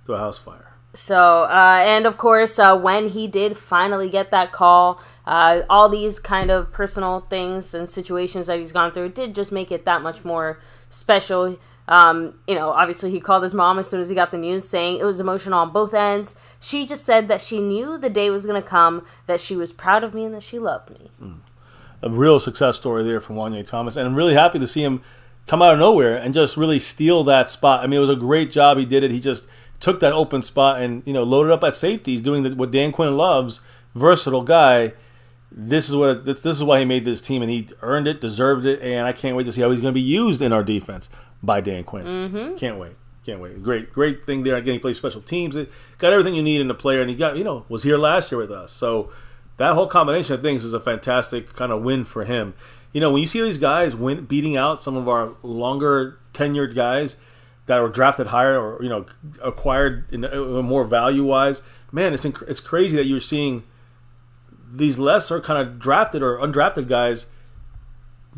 to a house fire. So, and of course, when he did finally get that call, all these kind of personal things and situations that he's gone through did just make it that much more special. Obviously he called his mom as soon as he got the news, saying it was emotional on both ends. She just said that she knew the day was going to come, that she was proud of me, and that she loved me. A real success story there from Juanyeh Thomas. And I'm really happy to see him come out of nowhere and just really steal that spot. I mean, it was a great job. He did it. He just took that open spot and, loaded up at safety. He's doing what Dan Quinn loves, versatile guy. This is why he made this team, and he earned it, deserved it, and I can't wait to see how he's going to be used in our defense by Dan Quinn. Mm-hmm. Can't wait. Great thing there. Again, he plays special teams. Got everything you need in a player, and he got, was here last year with us. So that whole combination of things is a fantastic kind of win for him. When you see these guys beating out some of our longer tenured guys that were drafted higher or, acquired more value-wise, man, it's crazy that you're seeing these lesser kind of drafted or undrafted guys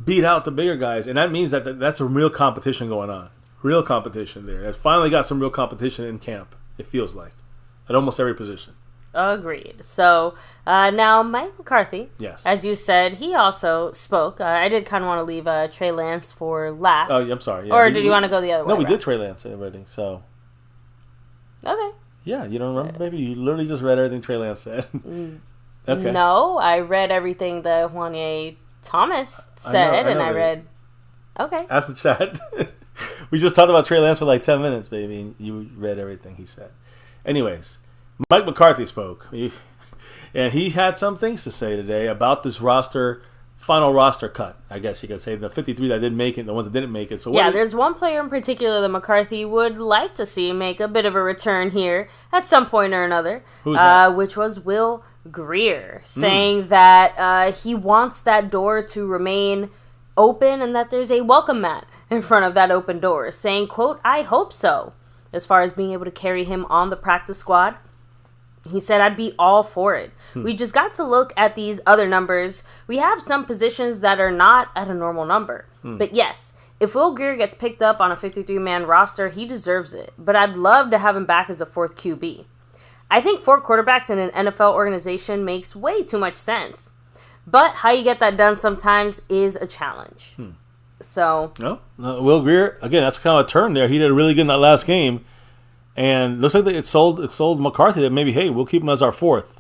beat out the bigger guys. And that means that's a real competition going on. Real competition there. It's finally got some real competition in camp, it feels like, at almost every position. Agreed. So now Mike McCarthy, yes, as you said, he also spoke. I did kind of want to leave Trey Lance for last. Oh, I'm sorry. Yeah, or did you want to go the other way? No, we did Trey Lance already. So. Okay. Yeah, you don't remember? Maybe you literally just read everything Trey Lance said. Okay. No, I read everything that Juanyeh Thomas said, I read. Okay. Ask the chat. We just talked about Trey Lance for like 10 minutes, baby, and you read everything he said. Anyways, Mike McCarthy spoke, and he had some things to say today about this final roster cut, I guess you could say, the 53 that didn't make it and the ones that didn't make it. So there's one player in particular that McCarthy would like to see make a bit of a return here at some point or another. Who's that? Which was Will Greer, saying that he wants that door to remain open and that there's a welcome mat in front of that open door, saying, quote, "I hope so," as far as being able to carry him on the practice squad. He said, "I'd be all for it." We just got to look at these other numbers. We have some positions that are not at a normal number. But yes, if Will Greer gets picked up on a 53-man roster, he deserves it. But I'd love to have him back as a fourth QB. I think 4 quarterbacks in an NFL organization makes way too much sense. But how you get that done sometimes is a challenge. So. No, Will Greer, again, that's kind of a turn there. He did really good in that last game. And looks like it sold McCarthy that maybe, hey, we'll keep him as our fourth.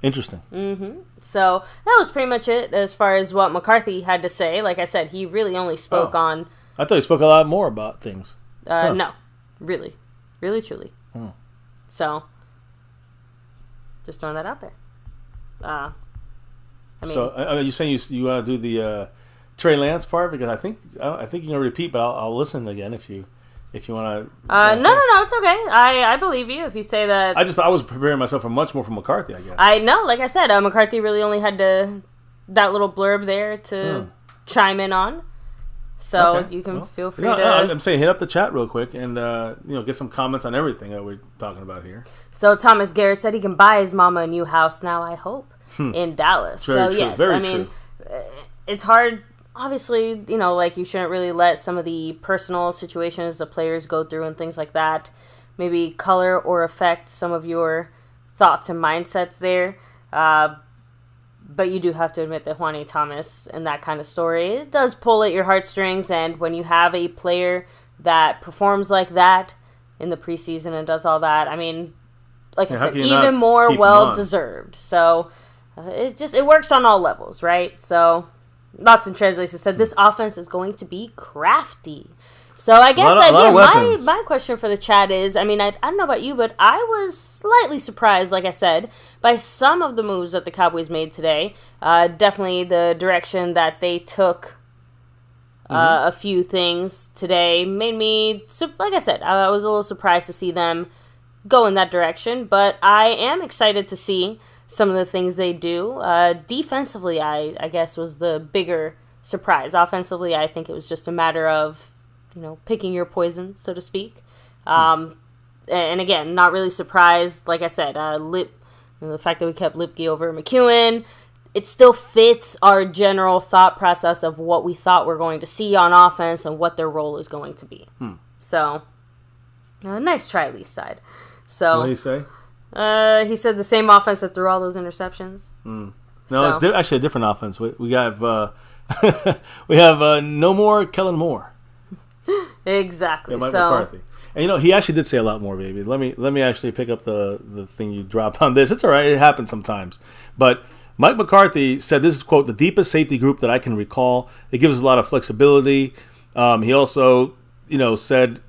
Interesting. Mm-hmm. So that was pretty much it as far as what McCarthy had to say. Like I said, he really only spoke on... I thought he spoke a lot more about things. No. Really. Really, truly. So, just throwing that out there. So, are you saying you want to do the Trey Lance part? Because I think you're going to repeat, but I'll listen again if you want to. No, it's okay. I believe you if you say that. I was preparing myself for much more from McCarthy, I guess. I know, like I said, McCarthy really only had that little blurb there to chime in on. So you can feel free to. I'm saying hit up the chat real quick and get some comments on everything that we're talking about here. So Thomas Garrett said he can buy his mama a new house now, I hope, in Dallas. Very true. Yes, Very I mean, true. It's hard. Obviously, like you shouldn't really let some of the personal situations the players go through and things like that maybe color or affect some of your thoughts and mindsets there. But you do have to admit that Juanyeh Thomas and that kind of story, it does pull at your heartstrings. And when you have a player that performs like that in the preseason and does all that, I mean, like I said, even more well-deserved. So it works on all levels, right? So Lost in Translation said this offense is going to be crafty. So I guess my question for the chat is, I mean, I don't know about you, but I was slightly surprised, like I said, by some of the moves that the Cowboys made today. Definitely the direction that they took a few things today made me, like I said, I was a little surprised to see them go in that direction. But I am excited to see some of the things they do. Defensively, I guess, was the bigger surprise. Offensively, I think it was just a matter of picking your poison, so to speak. And again, not really surprised. Like I said, the fact that we kept Lipke over McEwen, it still fits our general thought process of what we thought we're going to see on offense and what their role is going to be. So, nice try, Lee's side. So, what did he say? He said the same offense that threw all those interceptions. No, it's actually a different offense. We have we have no more Kellen Moore. Exactly. Yeah, Mike so, McCarthy. And he actually did say a lot more, baby. Let me actually pick up the thing you dropped on this. It's all right. It happens sometimes. But Mike McCarthy said this is, quote, the deepest safety group that I can recall. It gives us a lot of flexibility. He also, said,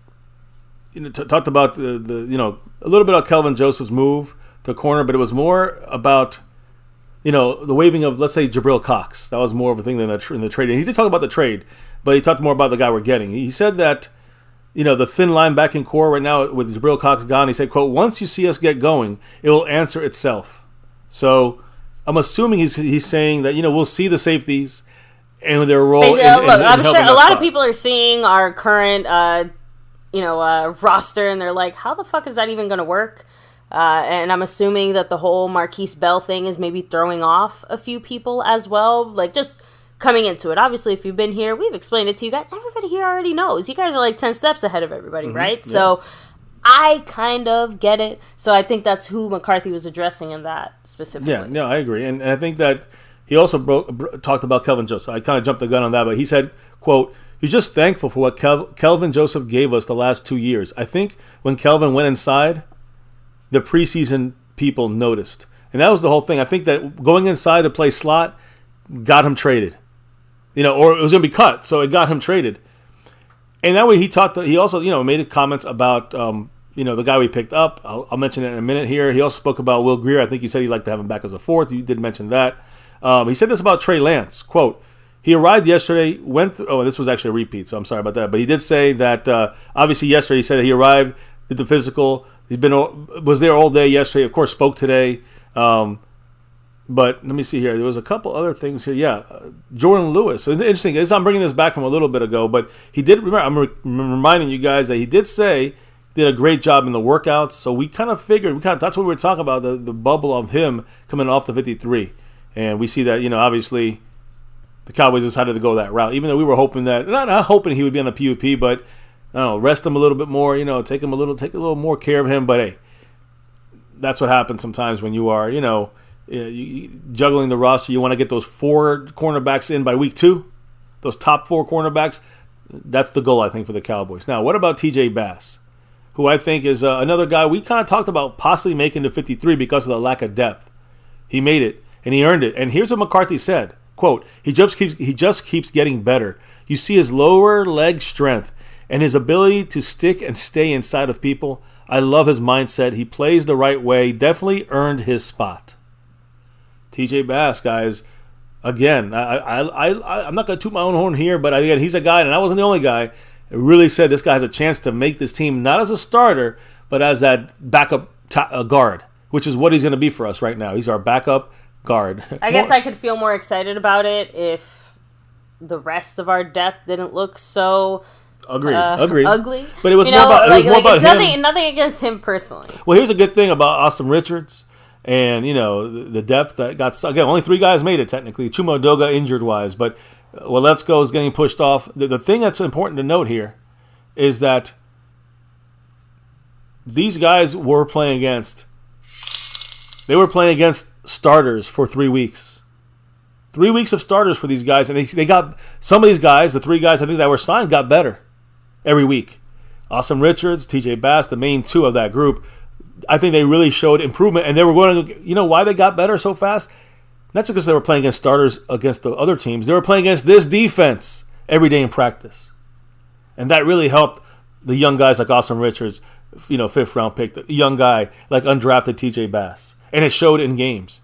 talked about the a little bit about Kelvin Joseph's move to corner, but it was more about, the waiving of, let's say, Jabril Cox. That was more of a thing than in the trade. And he did talk about the trade, but he talked more about the guy we're getting. He said that, the thin linebacking core right now with Jabril Cox gone, he said, quote, once you see us get going, it will answer itself. So I'm assuming he's saying that, we'll see the safeties and their role I'm sure a lot of people are seeing our current, roster, and they're like, how the fuck is that even going to work? And I'm assuming that the whole Marquise Bell thing is maybe throwing off a few people as well. Like, just coming into it. Obviously, if you've been here, we've explained it to you guys. Everybody here already knows. You guys are like 10 steps ahead of everybody, right? Yeah. So I kind of get it. So I think that's who McCarthy was addressing in that specifically. Yeah, no, I agree. And I think that he also talked about Kelvin Joseph. I kind of jumped the gun on that, but he said, quote, he's just thankful for what Kelvin Joseph gave us the last 2 years. I think when Kelvin went inside, the preseason people noticed. And that was the whole thing. I think that going inside to play slot got him traded. Or it was going to be cut, so it got him traded. And that way he also, made comments about, the guy we picked up. I'll mention it in a minute here. He also spoke about Will Greer. I think you said he'd like to have him back as a fourth. You did mention that. He said this about Trey Lance, quote, he arrived yesterday, this was actually a repeat, so I'm sorry about that. But he did say that, obviously yesterday he said that he arrived, did the physical, was there all day yesterday, of course spoke today. But let me see here. There was a couple other things here. Yeah, Jordan Lewis. It's interesting. I'm bringing this back from a little bit ago, but he did. I'm reminding you guys that he did say did a great job in the workouts. So we kind of figured that's what we were talking about, the bubble of him coming off the 53, and we see that obviously the Cowboys decided to go that route, even though we were hoping that not hoping he would be on the PUP, but I don't know, rest him a little bit more. Take a little more care of him. But hey, that's what happens sometimes when you are juggling the roster. You want to get those 4 cornerbacks in by week 2, those top 4 cornerbacks. That's the goal, I think, for the Cowboys. Now, what about TJ Bass, who I think is another guy we kind of talked about possibly making the 53 because of the lack of depth. He made it, and he earned it. And here's what McCarthy said, quote, he just keeps getting better. You see his lower leg strength and his ability to stick and stay inside of people. I love his mindset. He plays the right way. Definitely earned his spot. TJ Bass, guys, again, I'm not going to toot my own horn here, but again, he's a guy, and I wasn't the only guy, that really said this guy has a chance to make this team not as a starter, but as that backup guard, which is what he's going to be for us right now. He's our backup guard. I guess I could feel more excited about it if the rest of our depth didn't look so ugly. But it was more about him. Nothing against him personally. Well, here's a good thing about Austin Richards. And, the depth that got stuck. Again, only 3 guys made it, technically. Chuma Odoga injured-wise. But Let's Go is getting pushed off. The thing that's important to note here is that these guys were playing against starters for 3 weeks. 3 weeks of starters for these guys. And they got some of these guys, the 3 guys I think that were signed, got better every week. Austin Richards, TJ Bass, the main 2 of that group. I think they really showed improvement, and they were going to, why they got better so fast? Not just because they were playing against starters against the other teams. They were playing against this defense every day in practice. And that really helped the young guys like Austin Richards, 5th round pick, the young guy like undrafted TJ Bass. And it showed in games.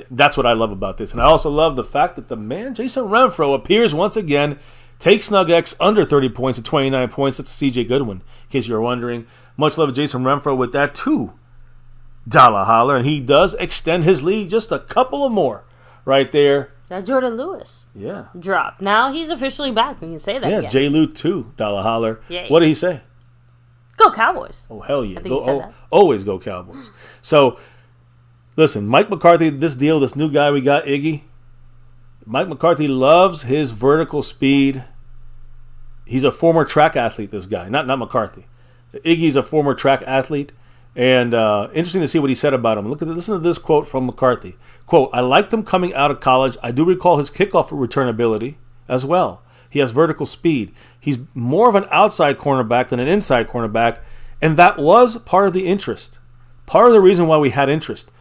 That's what I love about this. And I also love the fact that the man, Jason Renfro, appears once again, takes NugX under 30 points at 29 points. That's CJ Goodwin, in case you're wondering. Much love to Jason Renfro with that $2 holler, and he does extend his lead just a couple of more right there. Now Jordan Lewis dropped. Now he's officially back. We can say that again. JLew $2 holler. Yeah. What did he say? Go Cowboys. Oh, hell yeah. I think he said that. Always go Cowboys. So, listen, Mike McCarthy, this new guy we got, Iggy, Mike McCarthy loves his vertical speed. He's a former track athlete, this guy, not McCarthy. Iggy's a former track athlete, and interesting to see what he said about him. Listen to this quote from McCarthy. Quote, I liked him coming out of college. I do recall his kickoff return ability as well. He has vertical speed. He's more of an outside cornerback than an inside cornerback, and that was part of the interest. Part of the reason why we had interest.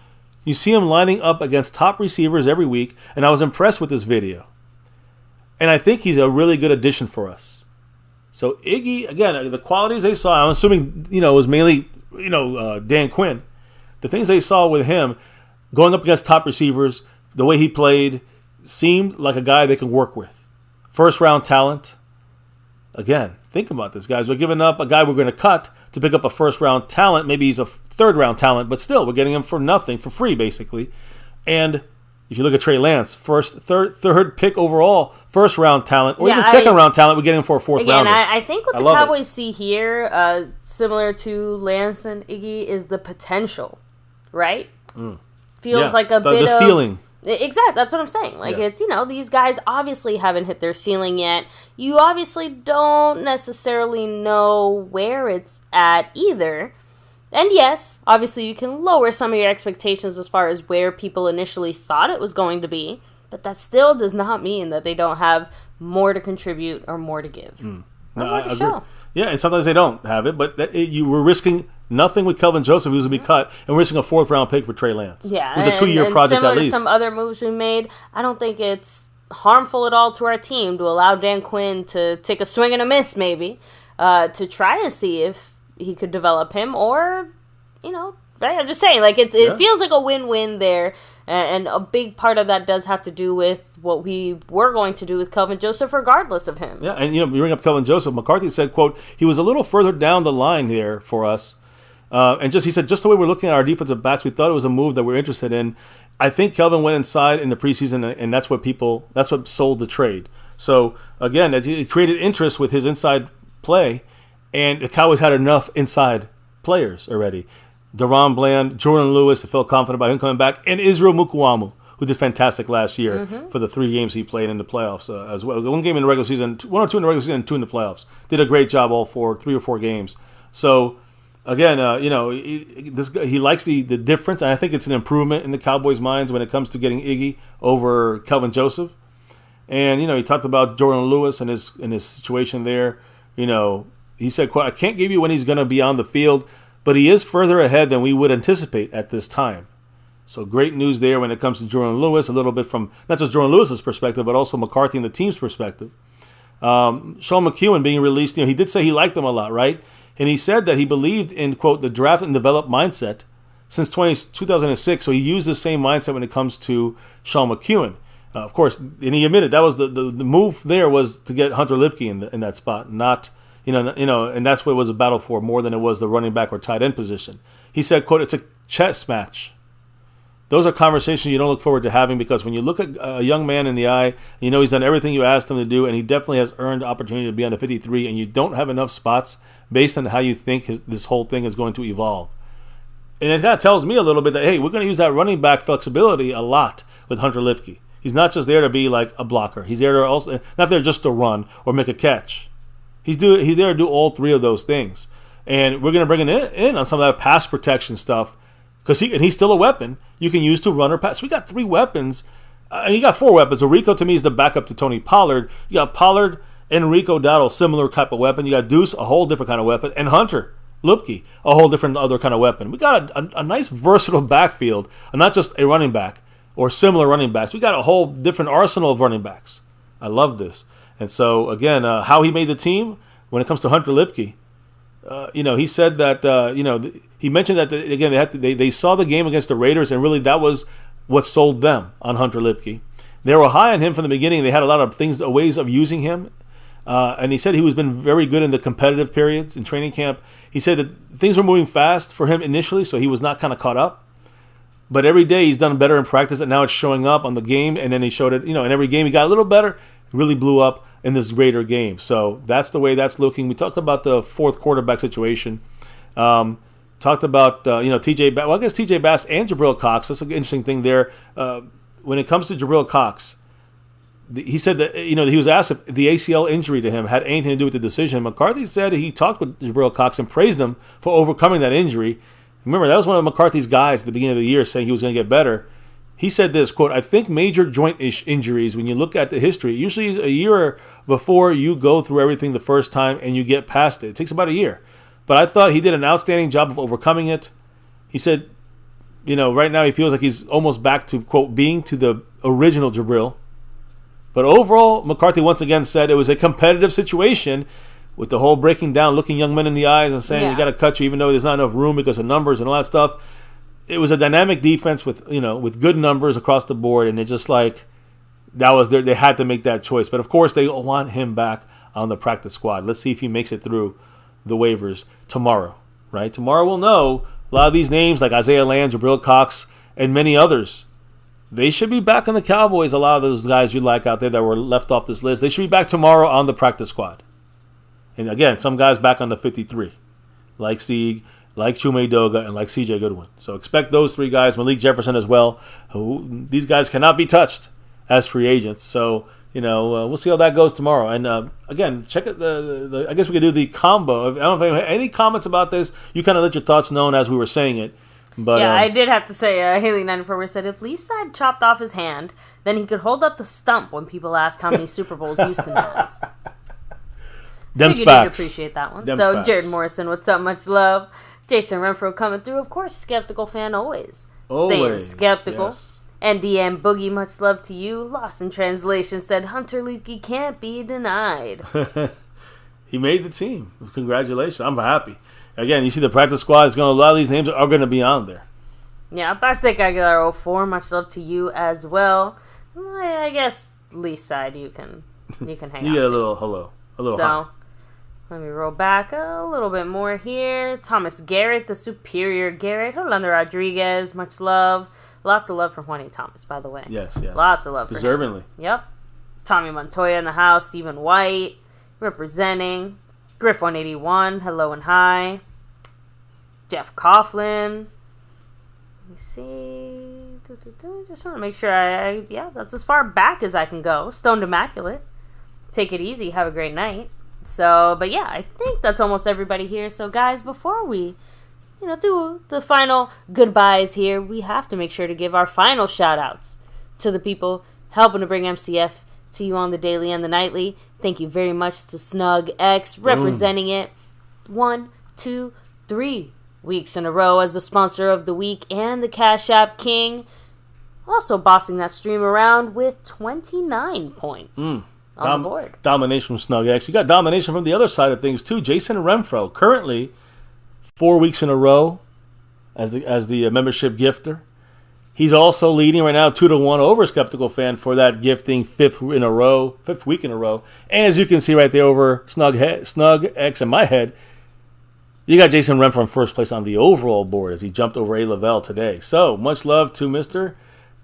You see him lining up against top receivers every week, and I was impressed with this video. And I think he's a really good addition for us. So Iggy, again, the qualities they saw, I'm assuming, it was mainly, Dan Quinn. The things they saw with him, going up against top receivers, the way he played, seemed like a guy they can work with. First round talent. Again, think about this, guys. We're giving up a guy we're going to cut to pick up a first round talent. Maybe he's a third round talent, but still, we're getting him for nothing, for free, basically. And if you look at Trey Lance, third pick overall, first round talent, or even second round talent, we're getting him for a fourth rounder. I think what the Cowboys see here, similar to Lance and Iggy, is the potential, right? Feels like a bit of... The ceiling. Exactly, that's what I'm saying. It's, these guys obviously haven't hit their ceiling yet. You obviously don't necessarily know where it's at either. And yes, obviously you can lower some of your expectations as far as where people initially thought it was going to be, but that still does not mean that they don't have more to contribute or more to give. More to show. Yeah, and sometimes they don't have it, but you were risking nothing with Kelvin Joseph, who's going to be cut, and we're risking a fourth-round pick for Trey Lance. Yeah, it was a 2-year project at least. Similar to some other moves we made, I don't think it's harmful at all to our team to allow Dan Quinn to take a swing and a miss, maybe, to try and see if he could develop him, or, right? I'm just saying, it feels like a win-win there, and a big part of that does have to do with what we were going to do with Kelvin Joseph, regardless of him. Yeah, and you bring up Kelvin Joseph. McCarthy said, quote, he was a little further down the line there for us, and he said, just the way we're looking at our defensive backs, we thought it was a move that we're interested in. I think Kelvin went inside in the preseason, and that's what sold the trade. So again, it created interest with his inside play, and the Cowboys had enough inside players already. Deron Bland, Jordan Lewis, to feel confident about him coming back, and Israel Mukuamu, who did fantastic last year for the 3 games he played in the playoffs as well. 1 game in the regular season, 1 or 2 in the regular season, and 2 in the playoffs. Did a great job all 3 or 4 games. So again, he likes the difference, and I think it's an improvement in the Cowboys' minds when it comes to getting Iggy over Kelvin Joseph. And he talked about Jordan Lewis and his situation there. He said, quote, I can't give you when he's going to be on the field, but he is further ahead than we would anticipate at this time. So great news there when it comes to Jordan Lewis, a little bit from not just Jordan Lewis's perspective, but also McCarthy and the team's perspective. Sean McEwen being released, he did say he liked them a lot, right? And he said that he believed in, quote, the draft and develop mindset since 2006. So he used the same mindset when it comes to Sean McEwen. Of course, and he admitted that was the move there was to get Hunter Lipke in that spot, not... and that's what it was a battle for more than it was the running back or tight end position. He said, quote, it's a chess match. Those are conversations you don't look forward to having because when you look at a young man in the eye, he's done everything you asked him to do, and he definitely has earned the opportunity to be on the 53, and you don't have enough spots based on how you think this whole thing is going to evolve. And it kind of tells me a little bit that, hey, we're going to use that running back flexibility a lot with Hunter Lipke. He's not just there to be like a blocker. He's there to also not there just to run or make a catch. He's there to do all 3 of those things. And we're going to bring him in on some of that pass protection stuff because he's still a weapon you can use to run or pass. We got 3 weapons. And you got 4 weapons. So Rico, to me, is the backup to Tony Pollard. You got Pollard and Rico Dowdle, similar type of weapon. You got Deuce, a whole different kind of weapon. And Hunter Lipke, a whole different other kind of weapon. We got a nice versatile backfield, and not just a running back or similar running backs. We got a whole different arsenal of running backs. I love this. And so, again, how he made the team when it comes to Hunter Lipke, he said that, he mentioned that, again, they saw the game against the Raiders, and really that was what sold them on Hunter Lipke. They were high on him from the beginning. They had a lot of ways of using him. And he said he was been very good in the competitive periods in training camp. He said that things were moving fast for him initially, so he was not kind of caught up. But every day he's done better in practice, and now it's showing up on the game. And then he showed it, in every game he got a little better, really blew up in this Raider game. So that's the way that's looking. We talked about the 4th quarterback situation. Talked about, TJ Bass. Well, I guess TJ Bass and Jabril Cox. That's an interesting thing there. When it comes to Jabril Cox, he said that, he was asked if the ACL injury to him had anything to do with the decision. McCarthy said he talked with Jabril Cox and praised him for overcoming that injury. Remember, that was one of McCarthy's guys at the beginning of the year saying he was going to get better. He said this, quote, I think major joint injuries, when you look at the history, usually is a year before you go through everything the first time and you get past it. It takes about a year. But I thought he did an outstanding job of overcoming it. He said, right now he feels like he's almost back to, quote, being to the original JLew. But overall, McCarthy once again said it was a competitive situation with the whole breaking down, looking young men in the eyes and saying, we got to cut you even though there's not enough room because of numbers and all that stuff. It was a dynamic defense with good numbers across the board, and it's just like that was they had to make that choice. But of course, they want him back on the practice squad. Let's see if he makes it through the waivers tomorrow. Right? Tomorrow we'll know a lot of these names like Isaiah Land, Jabril Cox, and many others. They should be back on the Cowboys. A lot of those guys you like out there that were left off this list, they should be back tomorrow on the practice squad. And again, some guys back on the 53, like Sieg, like Chume Doga, and like C.J. Goodwin. So expect those three guys, Malik Jefferson as well. These guys cannot be touched as free agents. So, we'll see how that goes tomorrow. And again, check it. I guess we could do the combo. I don't know if you have any comments about this. You kind of let your thoughts known as we were saying it. But, yeah, I did have to say, Haley94 said, if Leaside chopped off his hand, then he could hold up the stump when people asked how many Super Bowls Houston has. Them's you facts. did appreciate that one. Them's so, facts. Jared Morrison, what's up? Much love. Jason Renfro coming through. Of course, skeptical fan always. Staying skeptical. Yes. And DM Boogie, much love to you. Lost in translation said, Hunter Luepke can't be denied. He made the team. Congratulations. I'm happy. Again, you see the practice squad. A lot of these names are going to be on there. Yeah, Bastek Aguilar 04, much love to you as well. I guess Lee's side you can hang out. You get a little hello. A little hi. Let me roll back a little bit more here. Thomas Garrett, the superior Garrett. Rolando Rodriguez, much love. Lots of love for Juanie Thomas, by the way. Yes. Lots of love for him. Deservingly. Yep. Tommy Montoya in the house. Stephen White representing. Griff 181, hello and hi. Jeff Coughlin. Let me see. Just want to make sure that's as far back as I can go. Stoned Immaculate. Take it easy. Have a great night. So, but yeah, I think that's almost everybody here. So, guys, before we, do the final goodbyes here, we have to make sure to give our final shout-outs to the people helping to bring MCF to you on the daily and the nightly. Thank you very much to Snug X representing it 1, 2, 3 weeks in a row as the sponsor of the week and the Cash App King. Also bossing that stream around with 29 points. On the board. Domination from Snug X. You got domination from the other side of things too. Jason Renfro, currently 4 weeks in a row as the membership gifter. He's also leading right now 2-1 over Skeptical Fan for that gifting fifth week in a row. And as you can see right there over Snug X and my head, you got Jason Renfro in first place on the overall board as he jumped over A. Lavelle today. So much love to Mr.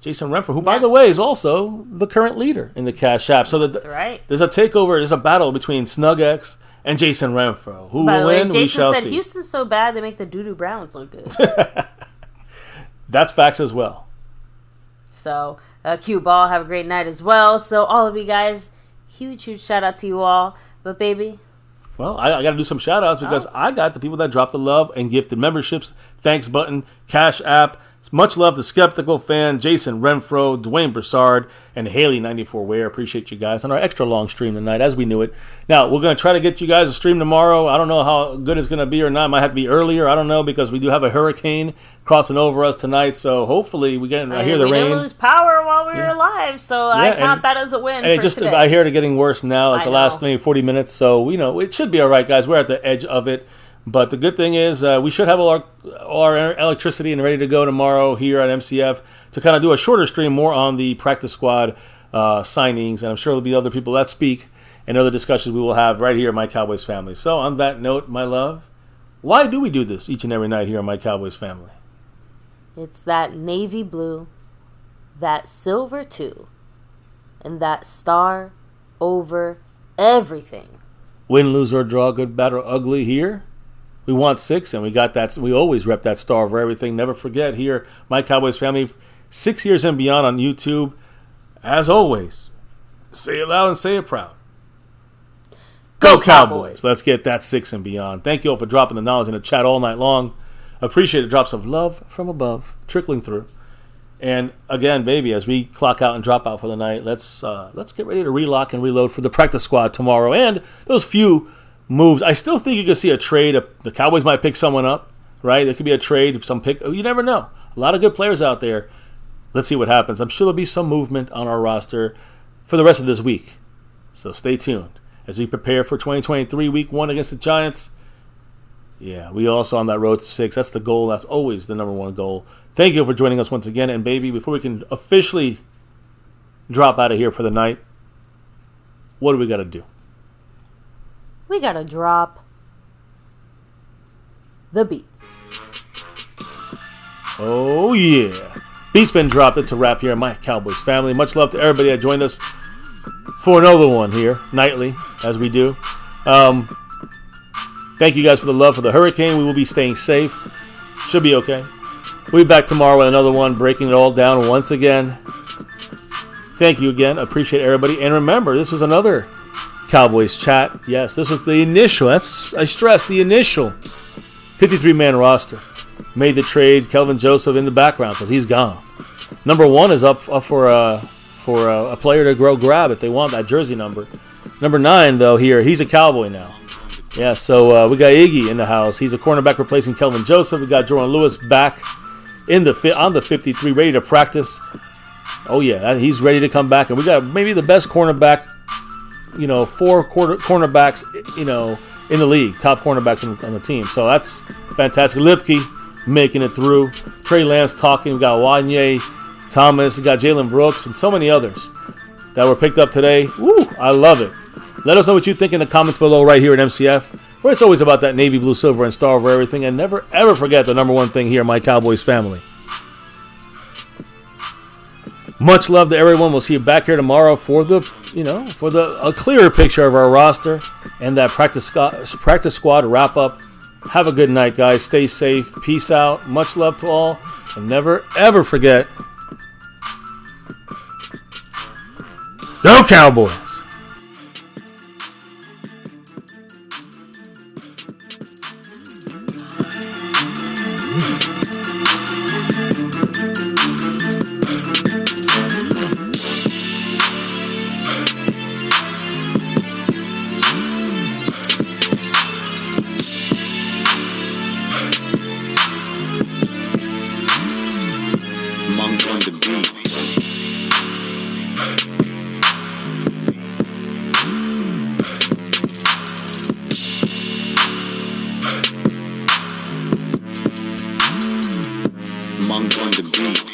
Jason Renfro, who, by the way, is also the current leader in the Cash App. So that's right. There's a takeover, there's a battle between Snug X and Jason Renfro. Who will win? We shall see. Jason said Houston's so bad they make the doo-doo Browns look good. That's facts as well. So, Q Ball, have a great night as well. So, all of you guys, huge shout out to you all. But, baby. Well, I got to do some shout outs because I got the people that dropped the love and gifted memberships. Thanks button, Cash App. Much love to Skeptical Fan, Jason Renfro, Dwayne Broussard, and Haley94 Ware. Appreciate you guys on our extra long stream tonight as we knew it. Now, we're going to try to get you guys a stream tomorrow. I don't know how good it's going to be or not. It might have to be earlier. I don't know because we do have a hurricane crossing over us tonight. So hopefully we get I hear the rain. We didn't lose power while we were live, so I count that as a win. And today. I hear it getting worse now, like the last maybe 40 minutes. So, it should be all right, guys. We're at the edge of it. But the good thing is we should have all our electricity and ready to go tomorrow here at MCF to kind of do a shorter stream more on the practice squad signings. And I'm sure there'll be other people that speak and other discussions we will have right here at My Cowboys Family. So on that note, my love, why do we do this each and every night here at My Cowboys Family? It's that navy blue, that silver too, and that star over everything. Win, lose, or draw, good, bad, or ugly here. We want 6, and we got that. We always rep that star over everything. Never forget here, My Cowboys Family, 6 years and beyond on YouTube. As always, say it loud and say it proud. Go Cowboys! Let's get that 6 and beyond. Thank you all for dropping the knowledge in the chat all night long. Appreciate the drops of love from above trickling through. And again, baby, as we clock out and drop out for the night, let's get ready to relock and reload for the practice squad tomorrow. And those few moves, I still think you can see a trade. The Cowboys might pick someone up, right? It could be a trade, some pick. You never know. A lot of good players out there. Let's see what happens. I'm sure there'll be some movement on our roster for the rest of this week. So stay tuned as we prepare for 2023 Week 1 against the Giants. Yeah, we also on that road to 6. That's the goal. That's always the number one goal. Thank you for joining us once again. And baby, before we can officially drop out of here for the night, what do we got to do? We got to drop the beat. Oh, yeah. Beat's been dropped. It's a wrap here in My Cowboys Family. Much love to everybody that joined us for another one here, nightly, as we do. Thank you guys for the love for the hurricane. We will be staying safe. Should be okay. We'll be back tomorrow with another one, breaking it all down once again. Thank you again. Appreciate everybody. And remember, this was another Cowboys chat. Yes, this was the initial. I stress the initial 53-man roster. Made the trade. Kelvin Joseph in the background because he's gone. Number 1 is up for a player to grab if they want that jersey number. Number 9, though, here, he's a Cowboy now. Yeah, so we got Iggy in the house. He's a cornerback replacing Kelvin Joseph. We got Jordan Lewis back on the 53, ready to practice. Oh, yeah, he's ready to come back. And we got maybe the best cornerback, 4 cornerbacks, in the league, top cornerbacks on the team. So that's fantastic. Lipke making it through. Trey Lance talking. We got Wanye Thomas. We got Jalen Brooks and so many others that were picked up today. Woo, I love it. Let us know what you think in the comments below right here at MCF, where it's always about that navy, blue, silver, and star over everything. And never, ever forget the number one thing here, My Cowboys Family. Much love to everyone. We'll see you back here tomorrow for a clearer picture of our roster and that practice squad wrap up. Have a good night, guys. Stay safe. Peace out. Much love to all. And never, ever forget, go Cowboys! Monk on the beat.